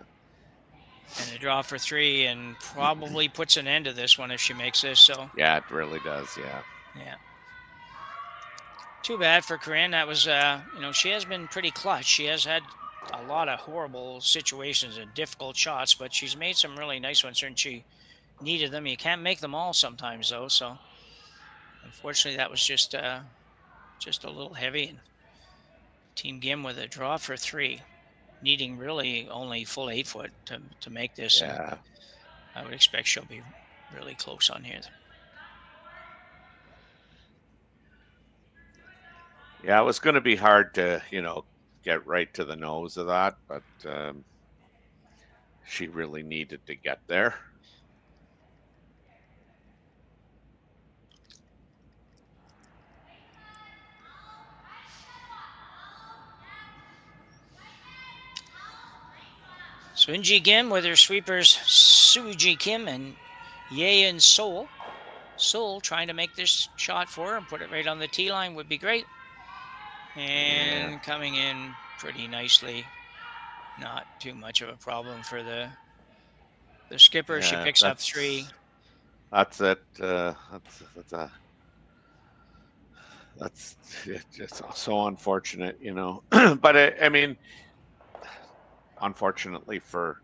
Speaker 14: And a draw for three, and probably puts an end to this one if she makes this. So
Speaker 15: Yeah, it really does. Yeah.
Speaker 14: yeah. Too bad for Corryn. That was, you know, she has been pretty clutch. She has had a lot of horrible situations and difficult shots, but she's made some really nice ones when she needed them. You can't make them all sometimes, though. So unfortunately, that was just a little heavy. And Team Gim with a draw for three, needing really only full 8 foot to make this.
Speaker 15: Yeah.
Speaker 14: And I would expect she'll be really close on here.
Speaker 15: Yeah, it was going to be hard to, you know, get right to the nose of that, but she really needed to get there.
Speaker 14: So Eunji Kim with her sweepers, Suji Kim and Yeon Seol. Seol trying to make this shot for her and put it right on the tee line would be great. And coming in pretty nicely. Not too much of a problem for the skipper. She picks up three.
Speaker 15: That's it. That's just so unfortunate, you know. But I mean, unfortunately for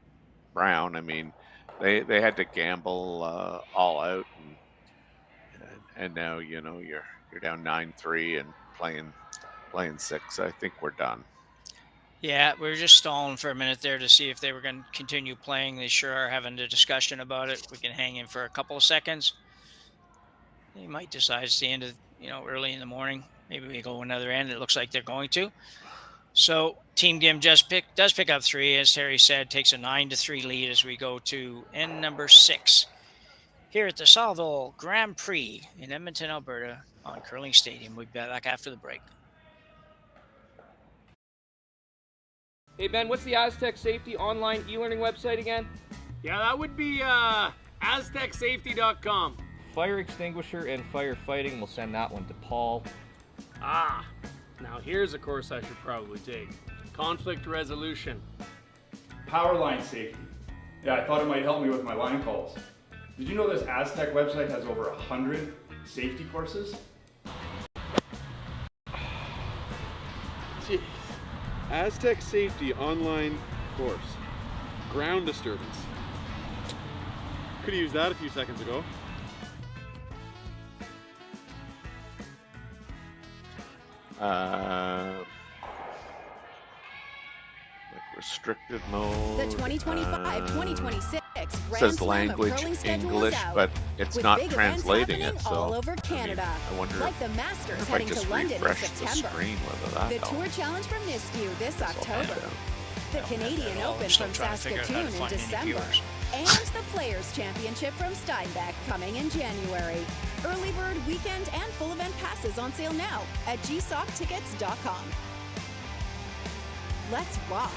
Speaker 15: Brown, I mean, they had to gamble all out, and now, you know, you're down 9-3 and playing 6. I think we're done.
Speaker 14: Yeah, we were just stalling for a minute there to see if they were going to continue playing. They sure are having a discussion about it. We can hang in for a couple of seconds. They might decide it's the end of, you know, early in the morning. Maybe we go another end. It looks like they're going to. So Team Gim does pick up three, as Terry said, takes a 9-3 lead as we go to end number 6 here at the Saville Grand Prix in Edmonton, Alberta on Curling Stadium. We'll be back after the break.
Speaker 1: Hey Ben, what's the Aztec Safety online e-learning website again?
Speaker 2: Yeah, that would be AztecSafety.com.
Speaker 1: Fire extinguisher and firefighting, we'll send that one to Paul.
Speaker 2: Ah, now here's a course I should probably take. Conflict resolution.
Speaker 3: Power line safety. Yeah, I thought it might help me with my line calls. Did you know this Aztec website has over 100 safety courses?
Speaker 4: Jeez. Aztec Safety online course. Ground disturbance. Could have used that a few seconds ago.
Speaker 15: Like restricted mode.
Speaker 5: The 2025-2026 Grand
Speaker 15: Says
Speaker 5: Slam of
Speaker 15: language
Speaker 5: Curling schedule
Speaker 15: English,
Speaker 5: is out,
Speaker 15: but it's
Speaker 5: with
Speaker 15: not
Speaker 5: big events
Speaker 15: translating
Speaker 5: happening
Speaker 15: it. So
Speaker 5: all over Canada,
Speaker 15: I wonder
Speaker 5: like the Masters
Speaker 15: if I
Speaker 5: heading
Speaker 15: just
Speaker 5: to London in
Speaker 15: refresh the
Speaker 5: September.
Speaker 15: screen whether that
Speaker 5: The
Speaker 15: helps.
Speaker 5: Tour Challenge from Nisku this October. The Canadian
Speaker 14: all.
Speaker 5: Open
Speaker 14: I'm still
Speaker 5: from
Speaker 14: trying to figure out how to
Speaker 5: Saskatoon in
Speaker 14: find any
Speaker 5: December.
Speaker 14: viewers.
Speaker 5: And the Players' Championship from Steinbeck coming in January. Early bird weekend and full event passes on sale now at gsocktickets.com. Let's rock.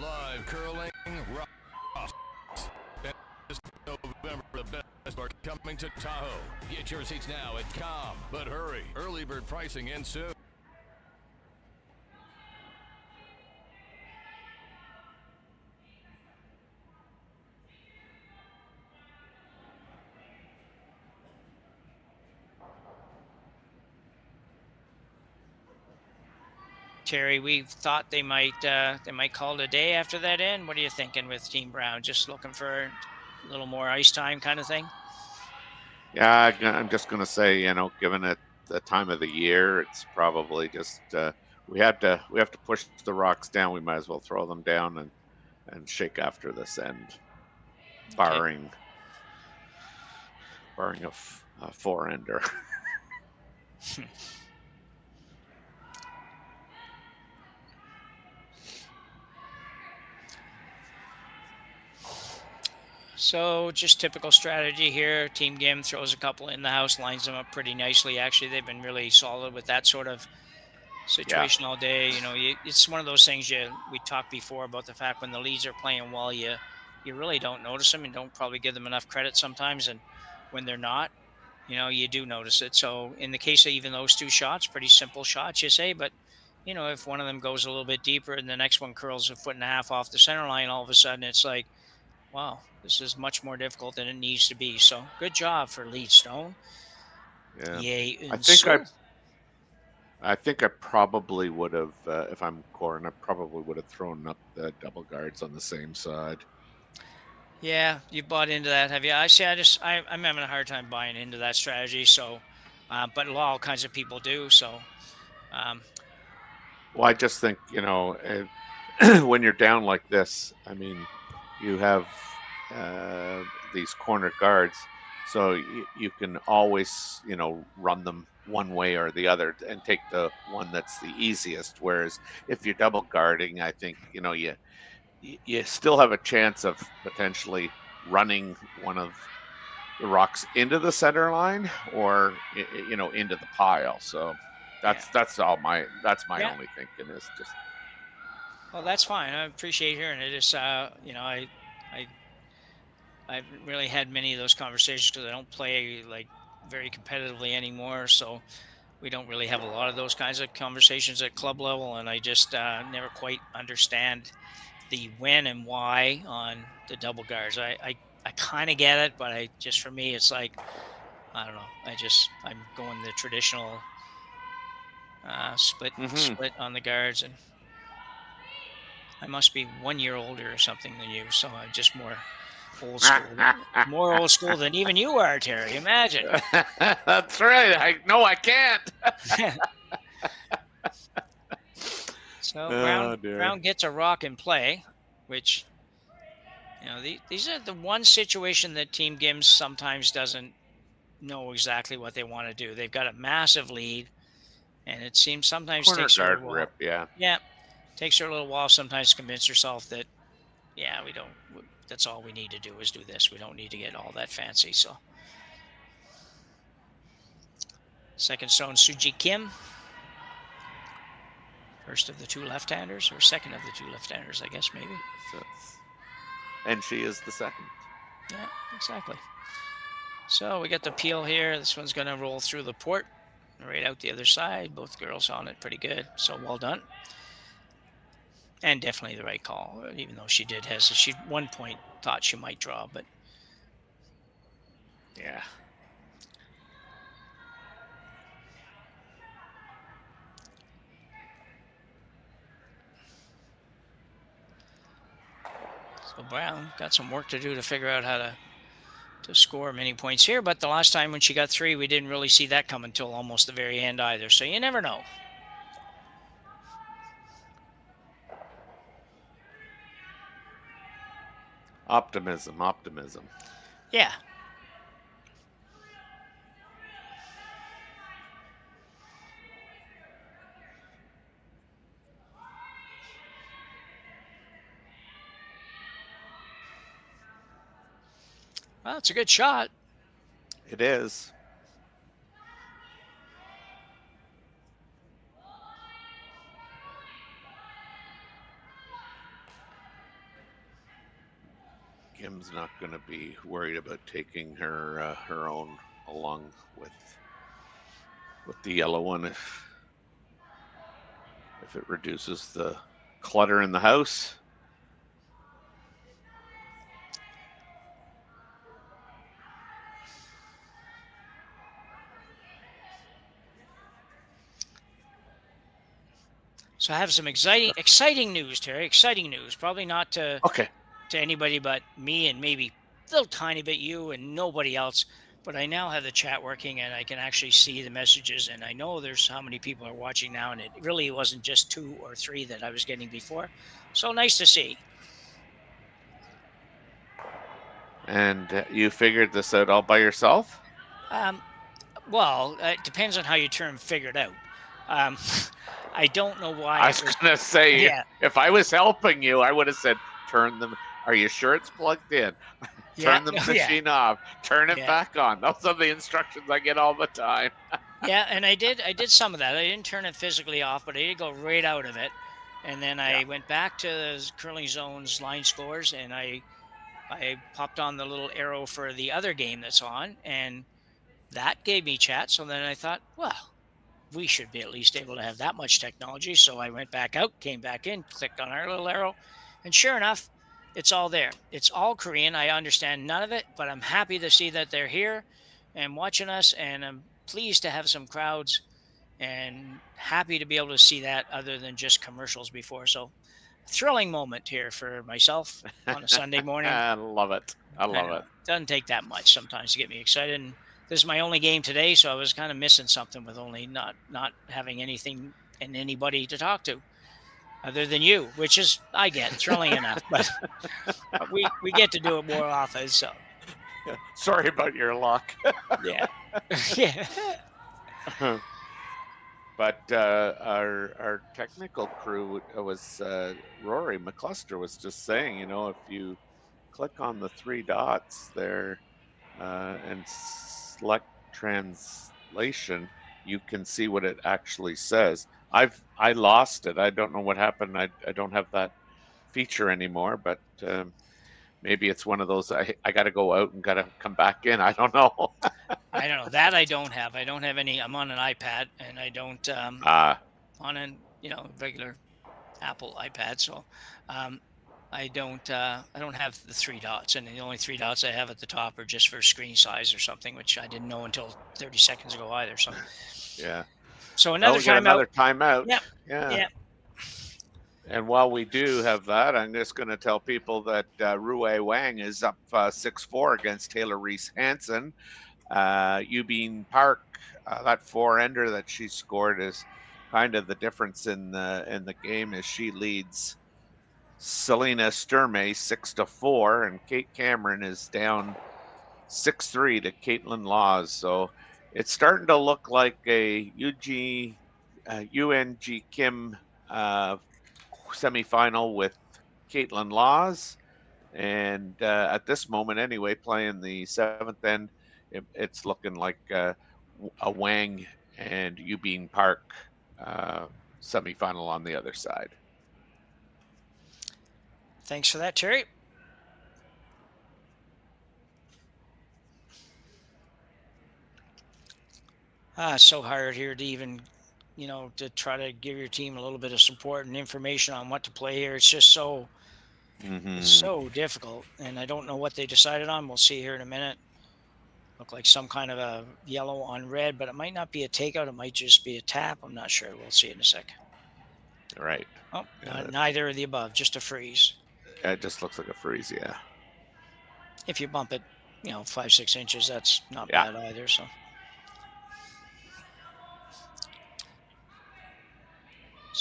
Speaker 6: Live curling rocks. This November, the best are coming to Tahoe. Get your seats now at Com. But hurry, early bird pricing ends soon.
Speaker 14: Terry, we thought they might call it a day after that end. What are you thinking with Team Brown? Just looking for a little more ice time kind of thing?
Speaker 15: Yeah, I'm just going to say, given it the time of the year, it's probably just we have to push the rocks down. We might as well throw them down and shake after this end, barring a four-ender.
Speaker 14: So just typical strategy here. Team Gim throws a couple in the house, lines them up pretty nicely. Actually, they've been really solid with that sort of situation all day. It's one of those things we talked before about the fact when the leads are playing well, you really don't notice them and don't probably give them enough credit sometimes. And when they're not, you do notice it. So in the case of even those two shots, pretty simple shots, you say, but if one of them goes a little bit deeper and the next one curls a foot and a half off the center line, all of a sudden it's like, wow, this is much more difficult than it needs to be. So good job for Lead Stone.
Speaker 15: Yeah.
Speaker 14: Yay.
Speaker 15: I think I probably would have, if I'm Corryn, I probably would have thrown up the double guards on the same side.
Speaker 14: Yeah, you bought into that, have you? I'm having a hard time buying into that strategy. So, but all kinds of people do. So,
Speaker 15: well, I just think when you're down like this, I mean, you have these corner guards, so you can always run them one way or the other and take the one that's the easiest. Whereas if you're double guarding, I think you still have a chance of potentially running one of the rocks into the center line or into the pile. So that's my only thinking is just.
Speaker 14: Well, that's fine. I appreciate hearing it. It's I haven't really had many of those conversations because I don't play like very competitively anymore. So we don't really have a lot of those kinds of conversations at club level. And I just never quite understand the when and why on the double guards. I kind of get it, but for me, it's like, I don't know. I'm going the traditional split on the guards. And I must be 1 year older or something than you. So I'm just more old school, more old school than even you are, Terry. Imagine.
Speaker 15: That's right. I can't.
Speaker 14: So Brown gets a rock in play, which these are the one situation that Team Gims sometimes doesn't know exactly what they want to do. They've got a massive lead, and it seems sometimes
Speaker 15: corner
Speaker 14: takes her a
Speaker 15: guard
Speaker 14: little while.
Speaker 15: rip,
Speaker 14: Takes her a little while sometimes to convince herself that we don't that's all we need to do is do this. We don't need to get all that fancy. So second stone, Suji Kim. First of the two left-handers, or second of the two left-handers, I guess, maybe.
Speaker 15: And she is the second.
Speaker 14: Yeah, exactly. So we got the peel here. This one's going to roll through the port, right out the other side. Both girls on it pretty good. So well done. And definitely the right call, even though she did hesitate. She at one point thought she might draw, but
Speaker 15: yeah.
Speaker 14: So Brown got some work to do to figure out how to score many points here. But the last time when she got 3, we didn't really see that come until almost the very end either. So you never know.
Speaker 15: Optimism.
Speaker 14: Yeah. Well, it's a good shot.
Speaker 15: It is. Kim's not going to be worried about taking her her own along with the yellow one if it reduces the clutter in the house.
Speaker 14: So I have some exciting news, Terry. Exciting news. Probably not to anybody but me and maybe a little tiny bit you and nobody else. But I now have the chat working and I can actually see the messages. And I know there's how many people are watching now. And it really wasn't just 2 or 3 that I was getting before. So nice to see.
Speaker 15: And you figured this out all by yourself?
Speaker 14: Well, it depends on how you term figured out. I don't know why.
Speaker 15: I was going to say, if I was helping you, I would have said, turn them. Are you sure it's plugged in? Turn the machine off. Turn it back on. Those are the instructions I get all the time.
Speaker 14: Yeah, and I did some of that. I didn't turn it physically off, but I did go right out of it. And then I went back to the curling zones line scores, and I popped on the little arrow for the other game that's on, and that gave me chat. So then I thought, well, we should be at least able to have that much technology. So I went back out, came back in, clicked on our little arrow, and sure enough, it's all there. It's all Korean. I understand none of it, but I'm happy to see that they're here and watching us, and I'm pleased to have some crowds and happy to be able to see that other than just commercials before. So thrilling moment here for myself on a Sunday morning.
Speaker 15: I love it. I love it.
Speaker 14: Doesn't take that much sometimes to get me excited. And this is my only game today, so I was kind of missing something with only not having anything and anybody to talk to other than you, which is, I get, thrilling enough. But we get to do it more often, so.
Speaker 15: Sorry about your luck.
Speaker 14: Yeah. Yeah.
Speaker 15: But our technical crew was, Rory McCluster was just saying, if you click on the 3 dots there and select translation, you can see what it actually says. I lost it. I don't know what happened. I don't have that feature anymore, but maybe it's one of those I got to go out and got to come back in. I don't know.
Speaker 14: I don't know. That I don't have. I don't have any. I'm on an iPad, and I don't on a regular Apple iPad. So I don't have the 3 dots, and the only 3 dots I have at the top are just for screen size or something, which I didn't know until 30 seconds ago either. So
Speaker 15: yeah.
Speaker 14: So another
Speaker 15: timeout.
Speaker 14: Yeah.
Speaker 15: And while we do have that, I'm just going to tell people that Rui Wang is up 6-4 against Taylor Reese Hansen. Eubene Park, that 4-ender that she scored is kind of the difference in the game as she leads Selena Sturmey 6-4, and Kate Cameron is down 6-3 to Caitlin Laws. So it's starting to look like a UNG Kim semifinal with Caitlin Laws And at this moment, anyway, playing the 7th end, it's looking like a Wang and Eubene Park semifinal on the other side.
Speaker 14: Thanks for that, Terry. So hard here to even, to try to give your team a little bit of support and information on what to play here. It's just so, it's so difficult. And I don't know what they decided on. We'll see here in a minute. Look like some kind of a yellow on red, but it might not be a takeout. It might just be a tap. I'm not sure. We'll see in a sec.
Speaker 15: Right.
Speaker 14: Oh, neither of the above, just a freeze.
Speaker 15: It just looks like a freeze, yeah.
Speaker 14: If you bump it, 5-6 inches, that's not bad either. So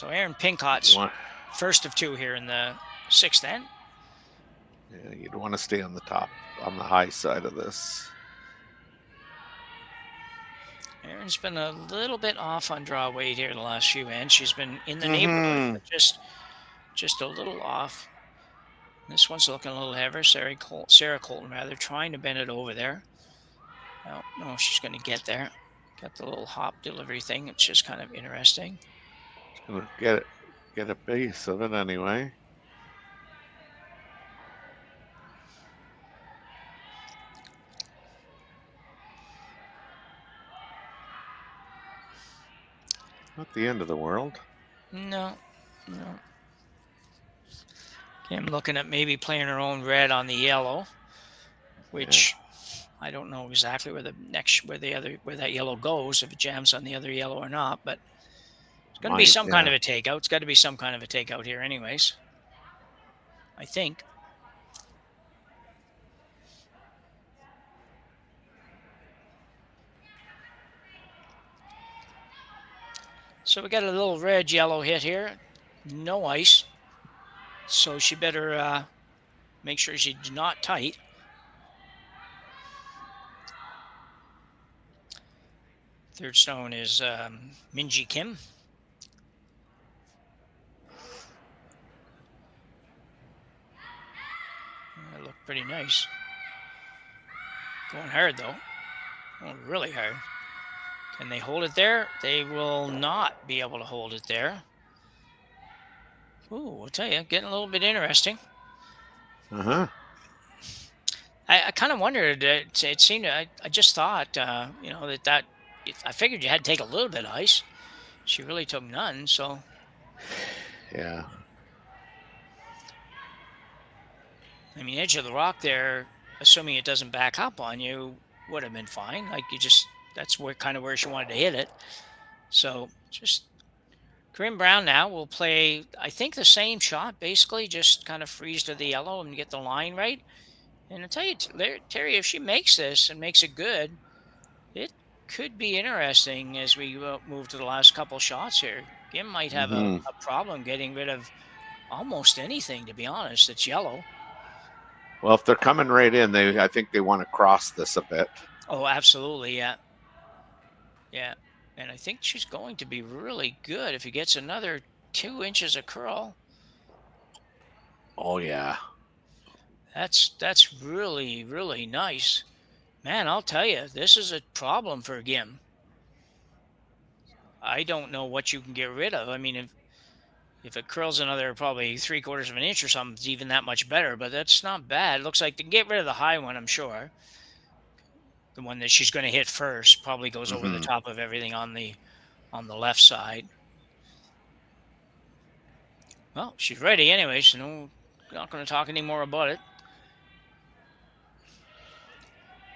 Speaker 14: Aaron Pincot's first of 2 here in the 6th end.
Speaker 15: Yeah, you'd want to stay on the top, on the high side of this.
Speaker 14: Aaron's been a little bit off on draw weight here the last few ends. She's been in the neighborhood, but just a little off. This one's looking a little heavier. Sarah Colton, rather, trying to bend it over there. No, she's going to get there. Got the little hop delivery thing. It's just kind of interesting.
Speaker 15: Just going to get a base of it anyway. Not the end of the world.
Speaker 14: No. Okay, I'm looking at maybe playing her own red on the yellow, which I don't know exactly where that yellow goes, if it jams on the other yellow or not, but it's going to be some kind of a takeout. It's got to be some kind of a takeout here anyways, I think. So we got a little red-yellow hit here. No ice. So she better make sure she's not tight. Third stone is Minji Kim. That looked pretty nice. Going hard, though. Going really hard. Can they hold it there? They will not be able to hold it there. Ooh, I'll tell you, getting a little bit interesting.
Speaker 15: Uh-huh.
Speaker 14: I kind of wondered, it seemed, I just thought, that I figured you had to take a little bit of ice. She really took none, so.
Speaker 15: Yeah.
Speaker 14: I mean, edge of the rock there, assuming it doesn't back up on you, would have been fine. Like, that's kind of where she wanted to hit it. So, just Corryn Brown now will play, I think, the same shot, basically, just kind of freeze to the yellow and get the line right. And I'll tell you, Terry, if she makes this and makes it good, it could be interesting as we move to the last couple shots here. Kim might have a problem getting rid of almost anything, to be honest. It's yellow.
Speaker 15: Well, if they're coming right in, I think they want to cross this a bit.
Speaker 14: Oh, absolutely, yeah. Yeah, and I think she's going to be really good if he gets another 2 inches of curl.
Speaker 15: Oh, yeah.
Speaker 14: That's really, really nice. Man, I'll tell you, this is a problem for Gim. I don't know what you can get rid of. I mean, if it curls another probably 3/4 of an inch or something, it's even that much better, but that's not bad. It looks like they can get rid of the high one, I'm sure. The one that she's going to hit first probably goes over the top of everything on the left side. Well, she's ready anyway, so not going to talk any more about it.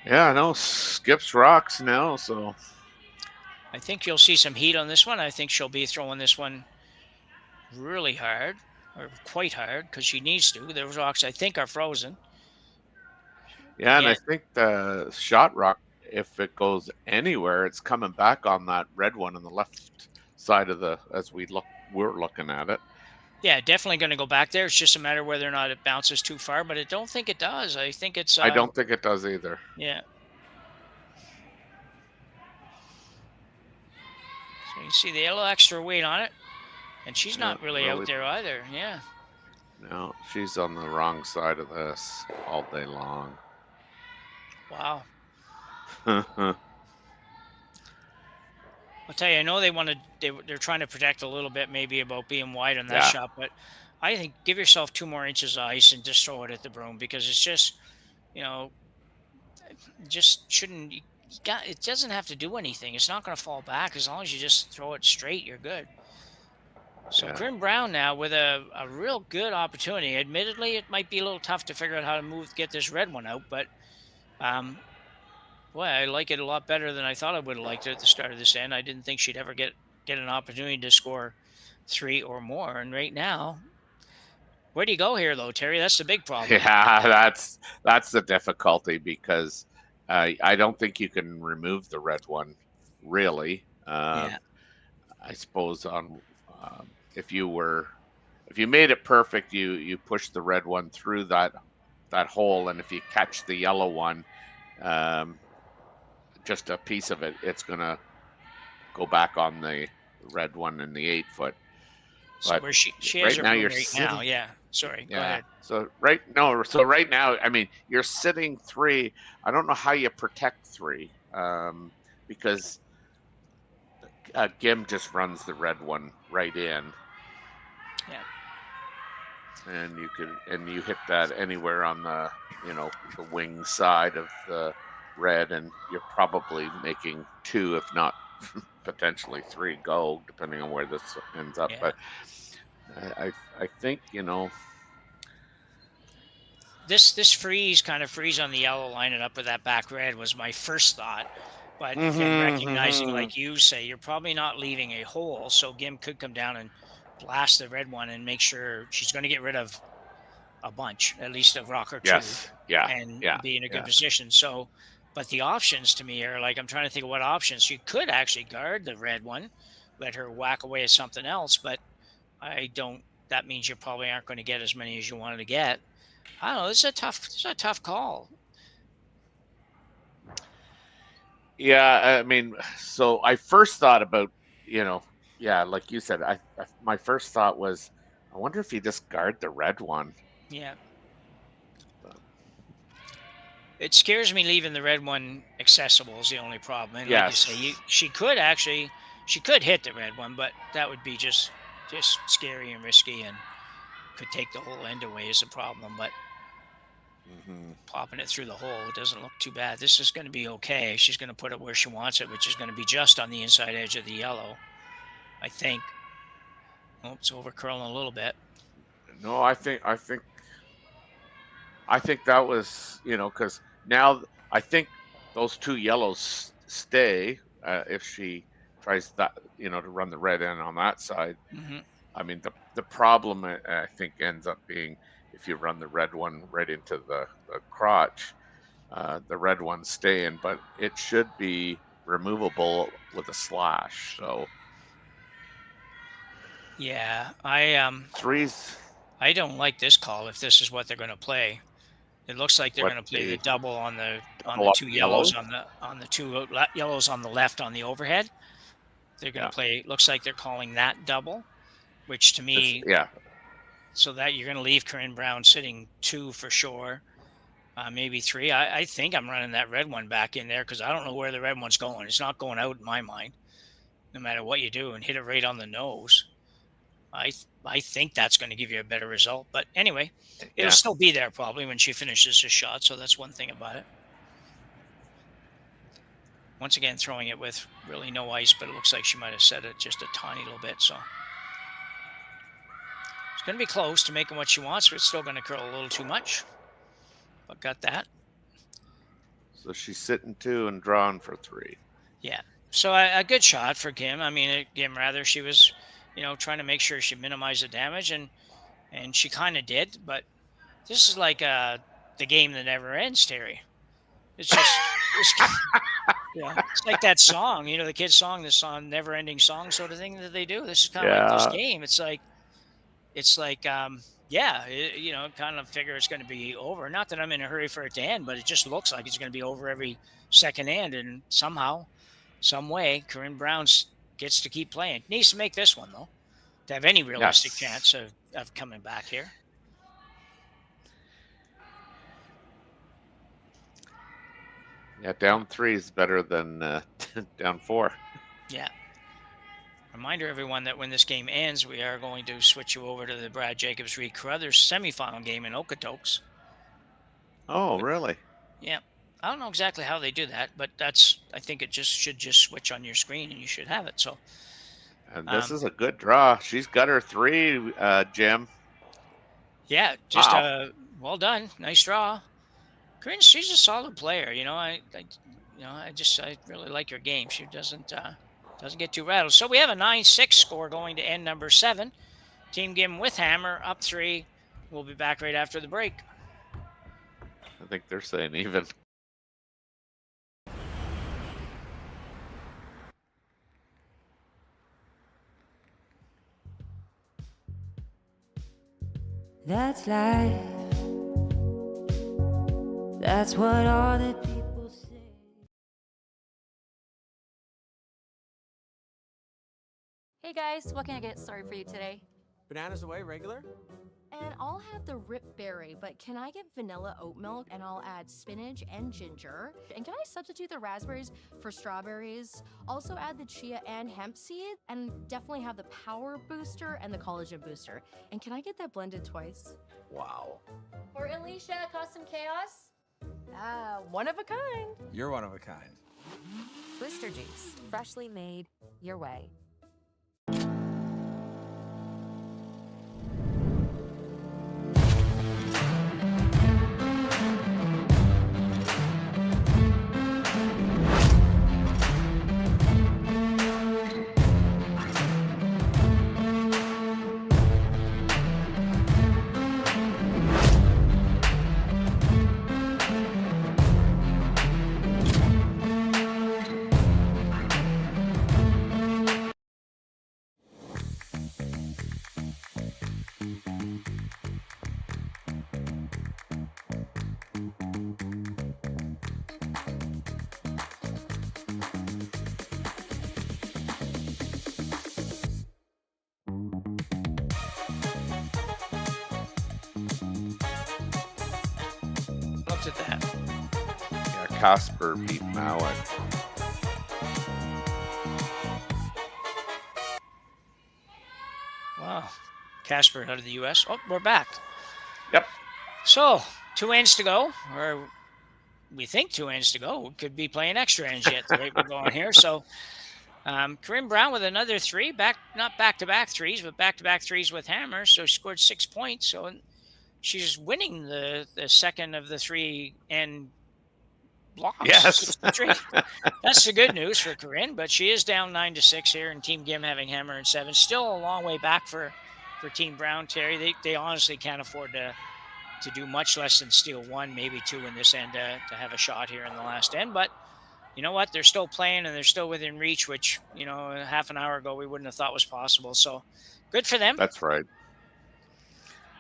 Speaker 15: Yeah, no, skips rocks now, so.
Speaker 14: I think you'll see some heat on this one. I think she'll be throwing this one really hard, or quite hard, because she needs to. The rocks, I think, are frozen.
Speaker 15: Yeah, and I think the shot rock, if it goes anywhere, it's coming back on that red one on the left side of we're looking at it.
Speaker 14: Yeah, definitely going to go back there. It's just a matter of whether or not it bounces too far, but I don't think it does. I think it's...
Speaker 15: I don't think it does either.
Speaker 14: Yeah. So you see the little extra weight on it, and she's not really out there either. Yeah.
Speaker 15: No, she's on the wrong side of this all day long.
Speaker 14: Wow. I'll tell you, I know they're trying to protect a little bit, maybe about being wide on that
Speaker 15: Yeah.
Speaker 14: shot, but I think give yourself 2 more inches of ice and just throw it at the broom, because it's just, you know, just shouldn't. It doesn't have to do anything. It's not going to fall back as long as you just throw it straight. You're good. So
Speaker 15: Yeah.
Speaker 14: Corryn Brown now with a real good opportunity. Admittedly, it might be a little tough to figure out how to get this red one out, but boy, I like it a lot better than I thought I would have liked it at the start of this end. I didn't think she'd ever get an opportunity to score 3 or more. And right now, where do you go here, though, Terry? That's the big problem.
Speaker 15: Yeah, that's the difficulty, because I don't think you can remove the red one, really.
Speaker 14: Yeah.
Speaker 15: I suppose if you made it perfect, you push the red one through that hole, and if you catch the yellow one, just a piece of it, it's gonna go back on the red one in the 8-foot.
Speaker 14: So where she has her
Speaker 15: now
Speaker 14: room
Speaker 15: you're
Speaker 14: right now, yeah. Sorry, go ahead.
Speaker 15: So right now, I mean, you're sitting 3. I don't know how you protect 3, because Gim just runs the red one right in.
Speaker 14: Yeah.
Speaker 15: And you hit that anywhere on the the wing side of the red, and you're probably making 2, if not potentially 3 go, depending on where this ends up.
Speaker 14: Yeah.
Speaker 15: But I think
Speaker 14: this freeze on the yellow, lining up with that back red, was my first thought. But again, recognizing, like you say, you're probably not leaving a hole, so Gim could come down and blast the red one and make sure she's going to get rid of a bunch, at least a rock or 2.
Speaker 15: Yes. Yeah.
Speaker 14: And
Speaker 15: Yeah.
Speaker 14: be in a good
Speaker 15: Yeah.
Speaker 14: position. So, but the options to me are like, I'm trying to think of what options. She could actually guard the red one, let her whack away at something else, but that means you probably aren't going to get as many as you wanted to get. I don't know. This is a tough call.
Speaker 15: Yeah, I mean, so I first thought about, like you said, my first thought was, I wonder if you just guard the red one.
Speaker 14: Yeah. It scares me leaving the red one accessible is the only problem. And
Speaker 15: Yes.
Speaker 14: like you say, she could hit the red one, but that would be just scary and risky, and could take the whole end away is a problem. But popping it through the hole, it doesn't look too bad. This is going to be okay. She's going to put it where she wants it, which is going to be just on the inside edge of the yellow, I think. Oh, it's over curling a little bit.
Speaker 15: No, I think that was, because now I think those 2 yellows stay if she tries that, to run the red in on that side.
Speaker 14: Mm-hmm.
Speaker 15: I mean, the problem I think ends up being if you run the red one right into the crotch, the red one's staying, but it should be removable with a slash. So
Speaker 14: yeah,
Speaker 15: 3's.
Speaker 14: I don't like this call if this is what they're going to play. It looks like they're going to play the double on the 2 yellows on the 2 yellows on the left on the overhead. They're going to play. Looks like they're calling that double, which to me, so that you're going to leave Corryn Brown sitting 2 for sure, maybe 3. I think I'm running that red one back in there because I don't know where the red one's going. It's not going out in my mind, no matter what you do, and hit it right on the nose. I think that's going to give you a better result. But anyway, it'll still be there probably when she finishes her shot. So that's one thing about it. Once again, throwing it with really no ice, but it looks like she might have set it just a tiny little bit. So it's going to be close to making what she wants, but it's still going to curl a little too much. But got that.
Speaker 15: So she's sitting 2 and drawing for 3.
Speaker 14: Yeah. So a good shot for Gim. I mean, Gim rather, she was, trying to make sure she minimized the damage, and she kind of did. But this is like the game that never ends, Terry. It's just, it's like that song, the kids' song, the song, never-ending song sort of thing that they do. This is kind of like this game. It's like, kind of figure it's going to be over. Not that I'm in a hurry for it to end, but it just looks like it's going to be over every second end. And somehow, some way, Corryn Brown gets to keep playing. Needs to make this one, though, to have any realistic chance of coming back here.
Speaker 15: Yeah, down 3 is better than down 4.
Speaker 14: Yeah. Reminder everyone that when this game ends, we are going to switch you over to the Brad Jacobs Reed Carruthers semifinal game in Okotoks.
Speaker 15: Oh, really?
Speaker 14: Yeah. I don't know exactly how they do that, but I think it should just switch on your screen and you should have it. So.
Speaker 15: And this is a good draw. She's got her 3, Jim.
Speaker 14: Yeah, just
Speaker 15: Wow.
Speaker 14: well done. Nice draw. Corryn, she's a solid player. I really like her game. She doesn't get too rattled. So we have a 9-6 score going to end number 7. Team Gim with hammer up 3. We'll be back right after the break.
Speaker 15: I think they're saying even.
Speaker 13: That's life. That's what all the people say.
Speaker 11: Hey guys, what can I get started for you today?
Speaker 10: Bananas away, regular?
Speaker 11: And I'll have the rip berry, but can I get vanilla oat milk and I'll add spinach and ginger? And can I substitute the raspberries for strawberries? Also add the chia and hemp seed, and definitely have the power booster and the collagen booster. And can I get that blended twice?
Speaker 10: Wow.
Speaker 11: For Alicia, custom chaos? One of a kind.
Speaker 10: You're one of a kind.
Speaker 12: Booster juice, freshly made your way.
Speaker 14: Looked at that.
Speaker 15: Yeah, Casper beat Mowat.
Speaker 14: Wow. Casper out of the U.S. Oh, we're back.
Speaker 15: Yep.
Speaker 14: So, 2 ends to go, or we think 2 ends to go. We could be playing extra ends yet the way we're going here. So, Corryn Brown with another 3, not back-to-back 3s, but back-to-back 3s with hammer. So she scored 6 points. So she's winning the second of the 3 end blocks.
Speaker 15: Yes.
Speaker 14: That's the good news for Corryn, but she is down 9-6 here, and Team Gim having hammer and 7. Still a long way back for Team Brown, Terry. They honestly can't afford to do much less than steal 1, maybe 2 in this end to have a shot here in the last end. But you know what? They're still playing, and they're still within reach, which, half an hour ago we wouldn't have thought was possible. So good for them.
Speaker 15: That's right.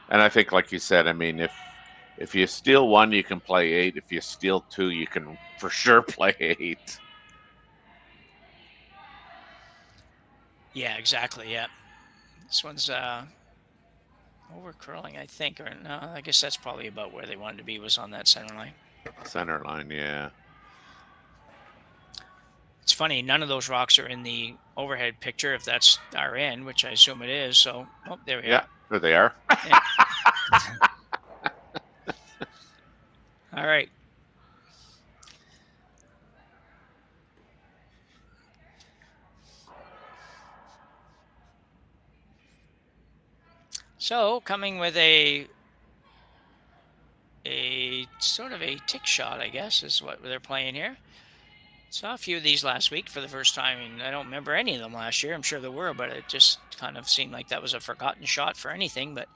Speaker 15: And I think, like you said, I mean, if you steal 1, you can play 8. If you steal 2, you can for sure play 8.
Speaker 14: Yeah, exactly. Yeah. This one's over curling, I think. Or no, I guess that's probably about where they wanted to be, was on that center line.
Speaker 15: Center line, yeah.
Speaker 14: It's funny, none of those rocks are in the overhead picture, if that's our end, which I assume it is. So, oh, there we are.
Speaker 15: Yeah, there they are.
Speaker 14: Yeah. All right. So, coming with a sort of a tick shot, I guess, is what they're playing here. Saw a few of these last week for the first time, and I don't remember any of them last year. I'm sure there were, but it just kind of seemed like that was a forgotten shot for anything. But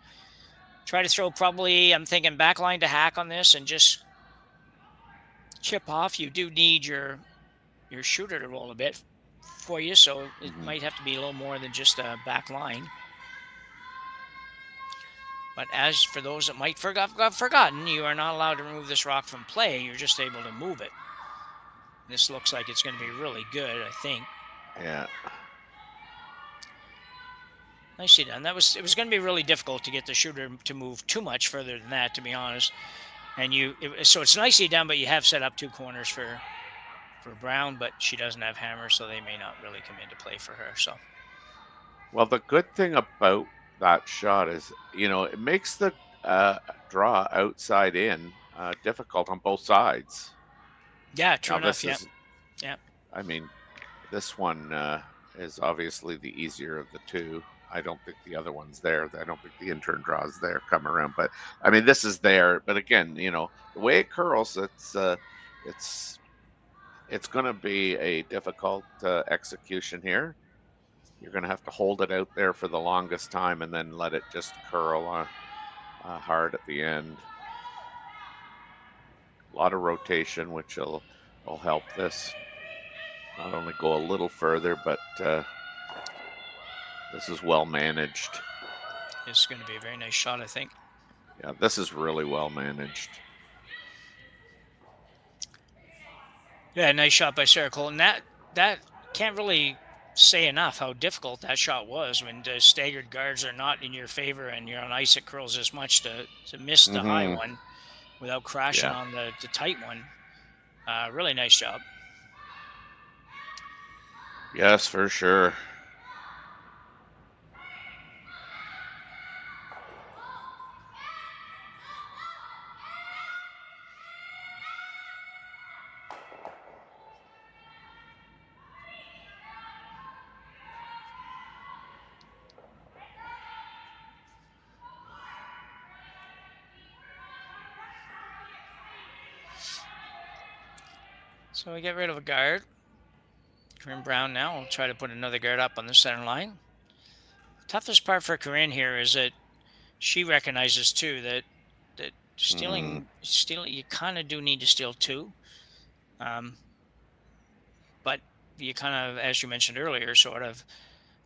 Speaker 14: try to throw probably, I'm thinking, backline to hack on this and just chip off. You do need your shooter to roll a bit for you, so it might have to be a little more than just a back line. But as for those that might have forgotten, you are not allowed to remove this rock from play. You're just able to move it. This looks like it's going to be really good, I think.
Speaker 15: Yeah.
Speaker 14: Nicely done. It was going to be really difficult to get the shooter to move too much further than that, to be honest. And so it's nicely done, but you have set up 2 corners for for Brown, but she doesn't have hammer, so they may not really come into play for her. So,
Speaker 15: Well, the good thing about that shot is, it makes the draw outside in difficult on both sides.
Speaker 14: yeah, true
Speaker 15: Now,
Speaker 14: enough.
Speaker 15: this
Speaker 14: Yeah,
Speaker 15: is,
Speaker 14: yeah.
Speaker 15: I mean, this one is obviously the easier of the two. I don't think the other one's there. I don't think the intern draw is there come around. But I mean, this is there. But again, the way it curls, it's going to be a difficult execution here. You're going to have to hold it out there for the longest time and then let it just curl hard at the end. A lot of rotation, which will help this not only go a little further, but this is well managed.
Speaker 14: It's going to be a very nice shot, I think.
Speaker 15: Yeah, this is really well managed.
Speaker 14: Yeah, nice shot by Sarah Colton. That can't really say enough how difficult that shot was when the staggered guards are not in your favor and you're on ice. It curls as much to miss the high one without crashing on the tight one. Really nice job.
Speaker 15: Yes, for sure.
Speaker 14: So we get rid of a guard. Corryn Brown now will try to put another guard up on the center line. Toughest part for Corryn here is that she recognizes too that stealing you kind of do need to steal two, but you kind of, as you mentioned earlier, sort of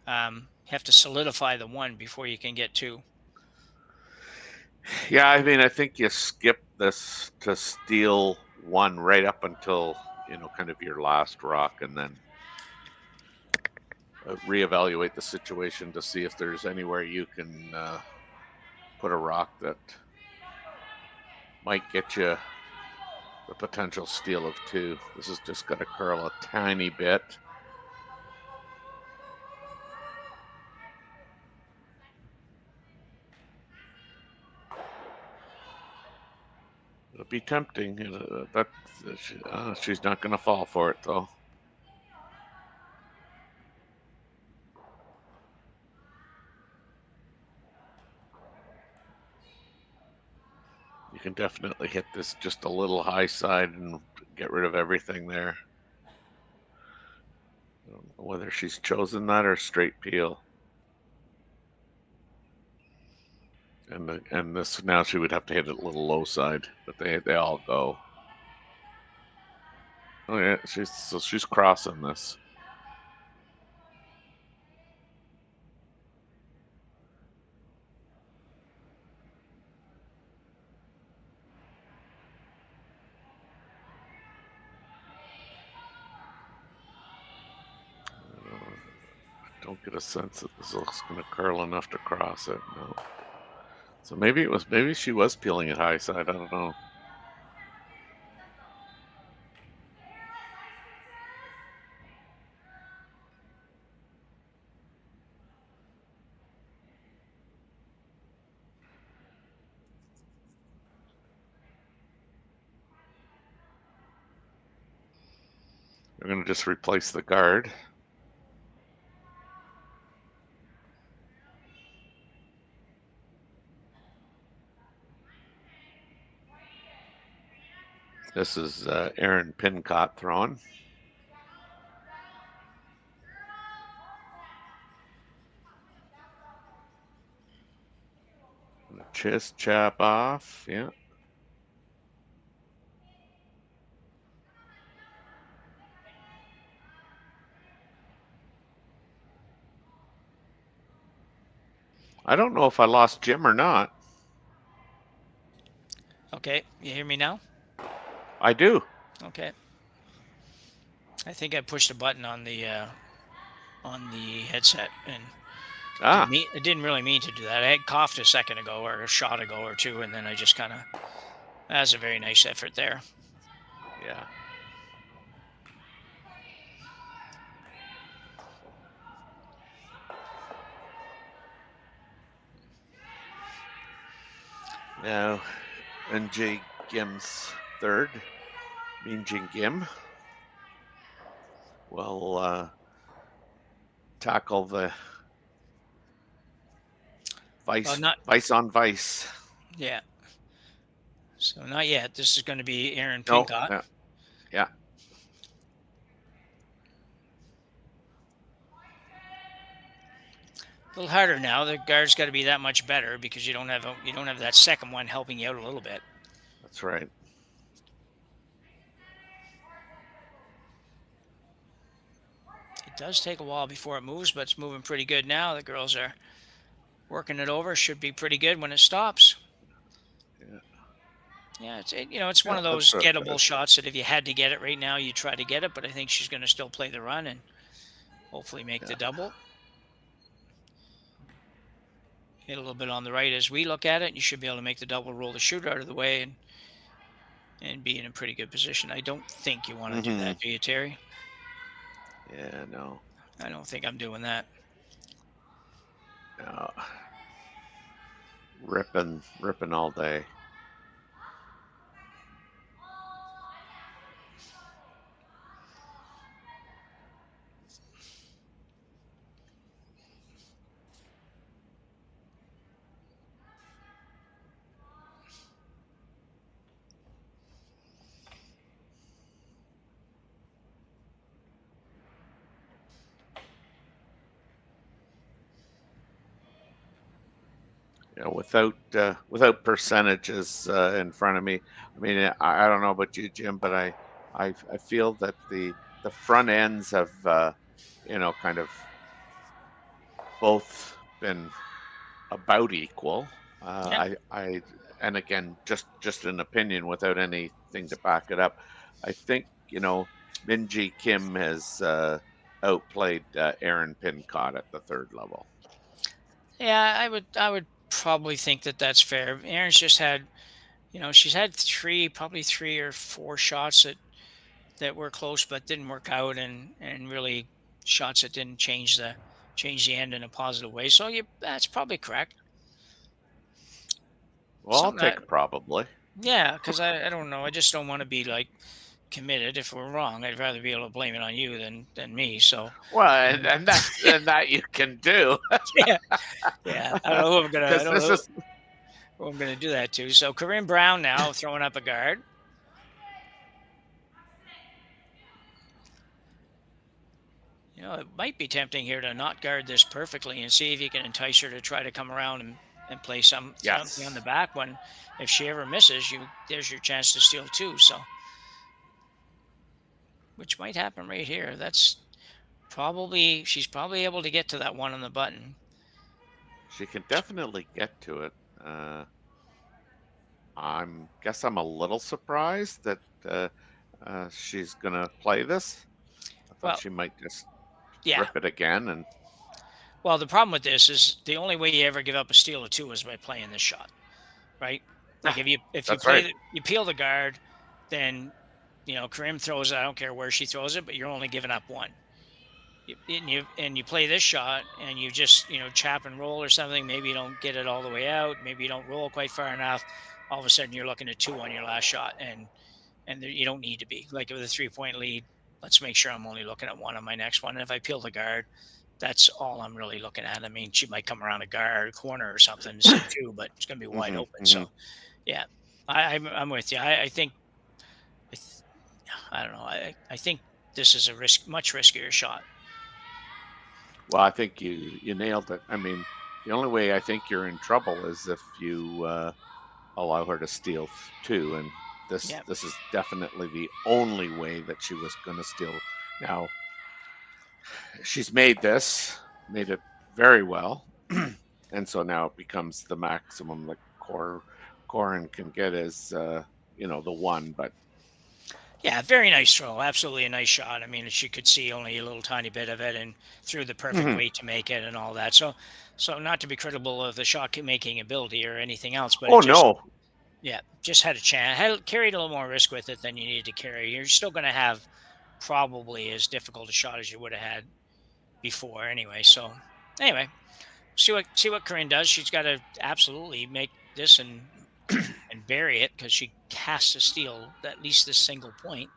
Speaker 14: have to solidify the one before you can get two.
Speaker 15: Yeah, I mean, I think you skip this to steal one right up until kind of your last rock, and then reevaluate the situation to see if there's anywhere you can put a rock that might get you the potential steal of two. This is just going to curl a tiny bit. It'll be tempting. She's not going to fall for it, though. You can definitely hit this just a little high side and get rid of everything there. I don't know whether she's chosen that or straight peel. And this, now she would have to hit it a little low side, but they all go. Oh yeah, she's crossing this. I don't get a sense that this looks going to curl enough to cross it. No. So maybe she was peeling it high side. I don't know. We're going to just replace the guard. This is Aaron Pincott throwing. Chest chap off, yeah. I don't know if I lost Jim or not.
Speaker 14: Okay, you hear me now?
Speaker 15: I do.
Speaker 14: Okay. I think I pushed a button on the headset, and I didn't really mean to do that. I had coughed a second ago, or a shot ago or two, and then I just that's a very nice effort there.
Speaker 15: Yeah. Now, NJ Gim's third, Minjin Gim, will tackle the vice on vice.
Speaker 14: Yeah. So not yet. This is going to be Aaron
Speaker 15: No,
Speaker 14: Pincott.
Speaker 15: yeah.
Speaker 14: A little harder now. The guard's got to be that much better because you don't have that second one helping you out a little bit.
Speaker 15: That's right.
Speaker 14: It does take a while before it moves, but it's moving pretty good now. The girls are working it over. Should be pretty good when it stops. Yeah, it's one of those gettable shots that if you had to get it right now, you try to get it. But I think she's going to still play the run and hopefully make the double. Hit a little bit on the right as we look at it. You should be able to make the double, roll the shooter out of the way, and be in a pretty good position. I don't think you want to do that, do you, Terry?
Speaker 15: Yeah, no.
Speaker 14: I don't think I'm doing that.
Speaker 15: No. Ripping all day. Without percentages in front of me. I mean, I don't know about you, Jim, but I feel that the front ends have kind of both been about equal. And again, just an opinion without anything to back it up. I think Minji Kim has outplayed Aaron Pincott at the third level.
Speaker 14: Yeah, I would probably think that that's fair. Aaron's just had, she's had probably three or four shots that were close but didn't work out, and really shots that didn't change the end in a positive way. So that's probably correct.
Speaker 15: Well, I'll take probably.
Speaker 14: Yeah, because I don't know. I just don't want to be committed if we're wrong. I'd rather be able to blame it on you than me. So
Speaker 15: well, and that you can do.
Speaker 14: yeah. I don't know who I'm gonna do that to. So Corryn Brown now throwing up a guard. It might be tempting here to not guard this perfectly and see if you can entice her to try to come around and play something on the back one. If she ever misses, there's your chance to steal two. So. Which might happen right here. She's probably able to get to that one on the button.
Speaker 15: She can definitely get to it. I'm a little surprised that she's gonna play this. I thought she might just rip it again.
Speaker 14: Well, the problem with this is the only way you ever give up a steal of two is by playing this shot, right? Like if you peel the guard, then. Corryn throws it. I don't care where she throws it, but you're only giving up one. You play this shot, and you just chap and roll or something. Maybe you don't get it all the way out. Maybe you don't roll quite far enough. All of a sudden, you're looking at two on your last shot, and you don't need to be. Like with a 3-point lead, let's make sure I'm only looking at one on my next one. And if I peel the guard, that's all I'm really looking at. I mean, she might come around a corner or something, too, but it's going to be wide open. So, yeah, I'm with you. I think. I don't know. I think this is a much riskier shot.
Speaker 15: Well, I think you nailed it. I mean, the only way I think you're in trouble is if you allow her to steal two, and this is definitely the only way that she was going to steal. Now, she's made it very well, and so now it becomes the maximum that Corryn can get is the one, but.
Speaker 14: Yeah, very nice throw. Absolutely a nice shot. I mean, she could see only a little tiny bit of it and threw the perfect weight to make it and all that. So not to be critical of the shot-making ability or anything else. But yeah, just had a chance. Carried a little more risk with it than you needed to carry. You're still going to have probably as difficult a shot as you would have had before anyway. So anyway, see what Corryn does. She's got to absolutely make this and and bury it because she has to steal at least this single point.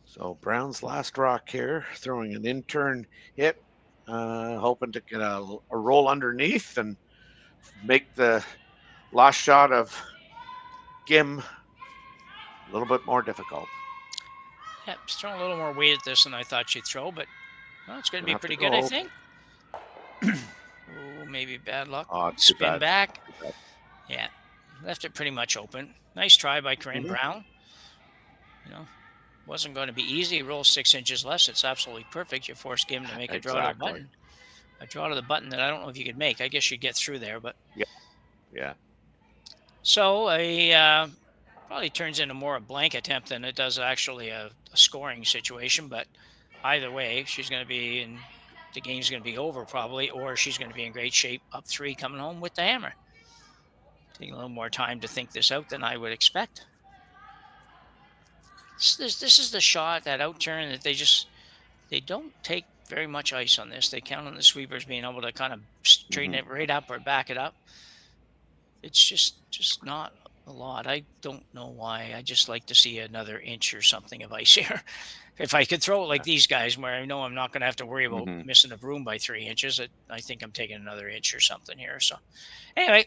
Speaker 15: So Brown's last rock here, throwing an in-turn hit, hoping to get a roll underneath and make the last shot of Gim a little bit more difficult.
Speaker 14: Yeah, she's throwing a little more weight at this than I thought she'd throw, but well, it's going to be
Speaker 15: Have to
Speaker 14: pretty good,
Speaker 15: go.
Speaker 14: I think. Oh, maybe bad luck.
Speaker 15: Oh, too
Speaker 14: Spin
Speaker 15: bad.
Speaker 14: back.
Speaker 15: Too bad.
Speaker 14: Yeah, left it pretty much open. Nice try by Corryn Brown. You know, wasn't going to be easy. Roll 6 inches less. It's absolutely perfect. You force Gim to make a draw to the button. A draw to the button that I don't know if you could make. I guess you'd get through there, but
Speaker 15: Yeah.
Speaker 14: so probably turns into more a blank attempt than it does actually a scoring situation. But either way, she's going to be in. The game's going to be over probably, or she's going to be in great shape up 3 coming home with the hammer. Taking a little more time to think this out than I would expect. This is the shot, that out turn that they don't take very much ice on this. They count on the sweepers being able to kind of straighten it right up or back it up. It's just not a lot. I don't know why. I just like to see another inch or something of ice here. If I could throw it like these guys, where I know I'm not going to have to worry about missing the broom by 3 inches, I think I'm taking another inch or something here. So anyway.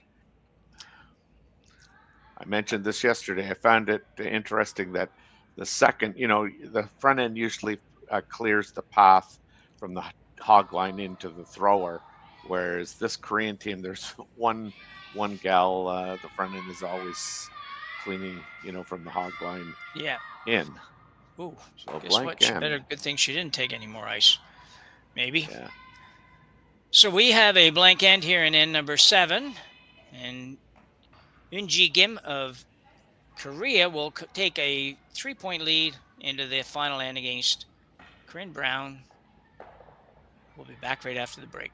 Speaker 15: I mentioned this yesterday. I found it interesting that the second, the front end usually clears the path from the hog line into the thrower, whereas this Korean team, there's one gal, the front end is always cleaning, from the hog line in.
Speaker 14: Ooh,
Speaker 15: so
Speaker 14: guess what? Good thing she didn't take any more ice. Maybe.
Speaker 15: Yeah.
Speaker 14: So we have a blank end here in end number 7, and Uijeongbu of Korea will take a 3-point lead into the final end against Corryn Brown. We'll be back right after the break.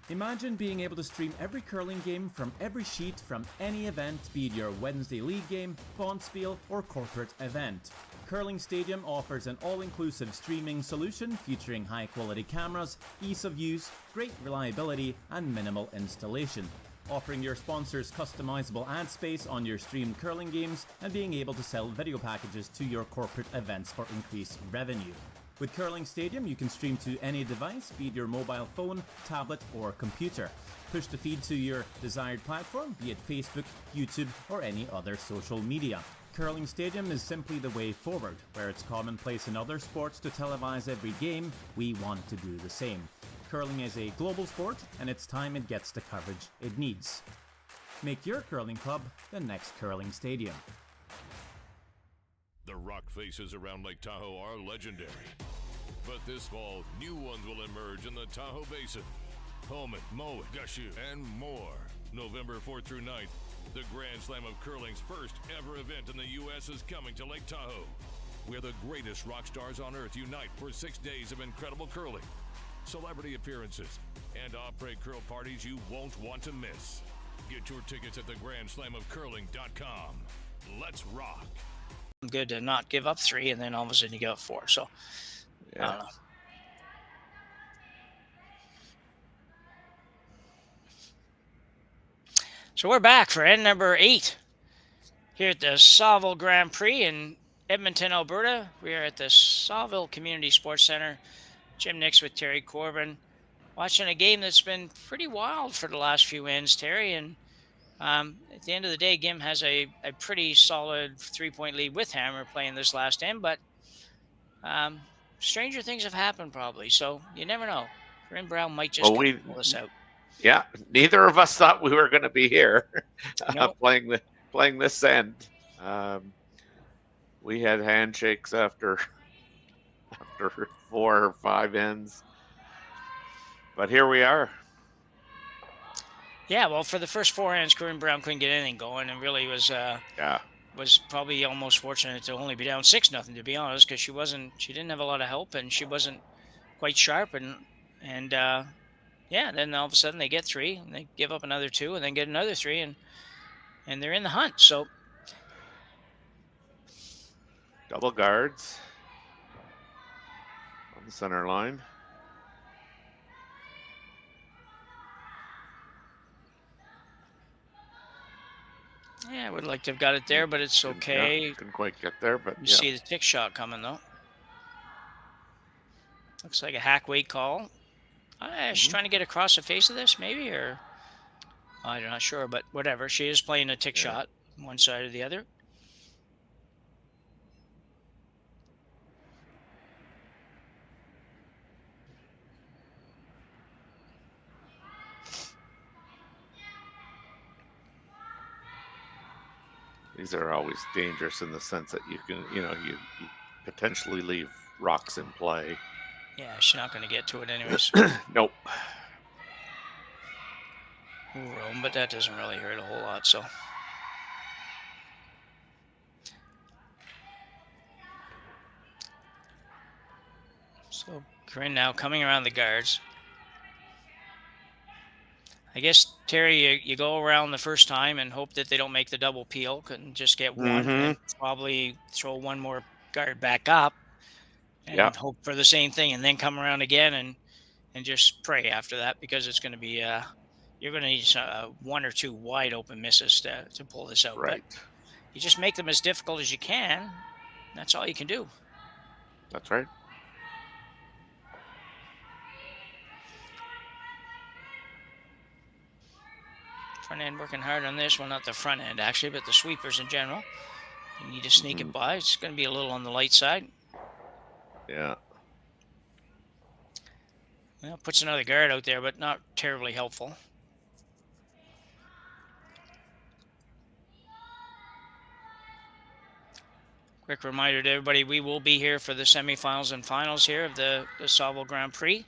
Speaker 7: Imagine being able to stream every curling game from every sheet from any event, be it your Wednesday league game, bonspiel, or corporate event. Curling Stadium offers an all-inclusive streaming solution featuring high-quality cameras, ease of use, great reliability, and minimal installation. Offering your sponsors customizable ad space on your streamed curling games and being able to sell video packages to your corporate events for increased revenue. With Curling Stadium, you can stream to any device, be it your mobile phone, tablet, or computer. Push the feed to your desired platform, be it Facebook, YouTube, or any other social media. Curling Stadium is simply the way forward. Where it's commonplace in other sports to televise every game, we want to do the same. Curling is a global sport, and it's time it gets the coverage it needs. Make your curling club the next Curling Stadium.
Speaker 6: The rock faces around Lake Tahoe are legendary. But this fall, new ones will emerge in the Tahoe Basin. Homet, Moe, Gushu, and more. November 4th through 9th, the Grand Slam of Curling's first ever event in the U.S. is coming to Lake Tahoe, where the greatest rock stars on earth unite for 6 days of incredible curling, celebrity appearances, and après curl parties you won't want to miss. Get your tickets at thegrandSlamofcurling.com. Let's rock.
Speaker 14: Good to not give up 3, and then all of a sudden you give up 4. So, I don't know. So we're back for end number 8 here at the Saville Grand Prix in Edmonton, Alberta. We are at the Saville Community Sports Center. Jim Nix with Terry Corryn, watching a game that's been pretty wild for the last few ends, Terry. And at the end of the day, Gim has a pretty solid 3-point lead with Hammer playing this last end, but stranger things have happened probably. So you never know. Corryn Brown might just pull this out.
Speaker 15: Yeah, neither of us thought we were going to be here
Speaker 14: Nope.
Speaker 15: playing this end. We had handshakes after 4 or 5 ends, but here we are.
Speaker 14: Yeah, well, for the first 4 ends, Corryn Brown couldn't get anything going, and really was was probably almost fortunate to only be down 6-0, to be honest, because she didn't have a lot of help and she wasn't quite sharp, and yeah, then all of a sudden they get 3 and they give up another 2 and then get another 3 and they're in the hunt. So
Speaker 15: Double guards on the center line.
Speaker 14: yeah, I would like to have got it there, but it's okay.
Speaker 15: Yeah, couldn't quite get there, but
Speaker 14: You
Speaker 15: yeah.
Speaker 14: see the tick shot coming though. Looks like a hack weight call. She's trying to get across the face of this, maybe, or I'm not sure, but whatever. She is playing a tick shot, one side or the other.
Speaker 15: These are always dangerous in the sense that you can, you potentially leave rocks in play.
Speaker 14: Yeah, she's not going to get to it anyways.
Speaker 15: Nope.
Speaker 14: Room, but that doesn't really hurt a whole lot, so. So Corryn now coming around the guards. I guess, Terry, you go around the first time and hope that they don't make the double peel and just get one and probably throw one more guard back up and hope for the same thing, and then come around again and just pray after that, because it's going to be you're going to need 1 or 2 wide open misses to pull this out.
Speaker 15: Right.
Speaker 14: But you just make them as difficult as you can. That's all you can do.
Speaker 15: That's right.
Speaker 14: Front end working hard on this. Well, not the front end actually, but the sweepers in general. You need to sneak it by. It's going to be a little on the light side.
Speaker 15: Yeah.
Speaker 14: Well, puts another guard out there, but not terribly helpful. Quick reminder to everybody, we will be here for the semifinals and finals here of the Saville Grand Prix.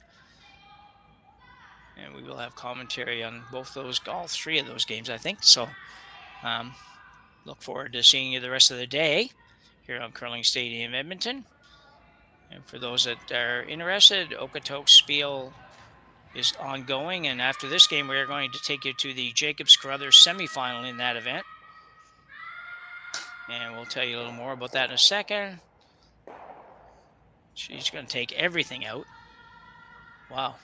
Speaker 14: And we will have commentary on all 3 of those games, I think. So look forward to seeing you the rest of the day here on Curling Stadium, Edmonton. And for those that are interested, Okotoks Spiel is ongoing. And after this game, we are going to take you to the Jacobs Carruthers semifinal in that event. And we'll tell you a little more about that in a second. She's going to take everything out. Wow.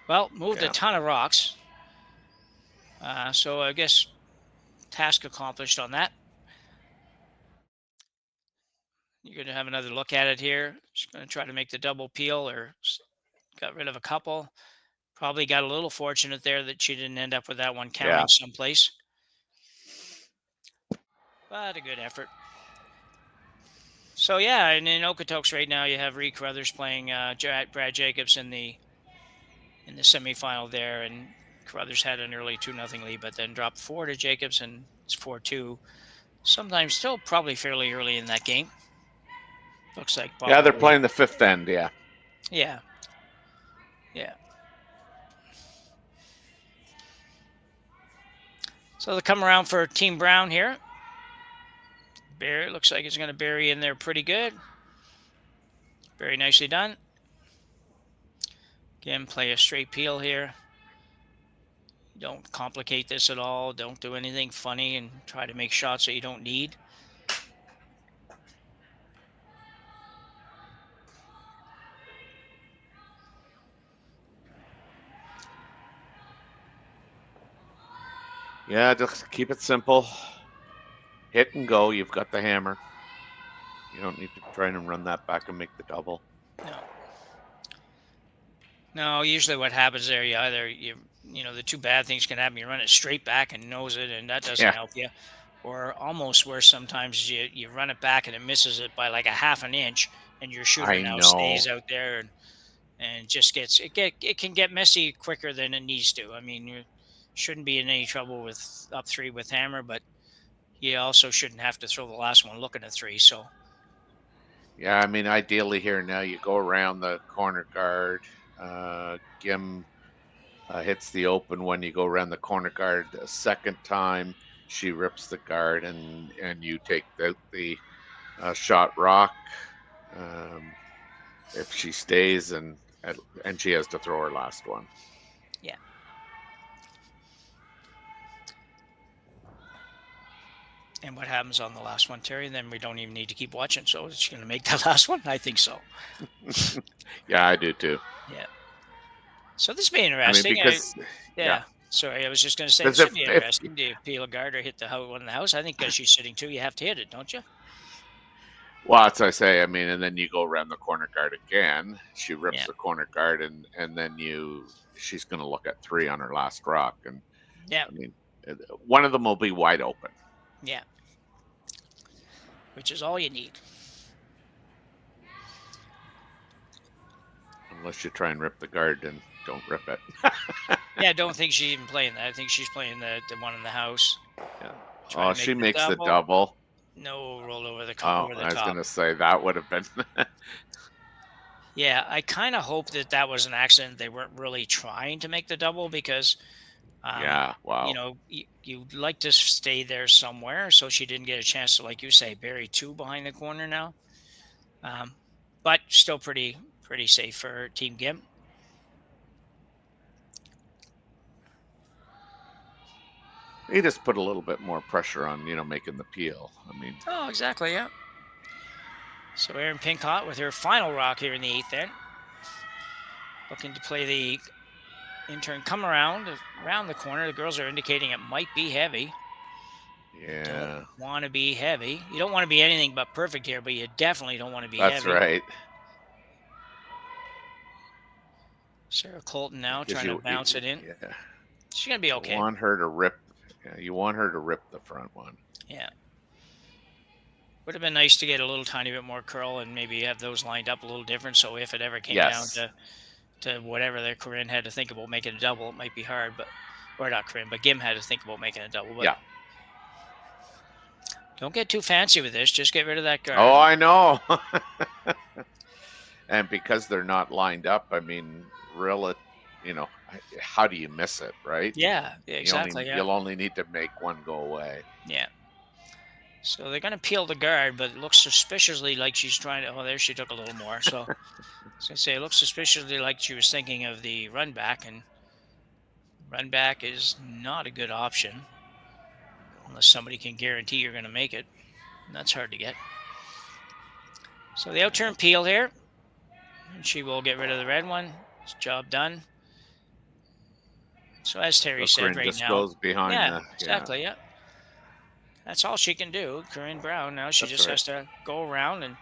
Speaker 14: Well, moved a ton of rocks. So I guess task accomplished on that. You're going to have another look at it here. She's going to try to make the double peel, or got rid of a couple. Probably got a little fortunate there that she didn't end up with that one counting someplace. But a good effort. So yeah, and in Okotoks right now you have Reed Carruthers playing Brad Jacobs in the semifinal there, and Carruthers had an early 2-0 lead, but then dropped 4 to Jacobs, and it's 4-2. Sometimes still probably fairly early in that game. Looks like.
Speaker 15: Yeah, they're playing the 5th end. Yeah.
Speaker 14: Yeah. Yeah. So they'll come around for Team Brown here. Barry looks like it's going to bury in there pretty good. Very nicely done. Again, play a straight peel here. Don't complicate this at all. Don't do anything funny and try to make shots that you don't need.
Speaker 15: Yeah, just keep it simple. Hit and go. You've got the hammer. You don't need to try and run that back and make the double.
Speaker 14: No, usually what happens there, you know, the 2 bad things can happen. You run it straight back and nose it, and that doesn't help you. Or almost worse, sometimes you run it back and it misses it by like a half an inch, and your shooter now stays out there and just gets it can get messy quicker than it needs to. I mean, you shouldn't be in any trouble with up 3 with hammer, but you also shouldn't have to throw the last one looking at 3. So
Speaker 15: yeah, I mean, ideally here now you go around the corner guard. Gim hits the open one. You go around the corner guard a second time. she rips the guard, and you take out the shot rock. If she stays, and she has to throw her last one.
Speaker 14: Yeah. And what happens on the last one, Terry? Then we don't even need to keep watching. So is she going to make that last one? I think so.
Speaker 15: Yeah, I do too.
Speaker 14: Yeah. So this will be interesting.
Speaker 15: Because,
Speaker 14: yeah. Sorry, I was just going to say
Speaker 15: Because
Speaker 14: this would
Speaker 15: if-
Speaker 14: be
Speaker 15: if-
Speaker 14: interesting. Do you peel a guard or hit the one in the house? I think because she's sitting too, you have to hit it, don't you?
Speaker 15: Well, that's what I say. I mean, and then you go around the corner guard again. She rips
Speaker 14: Yeah.
Speaker 15: the corner guard, and then she's going to look at 3 on her last rock, and
Speaker 14: Yeah.
Speaker 15: I mean, one of them will be wide open.
Speaker 14: Yeah. Which is all you need.
Speaker 15: Unless you try and rip the guard, and don't rip it.
Speaker 14: Yeah, I don't think she's even playing that. I think she's playing the one in the house.
Speaker 15: Yeah.
Speaker 14: Try
Speaker 15: Oh,
Speaker 14: and
Speaker 15: she
Speaker 14: make
Speaker 15: makes the double.
Speaker 14: No, roll over the,
Speaker 15: Oh,
Speaker 14: over the
Speaker 15: I was
Speaker 14: top.
Speaker 15: going to say that would have been.
Speaker 14: Yeah, I kind of hope that was an accident. They weren't really trying to make the double because,
Speaker 15: Yeah, wow.
Speaker 14: you know, you'd like to stay there somewhere. So she didn't get a chance to, like you say, bury 2 behind the corner now. But still pretty safe for Team Gimp.
Speaker 15: He just put a little bit more pressure on, making the peel. I mean,
Speaker 14: Oh, exactly, yeah. So Erin Pincott with her final rock here in the 8th end. Looking to play the in-turn come around the corner. The girls are indicating it might be heavy.
Speaker 15: yeah,
Speaker 14: Want to be heavy. You don't want to be anything but perfect here, but you definitely don't want to be
Speaker 15: that's
Speaker 14: heavy.
Speaker 15: right.
Speaker 14: Sarah Colton now
Speaker 15: Because
Speaker 14: trying to bounce it in.
Speaker 15: Yeah.
Speaker 14: She's going to be okay.
Speaker 15: You want her to rip. Yeah, you want her to rip the front one.
Speaker 14: Yeah. Would have been nice to get a little tiny bit more curl and maybe have those lined up a little different. So if it ever came
Speaker 15: Yes.
Speaker 14: down to whatever that Corryn had to think about making a double, it might be hard, or not Corryn, but Gim had to think about making a double. But
Speaker 15: Yeah.
Speaker 14: don't get too fancy with this. Just get rid of that guard.
Speaker 15: Oh, I know. And because they're not lined up, I mean, really, how do you miss it, right?
Speaker 14: Yeah, exactly.
Speaker 15: You'll only need to make one go away.
Speaker 14: Yeah. So they're going to peel the guard, but it looks suspiciously like she's trying to... Oh, there she took a little more. So I was going to say, it looks suspiciously like she was thinking of the run back, and run back is not a good option unless somebody can guarantee you're going to make it. And that's hard to get. So the out-turn peel here, and she will get rid of the red one. It's job done. So as Terry
Speaker 15: So
Speaker 14: said
Speaker 15: Corryn
Speaker 14: right
Speaker 15: just
Speaker 14: now...
Speaker 15: goes behind
Speaker 14: Yeah,
Speaker 15: the-
Speaker 14: exactly, yeah. That's all she can do, Corryn Brown. Now she
Speaker 15: That's
Speaker 14: just
Speaker 15: right.
Speaker 14: has to go around, and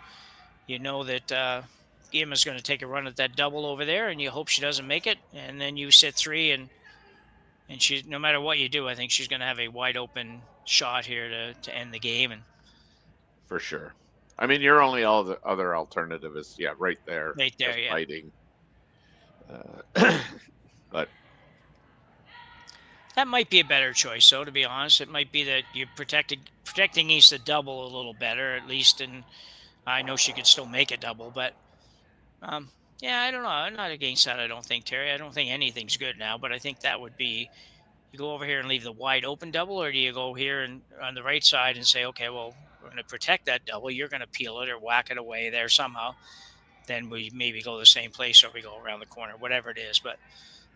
Speaker 14: you know that Gim is going to take a run at that double over there, and you hope she doesn't make it, and then you sit 3, and she, no matter what you do, I think she's going to have a wide open shot here to end the game. And
Speaker 15: For sure. I mean, your only other alternative is, right there.
Speaker 14: Right there,
Speaker 15: just
Speaker 14: yeah.
Speaker 15: Fighting. But
Speaker 14: that might be a better choice, though, to be honest. It might be that you're protecting against the double a little better, at least. And I know she could still make a double, but yeah, I don't know. I'm not against that, I don't think, Terry. I don't think anything's good now, but I think that would be, you go over here and leave the wide open double, or do you go here and on the right side and say, okay, well, we're going to protect that double. You're going to peel it or whack it away there somehow. Then we maybe go the same place, or we go around the corner, whatever it is. But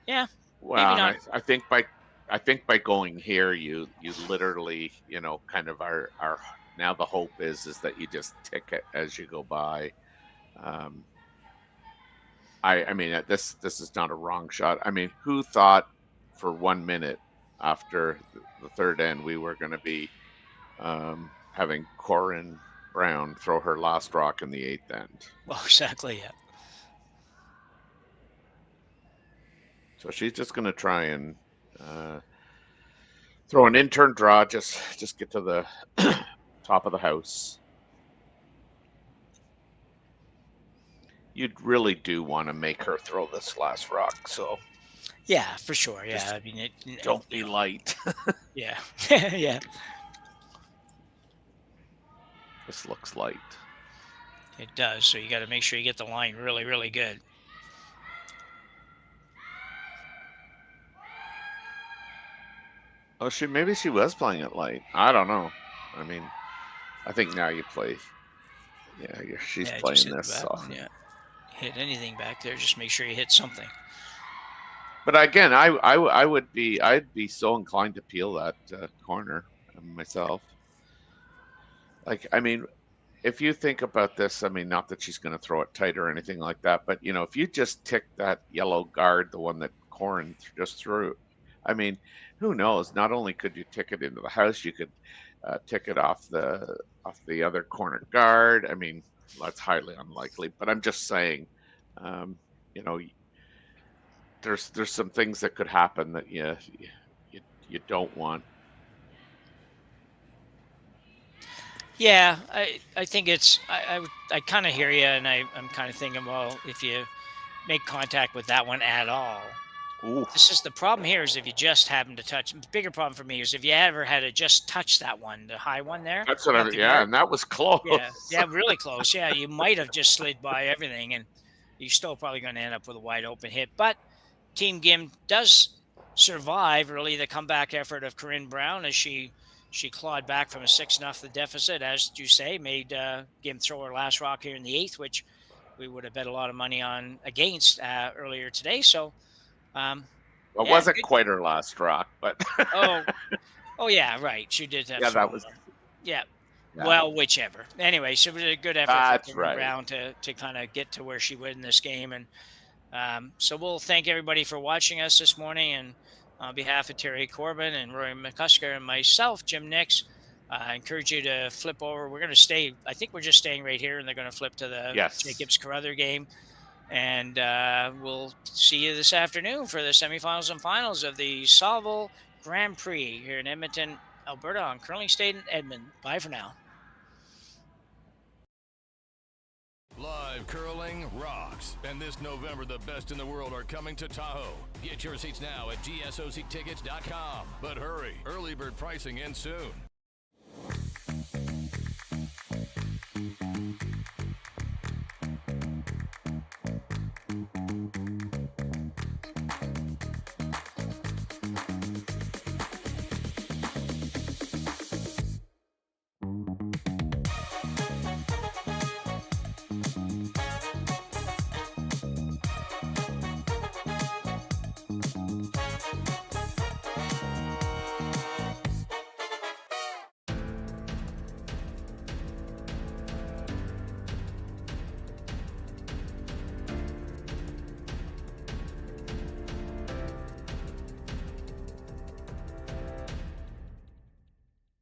Speaker 14: yeah,
Speaker 15: well,
Speaker 14: maybe not.
Speaker 15: I think by going here, you literally, kind of are now the hope is that you just tick it as you go by. I mean, this is not a wrong shot. I mean, who thought for 1 minute after the 3rd end we were going to be having Corryn Brown throw her last rock in the 8th end?
Speaker 14: Well, exactly, yeah.
Speaker 15: So she's just going to try and throw an in-turn draw, just get to the top of the house. You'd really do want to make her throw this last rock, so
Speaker 14: Yeah, for sure. Yeah,
Speaker 15: Just
Speaker 14: I mean,
Speaker 15: don't be light.
Speaker 14: Yeah, yeah.
Speaker 15: This looks light.
Speaker 14: It does. So you got to make sure you get the line really, really good.
Speaker 15: Oh, maybe she was playing it light. I don't know. I mean, I think now you play. Yeah, she's playing this. So.
Speaker 14: Yeah, hit anything back there. Just make sure you hit something.
Speaker 15: But again, I'd be so inclined to peel that corner myself. Like, I mean, if you think about this, I mean, not that she's going to throw it tight or anything like that, but you know, if you just tick that yellow guard, the one that Corryn just threw, I mean, who knows? Not only could you tick it into the house, you could tick it off the other corner guard. I mean, that's highly unlikely, but I'm just saying, you know, there's some things that could happen that you don't want.
Speaker 14: Yeah, I think it's I kind of hear you, and I'm kind of thinking, well, if you make contact with that one at all, this is the problem here. Is if you just happen to touch. The bigger problem for me is if you ever had to just touch that one, the high one there.
Speaker 15: That's what and that was close.
Speaker 14: Yeah, really close. Yeah, you might have just slid by everything, and you're still probably going to end up with a wide open hit. But Team Gim does survive really the comeback effort of Corryn Brown as she clawed back from a 6-0 deficit, as you say, made Gim throw her last rock here in the 8th, which we would have bet a lot of money on against earlier today. So,
Speaker 15: it wasn't quite her last rock, but
Speaker 14: oh yeah, right. She did that.
Speaker 15: Yeah, that was.
Speaker 14: Yeah. Well, whichever. Anyway, so it was a good effort for Corryn Brown to kind of get to where she would in this game, and so we'll thank everybody for watching us this morning, and on behalf of Terry Corbin and Rory McCusker and myself, Jim Nix, I encourage you to flip over. We're going to stay. I think we're just staying right here, and they're going to flip to the Jacobs Carruthers game. And we'll see you this afternoon for the semifinals and finals of the Saville Grand Prix here in Edmonton, Alberta on Curling State in Edmonton. Bye for now.
Speaker 6: Live curling rocks. And this November, the best in the world are coming to Tahoe. Get your seats now at gsoctickets.com. But hurry, early bird pricing ends soon.